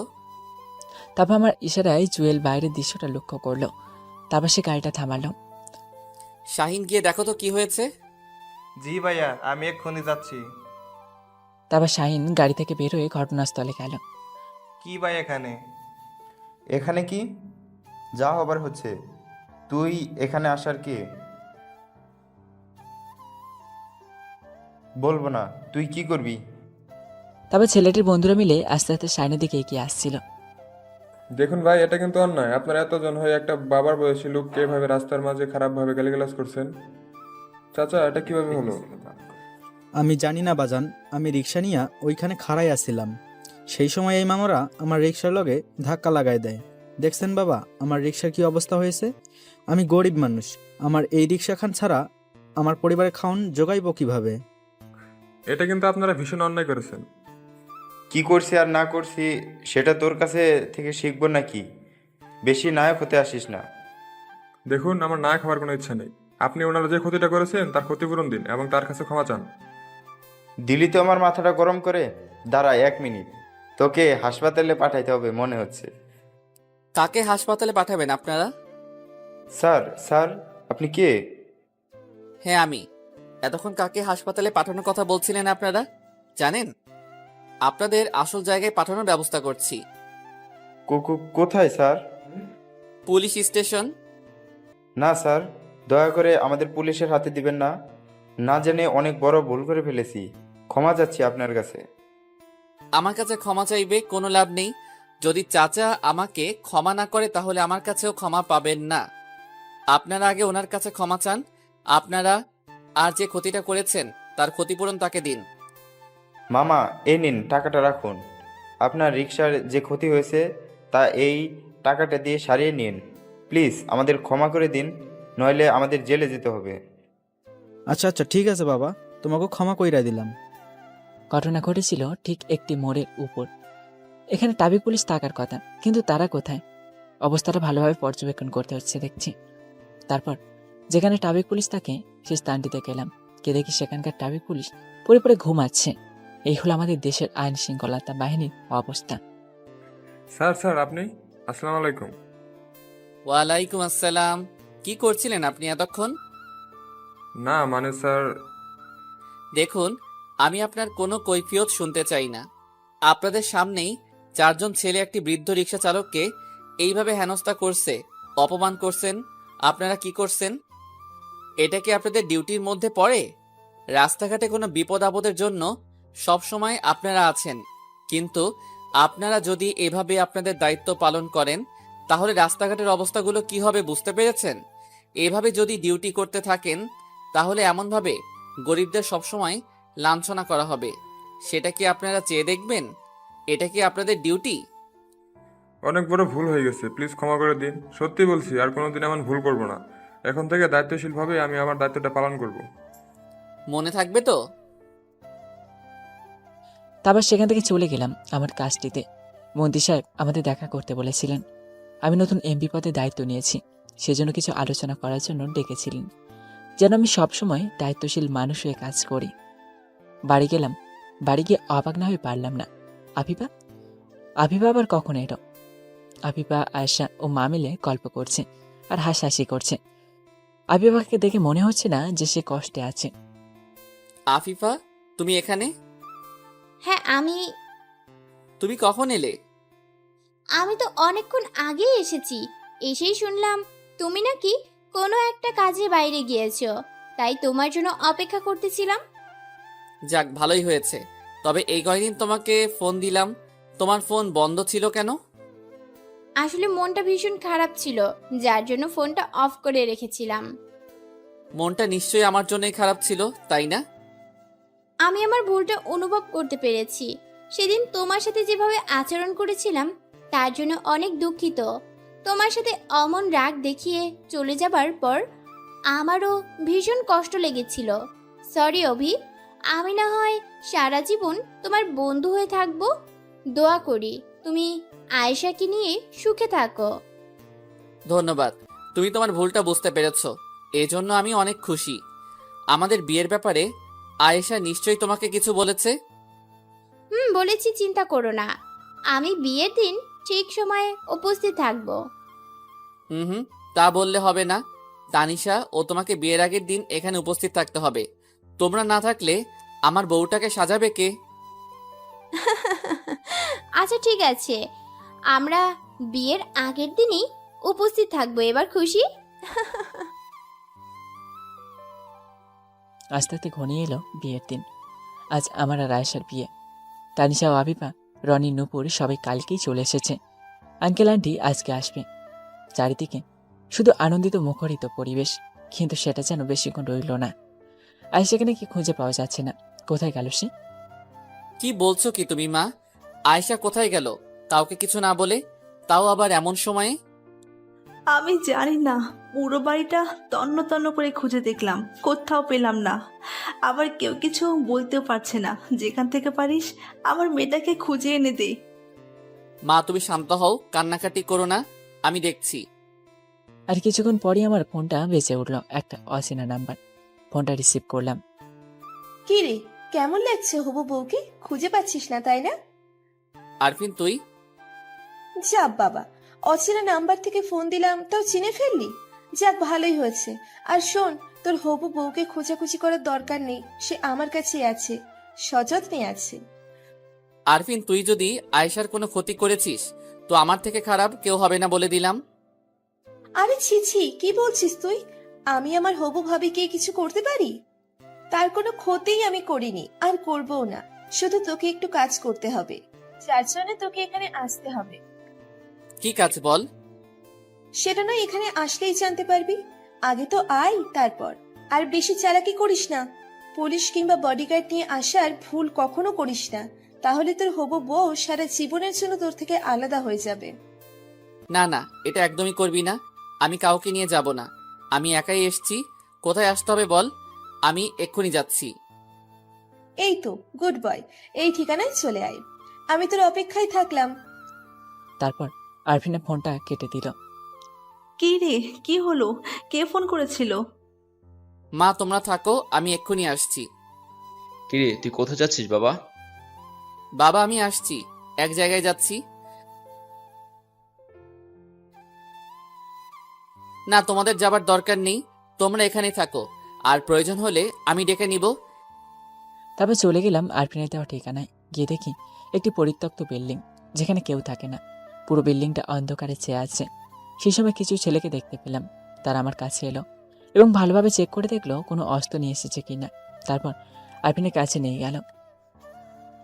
তারপর আমার ইশারায় জুয়েল বাইরের দৃশ্যটা লক্ষ্য করলো। তারপর সে গাড়িটা থামালো। শাহিন, গিয়ে দেখো তো কি হয়েছে। জি ভাইয়া, আমি এক্ষুনি যাচ্ছি। তারপর শাহিন গাড়ি থেকে বের হয়ে ঘটনাস্থলে গেল। কি ভাই এখানে? এখানে কি? যা হবার হচ্ছে। তুই এখানে আসার কি? বলবো না। তুই কি করবি? তবে ছেলেটির বন্ধুরা মিলে আস্তে আস্তে শাইনের দিকে এগিয়ে আসছিল। দেখুন ভাই, এটা কিন্তু অন্যায়। আপনারা এতজন হয়ে একটা বাবার বয়সী লোককে এভাবে রাস্তার মাঝে খারাপভাবে গালিগালাজ করছেন। চাচা, এটা কিভাবে হলো? আমি জানি না বাজান, আমি রিক্সা নিয়ে ওইখানে খাড়াই আসছিলাম। সেই সময় এই মামারা আমার রিক্সার লগে ধাক্কা লাগাই দেয়। দেখছেন বাবা আমার রিক্সার কি অবস্থা হয়েছে? আমি গরিব মানুষ, আমার এই রিক্সা খান ছাড়া আমার পরিবারের খাওয়ান জোগাইব কিভাবে? এটা কিন্তু আপনারা ভীষণ অন্যায় করেছেন। কি করছি আর না করছি সেটা তোর কাছে থেকে শিখবো নাকি? বেশি নায়ক হতে আসিস না। দেখুন, আমার না খাবার কোনো ইচ্ছা নেই। আপনি ওনারা যে ক্ষতিটা করেছেন তার ক্ষতিপূরণ দিন এবং তার কাছে ক্ষমা চান। দিলি তো আমার মাথাটা গরম করে। দাঁড়া 1 মিনিট, তোকে হাসপাতালে পাঠাইতে হবে মনে হচ্ছে। কাকে হাসপাতালে পাঠাবেন আপনারা? স্যার আপনি কে? হ্যাঁ আমি। এতক্ষণ কাকে হাসপাতালে পাঠানোর কথা বলছিলেন আপনারা? জানেন, আপনাদের আসল জায়গায় পাঠানোর ব্যবস্থা করছি। কোথায় স্যার? Police station. না স্যার, দয়া করে আমাদের পুলিশের হাতে দিবেন না। না জেনে অনেক বড় ভুল করে ফেলেছি। ক্ষমা চাচ্ছি আপনার কাছে। আমার কাছে ক্ষমা চাইবে কোনো লাভ নেই। যদি চাচা আমাকে ক্ষমা না করে তাহলে আমার কাছেও ক্ষমা পাবেন না। আপনারা আগে ওনার কাছে ক্ষমা চান। আপনারা আর যে ক্ষতিটা করেছেন তার ক্ষতিপূরণ তাকে দিন। মামা, এই নিন টাকাটা রাখুন। আপনার রিক্সার যে ক্ষতি হয়েছে তা এই টাকাটা দিয়ে সারিয়ে নিন। প্লিজ আমাদের ক্ষমা করে দিন, নইলে আমাদের জেলে যেতে হবে। আচ্ছা আচ্ছা ঠিক আছে বাবা, তোমাকে ক্ষমা কইরা দিলাম। ঘটনা ঘটেছিল ঠিক একটি মোড়ের উপর। এখানে ট্রাফিক পুলিশ থাকার কথা, কিন্তু তারা কোথায়? অবস্থাটা ভালোভাবে পর্যবেক্ষণ করতে হচ্ছে দেখছি। তারপর যেখানে ট্রাফিক পুলিশ থাকে সেই স্থানটিতে গেলাম। কে দেখি সেখানকার ট্রাফিক পুলিশ পড়ে পড়ে ঘুমাচ্ছে। এই হলো আমাদের দেশের আইন শৃঙ্খলতা বাহিনীর অবস্থা। স্যার আপনি? আসসালামু আলাইকুম। ওয়ালাইকুম আসসালাম। কি করছিলেন আপনি এতক্ষণ? না মানে স্যার, দেখুন, আমি আপনার কোনো কৈফিয়ত শুনতে চাই না। আপনাদের সামনেই 4 জন ছেলে একটি বৃদ্ধ রিক্সা চালককে এইভাবে হেনস্থা করছে, অপমান করছেন। আপনারা কি করছেন? এটা কি আপনাদের ডিউটির মধ্যে পড়ে? রাস্তাঘাটে কোনো বিপদ আপদের জন্য সব সময় আপনারা আছেন, কিন্তু আপনারা যদি এভাবে আপনাদের দায়িত্ব পালন করেন তাহলে রাস্তাঘাটের অবস্থাগুলো কি হবে বুঝতে পেরেছেন? এভাবে যদি ডিউটি করতে থাকেন তাহলে এমনভাবে গরিবদের সবসময় লাঞ্ছনা করা হবে। সেটা কি আপনারা চেয়ে দেখবেন? এটা কি আপনাদের ডিউটি? অনেক বড় ভুল হয়ে গেছে, প্লিজ ক্ষমা করে দিন। সত্যি বলছি, আর কোনোদিন এমন ভুল করব না। এখন থেকে দায়িত্বশীলভাবে আমি আমার দায়িত্বটা পালন করব। মনে থাকবে তো? তারপর সেখান থেকে চলে গেলাম আমার কাজটিতে। মন্ত্রী সাহেব আমাদের দেখা করতে বলেছিলেন। আমি নতুন এমপি পদে দায়িত্ব নিয়েছি, সেজন্য কিছু আলোচনা করার জন্য ডেকেছিলেন, যেন আমি সবসময় দায়িত্বশীল মানুষ হয়ে কাজ করি। বাড়ি গেলাম। বাড়ি গিয়ে অবাক না হয়ে পারলাম না। আফিফা আবার কখন এলো? আফিফা, আয়েশা ও মা মিলে গল্প করছে আর হাসাহাসি করছে। আফিফাকে দেখে মনে হচ্ছে না যে সে কষ্টে আছে। আফিফা, তুমি এখানে? হ্যাঁ তুমি কখন এলে? আমি তো অনেকক্ষণ আগেই এসেছি। এসেই শুনলাম তুমি নাকি কোনো একটা কাজে বাইরে গিয়েছো, তাই তোমার জন্য অপেক্ষা করতেছিলাম। যাক, ভালোই হয়েছে। তবে এই কয়দিন তোমাকে ফোন দিলাম, তোমার ফোন বন্ধ ছিল কেন? আসলে মনটা ভীষণ খারাপ ছিল, যার জন্য ফোনটা অফ করে রেখেছিলাম। মনটা নিশ্চয়ই আমার জন্যই খারাপ ছিল, তাই না? আমি আমার ভুলটা অনুভব করতে পেরেছি। সেদিন তোমার সাথে যেভাবে আচরণ করেছিলাম তার জন্য অনেক দুঃখিত। তোমার সাথে অমন রাগ দেখিয়ে চলে যাবার পর আমারও ভীষণ কষ্ট লেগেছিল। সরি অভি, আমি না হয় সারা জীবন তোমার বন্ধু হয়ে থাকবো। দোয়া করি তুমি আয়েশাকে নিয়ে সুখে থাকো। ধন্যবাদ, তুমি তোমার ভুলটা বুঝতে পেরেছো, এজন্য আমি অনেক খুশি। আমাদের বিয়ের ব্যাপারে আয়েশা নিশ্চয়ই তোমাকে কিছু বলেছে? বলেছি, চিন্তা করো না, আমি বিয়ের দিন ঠিক সময়ে উপস্থিত থাকবো। তা বললে হবে না। তানিশা ও তোমাকে বিয়ের আগের দিন এখানে উপস্থিত থাকতে হবে। তোমরা না থাকলে আমার বউটাকে সাজাবে কে? আচ্ছা ঠিক আছে, আমরা বিয়ের আগের দিনই উপস্থিত থাকবো। এবার খুশি? আস্তে আস্তে ঘনিয়ে এলো বিয়ের দিন। আজ আমার আর আয়েশার বিয়ে। তানিশা ও আবিবা, রনি, নূপুর সবাই কালকেই চলে এসেছে। আঙ্কেল আন্টি আজকে আসবে। চারিদিকে শুধু আনন্দিত মুখরিত পরিবেশ, কিন্তু সেটা যেন বেশিক্ষণ রইল না। আয়েশাকে নাকি খুঁজে পাওয়া যাচ্ছে না। কোথায় গেল সে? কি বলছো কি তুমি মা? আয়েশা কোথায় গেল কাউকে কিছু না বলে, তাও আবার এমন সময়ে? আমি জানি না, পুরো বাড়িটা তন্ন তন্ন করে খুঁজে দেখলাম, কোথাও পেলাম না। আবার কেউ কিছু বলতেও পারছে না। যেখান থেকে পারিস আমার মেয়েটাকে খুঁজে এনে দে। মা তুমি শান্ত হও, কান্নাকাটি করো না, আমি দেখছি। আর কিছুক্ষণ পরই আমার ফোনটা বেজে উঠল। একটা অচেনা নাম্বার। ফোনটা রিসিভ করলাম। কি রে, কেমন লাগছে হবু বউকে? খুঁজে পাচ্ছিস না তাই না? আরফিন তুই? যা বাবা, অচেনা নাম্বার থেকে ফোন দিলাম তাও চিনে ফেললি। যাক, ভালোই হয়েছে। আর শোন, তোর হবু বউকে খোঁজাখুঁজি করার দরকার নেই, সে আমার কাছেই আছে, সযত্নে আছে। আরফিন তুই যদি আয়েশার কোনো ক্ষতি করেছিস তো আমার থেকে খারাপ কেউ হবে না বলে দিলাম। আরে ছি ছি, কি বলছিস তুই? আমি আমার হবু ভাবিকে কিছু করতে পারি? তার কোনো ক্ষতিই আমি করিনি, আর করবও না। শুধু তোকে একটু কাজ করতে হবে, যার জন্য তোকে এখানে আসতে হবে। কি কাজ বল? সেটা নয় এখানে আসলেই জানতে পারবি। আগে তো আয়, তারপর। আর বেশি চালাকি করিস না। পুলিশ কিংবা বডিগার্ড নিয়ে আসার ভুল কখনো করিস না, তাহলে তোর হবু বউ সারা জীবনের জন্য তোর থেকে আলাদা হয়ে যাবে। না না, এটা একদমই করবি না। আমি কাউকে নিয়ে যাব না, আমি একাই এসছি। কোথায় আসতে হবে বল, আমি এক্ষুনি যাচ্ছি। এই তো গুড বয়, এই ঠিকানায় চলে আয়। আমি তোর অপেক্ষায় থাকলাম। তারপর আরফিনের ফোনটা কেটে দিল। কি রে, কি হলো? কে ফোন করেছিল? মা তোমরা থাকো, আমি এক্ষুনি আসছি। কিরে তুই কোথায় যাচ্ছিস বাবা? বাবা আমি আসছি, এক জায়গায় যাচ্ছি। না তোমাদের যাবার দরকার নেই, তোমরা এখানেই থাকো, আর প্রয়োজন হলে আমি ডেকে নিব। তারপর চলে গেলাম আরফিনের দেওয়া ঠিকানায়। গিয়ে দেখি একটি পরিত্যক্ত বিল্ডিং, যেখানে কেউ থাকে না। পুরো বিল্ডিংটা অন্ধকারে চেয়ে আছে। সেই সময় কিছু ছেলেকে দেখতে পেলাম। তারা আমার কাছে এলো এবং ভালোভাবে চেক করে দেখলো কোনো অস্ত্র নিয়ে এসেছে কিনা। তারপর আরফিনের কাছে নিয়ে গেল।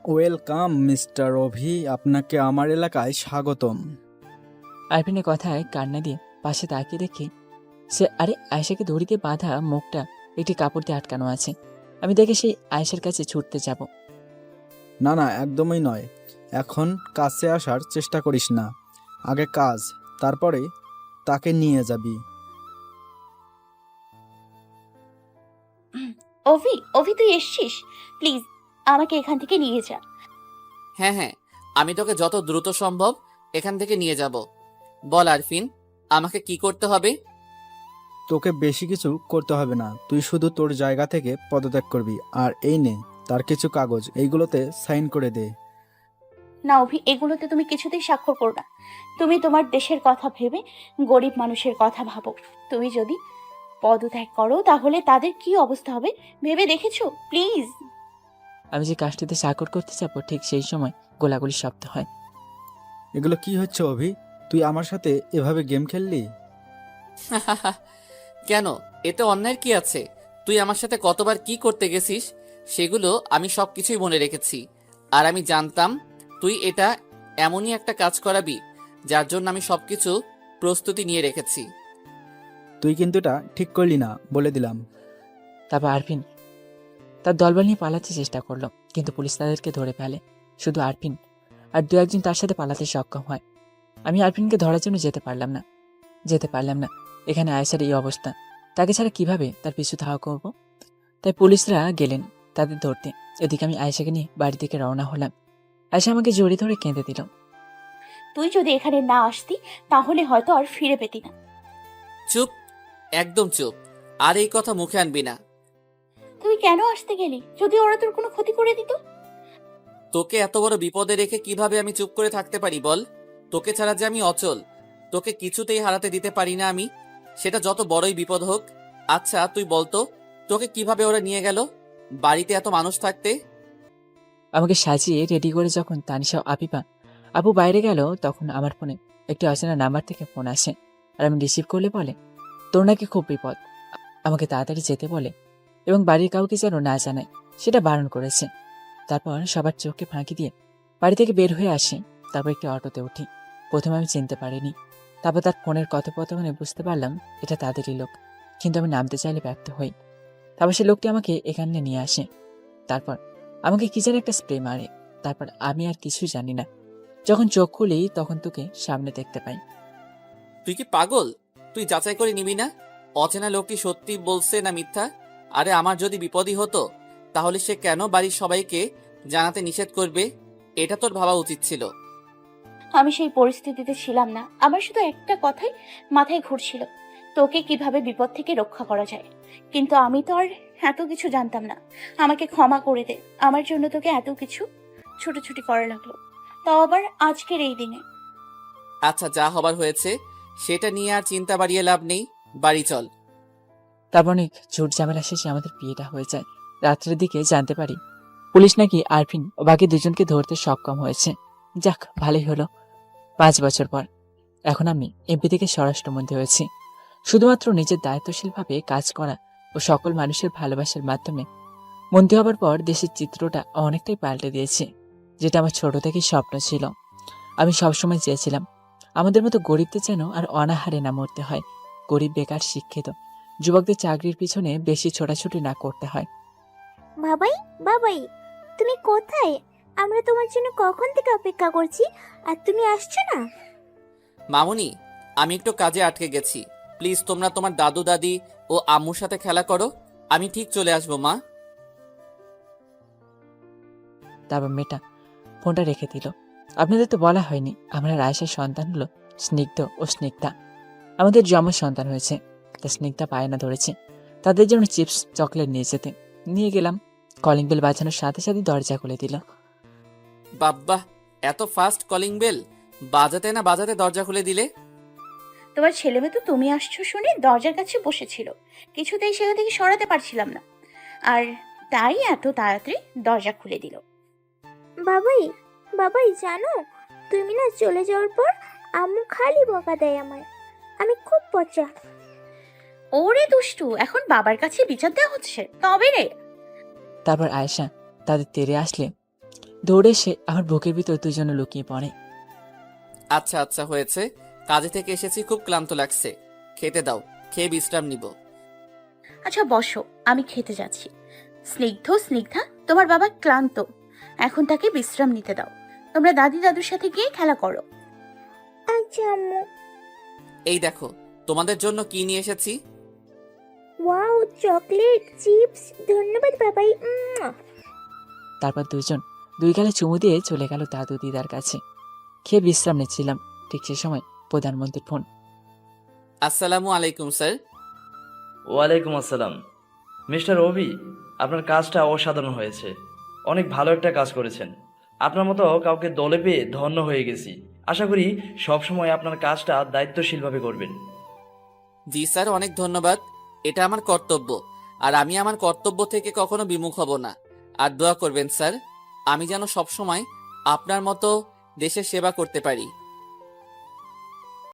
ওয়েলকাম মিস্টার অভি, আপনাকে আমার এলাকায় স্বাগতম। আরফিনের কথায় কান্না দিয়ে পাশে তাকিয়ে দেখি সে আয়েশাকে দড়িতে বাঁধা মুখটা একটি কাপড় দিয়ে আটকানো আছে। আমি দেখে সেই আয়েশার কাছে ছুটতে যাব। না না, একদমই নয়। এখন কাছে আসার চেষ্টা করিস না। আগে কাজ, তারপরে তাকে নিয়ে যাবি। অভি, অভি তুই এসছিস? প্লিজ আমাকে এখান থেকে নিয়ে যা। হ্যাঁ হ্যাঁ, আমি তোকে যত দ্রুত সম্ভব এখান থেকে নিয়ে যাব। বল আরফিন, আমাকে কি করতে হবে? তোকে বেশি কিছু করতে হবে না, তুই শুধু তোর জায়গা থেকে পদত্যাগ করবি। আর এই নে তার কিছু কাগজ, এইগুলোতে সাইন করে দে। না অভি, এগুলোতে তুমি কিছুতেই স্বাক্ষর করো না। তুমি তোমার দেশের কথা ভেবে গরিব মানুষের কথা ভাবো। তুমি যদি পদত্যাগ করো তাহলে তাদের কি অবস্থা হবে ভেবে দেখেছো? প্লিজ। আমি যে কাজটিতে স্বাক্ষর করতে যাবো ঠিক সেই সময় গোলাগুলি শব্দ হয়। এগুলো কি হচ্ছে অভি? তুই আমার সাথে এভাবে গেম খেললি? কেন, এতে অন্যায়ের কি আছে? তুই আমার সাথে কতবার কি করতে গেছিস সেগুলো আমি সবকিছুই মনে রেখেছি। আর আমি জানতাম তুই এটা এমনই একটা কাজ করাবি যার জন্য আমি সবকিছু প্রস্তুতি নিয়ে রেখেছি। তুই কিন্তু এটা ঠিক করলি না, বলে দিলাম। তারপর আরফিন তার দলবল নিয়ে পালাতে চেষ্টা করলো, কিন্তু পুলিশ তাদেরকে ধরে ফেলে। শুধু আরফিন আর দু একজন তার সাথে পালাতে সক্ষম হয়। আমি আরফিনকে ধরার জন্য যেতে পারলাম না। এখানে আয়েশার এই অবস্থা, তাকে ছাড়া কিভাবে তার পিছু ধাওয়া করব? তাই পুলিশরা গেলেন তাদের ধরতে। এদিকে আমি আয়েশাকে নিয়ে বাড়ি থেকে রওনা হলাম। আয়েশা আমাকে জড়িয়ে ধরে কেঁদে দিল। তুই যদি এখানে না আসতি তাহলে হয়তো আর ফিরে পেতি না। চুপ, একদম চুপ, আর এই কথা মুখে আনবি না। তুই কেন আসতে গেলি যদি ওরা তোর কোনো ক্ষতি করে দিত? তোকে এত বড় বিপদে রেখে কিভাবে আমি চুপ করে থাকতে পারি বল? তোকে ছাড়া যে আমি অচল, তোকে কিছুতেই হারাতে দিতে পারি না আমি, সেটা যত বড়ই বিপদ হোক। আচ্ছা তুই বলতো, তোকে কিভাবে ওরা নিয়ে গেল বাড়িতে এত মানুষ থাকতে? আমাকে সাজিয়ে রেডি করে যখন তানিশা ও আপু বাইরে গেল, তখন আমার ফোনে একটি অচেনা নাম্বার থেকে ফোন আসে। আর আমি রিসিভ করলে বলে, তোর নাকি খুব বিপদ। আমাকে তাড়াতাড়ি যেতে বলে এবং বাড়ির কাউকে যেন না জানায় সেটা বারণ করেছে। তারপর সবার চোখকে ফাঁকি দিয়ে বাড়ি থেকে বের হয়ে আসি। তারপর একটি অটোতে উঠি। প্রথমে আমি চিনতে পারিনি, তারপর তার ফোনের কথোপকথনে বুঝতে পারলাম এটা তাদেরই লোক, কিন্তু আমি নামতে চাইলে ব্যর্থ হই। তারপর সে লোকটি আমাকে এখানে নিয়ে আসে। তারপর আমাকে কি যেন একটা স্প্রে মারে। তারপর আমি আর কিছুই জানি না। যখন চোখ খুলি তখন তোকে সামনে দেখতে পাই। তুই কি পাগল? তুই যাচাই করে নিবি না অচেনা লোকটি সত্যি বলছে না মিথ্যা? আরে আমার যদি বিপদই হতো তাহলে সে কেন বাড়ির সবাইকে জানাতে নিষেধ করবে? এটা তোর ভাবা উচিত ছিল। আমি সেই পরিস্থিতিতে ছিলাম না। আমার শুধু একটা কথাই মাথায় ঘুরছিল, তোকে কিভাবে বিপদ থেকে রক্ষা করা যায়। কিন্তু আমি তো আর এত কিছু জানতাম না। আমাকে ক্ষমা করে দে, আমার জন্য তোকে এত কিছু ছুটোছুটি করা লাগলো, তাও আবার আজকের এই দিনে। আচ্ছা, যা হবার হয়েছে সেটা নিয়ে আর চিন্তা বাড়িয়ে লাভ নেই, বাড়ি চল। তারপর অনেক ঝুট ঝামেলা শেষে আমাদের বিয়েটা হয়ে যায়। রাত্রের দিকে জানতে পারি পুলিশ নাকি আরফিন ও বাকি দুজনকে ধরতে সক্ষম হয়েছে। যাক, ভালোই হলো। 5 বছর পর এখন আমি এমপি থেকে স্বরাষ্ট্রমন্ত্রী হয়েছি। শুধুমাত্র নিজের দায়িত্বশীলভাবে কাজ করা ও সকল মানুষের ভালোবাসার মাধ্যমে মন্ত্রী হবার পর দেশের চিত্রটা অনেকটাই পাল্টে দিয়েছে, যেটা আমার ছোট থেকেই স্বপ্ন ছিল। আমি সবসময় চেয়েছিলাম আমাদের মতো গরিবদের যেন আর অনাহারে না মরতে হয়। গরিব, বেকার, শিক্ষিত যুবকদের চাকরির পিছনে বেশি ছোটাছুটি না করতে হয়। বাবাই, বাবাই, তুমি কোথায়? আমরা তোমার জন্য কখন থেকে অপেক্ষা করছি, আর তুমি আসছো না। মামুনি, আমি একটু কাজে আটকে গেছি। প্লিজ তোমরা তোমার দাদু দাদি ও আম্মুর সাথে খেলা করো, আমি ঠিক চলে আসবো মা। তারপর মেয়েটা ফোনটা রেখে দিল। আপনাদের তো বলা হয়নি আমরা রায়সার সন্তান হলো স্নিগ্ধ ও স্নিগ্ধা। আমাদের জন্মের সন্তান হয়েছে। তা স্নিগ্ধা বায়না ধরেছে তাদের জন্য চিপস চকলেট নিয়ে যেতে। নিয়ে গেলাম। কলিং বেল বাজানোর সাথে সাথে দরজা খুলে দিল। বাব্বা, এত ফাস্ট কলিং বেল! বাজাতে না বাজাতে দরজা খুলে দিলে। তোমার ছেলে মেয়ে তো তুমি আসছো শুনে দরজার কাছে বসেছিল, কিছুতেই সেখান থেকে সরাতে পারছিলাম না, আর তাই এত তাড়াতাড়ি দরজা খুলে দিল। বাবাই, বাবাই, জানো তুমি না চলে যাওয়ার পর আম্মু খালি বকা দেয় আমায়। আমি খুব পচা। ওরে দুষ্টু, এখন বাবার কাছে বিচার দেওয়া হচ্ছে তবে রে। তারপর আয়েশা তাদের তেড়ে আসলে দৌড়ে এসে আমার বুকের ভিতর দুজনে লুকিয়ে পড়ে। আচ্ছা আচ্ছা, হয়েছে। কাজে থেকে এসেছি, খুব ক্লান্ত লাগছে। খেতে দাও, খেয়ে বিশ্রাম নিব। আচ্ছা বসো, আমি খেতে যাচ্ছি। স্নিগ্ধা, তোমার বাবা ক্লান্ত, এখন তাকে বিশ্রাম নিতে দাও। তোমরা দাদি দাদুর সাথে গিয়ে খেলা করো। আচ্ছা আম্মু। এই দেখো তোমাদের জন্য কি নিয়ে এসেছি। ওয়াও, চকলেট, চিপস, ধন্যবাদ বাবাই। তারপর দুজন দুই গালে চুমু দিয়ে চলে গেল দাদু দিদার কাছে। খেয়ে বিশ্রাম নিচ্ছিলাম, ঠিক সে সময় প্রধানমন্ত্রীর ফোন। আসসালামু আলাইকুম স্যার। ওয়ালাইকুম আসসালাম। মিস্টার রবি, আপনার কাজটা অসাধারণ হয়েছে। অনেক ভালো একটা কাজ করেছেন। আপনার মতো কাউকে দলে পেয়ে ধন্য হয়ে গেছি। আশা করি সবসময় আপনার কাজটা দায়িত্বশীলভাবে করবেন। জি স্যার, অনেক ধন্যবাদ। এটা আমার কর্তব্য, আর আমি আমার কর্তব্য থেকে কখনো বিমুখ হব না। আর দোয়া করবেন স্যার, আমি যেন সবসময় আপনার মতো দেশের সেবা করতে পারি।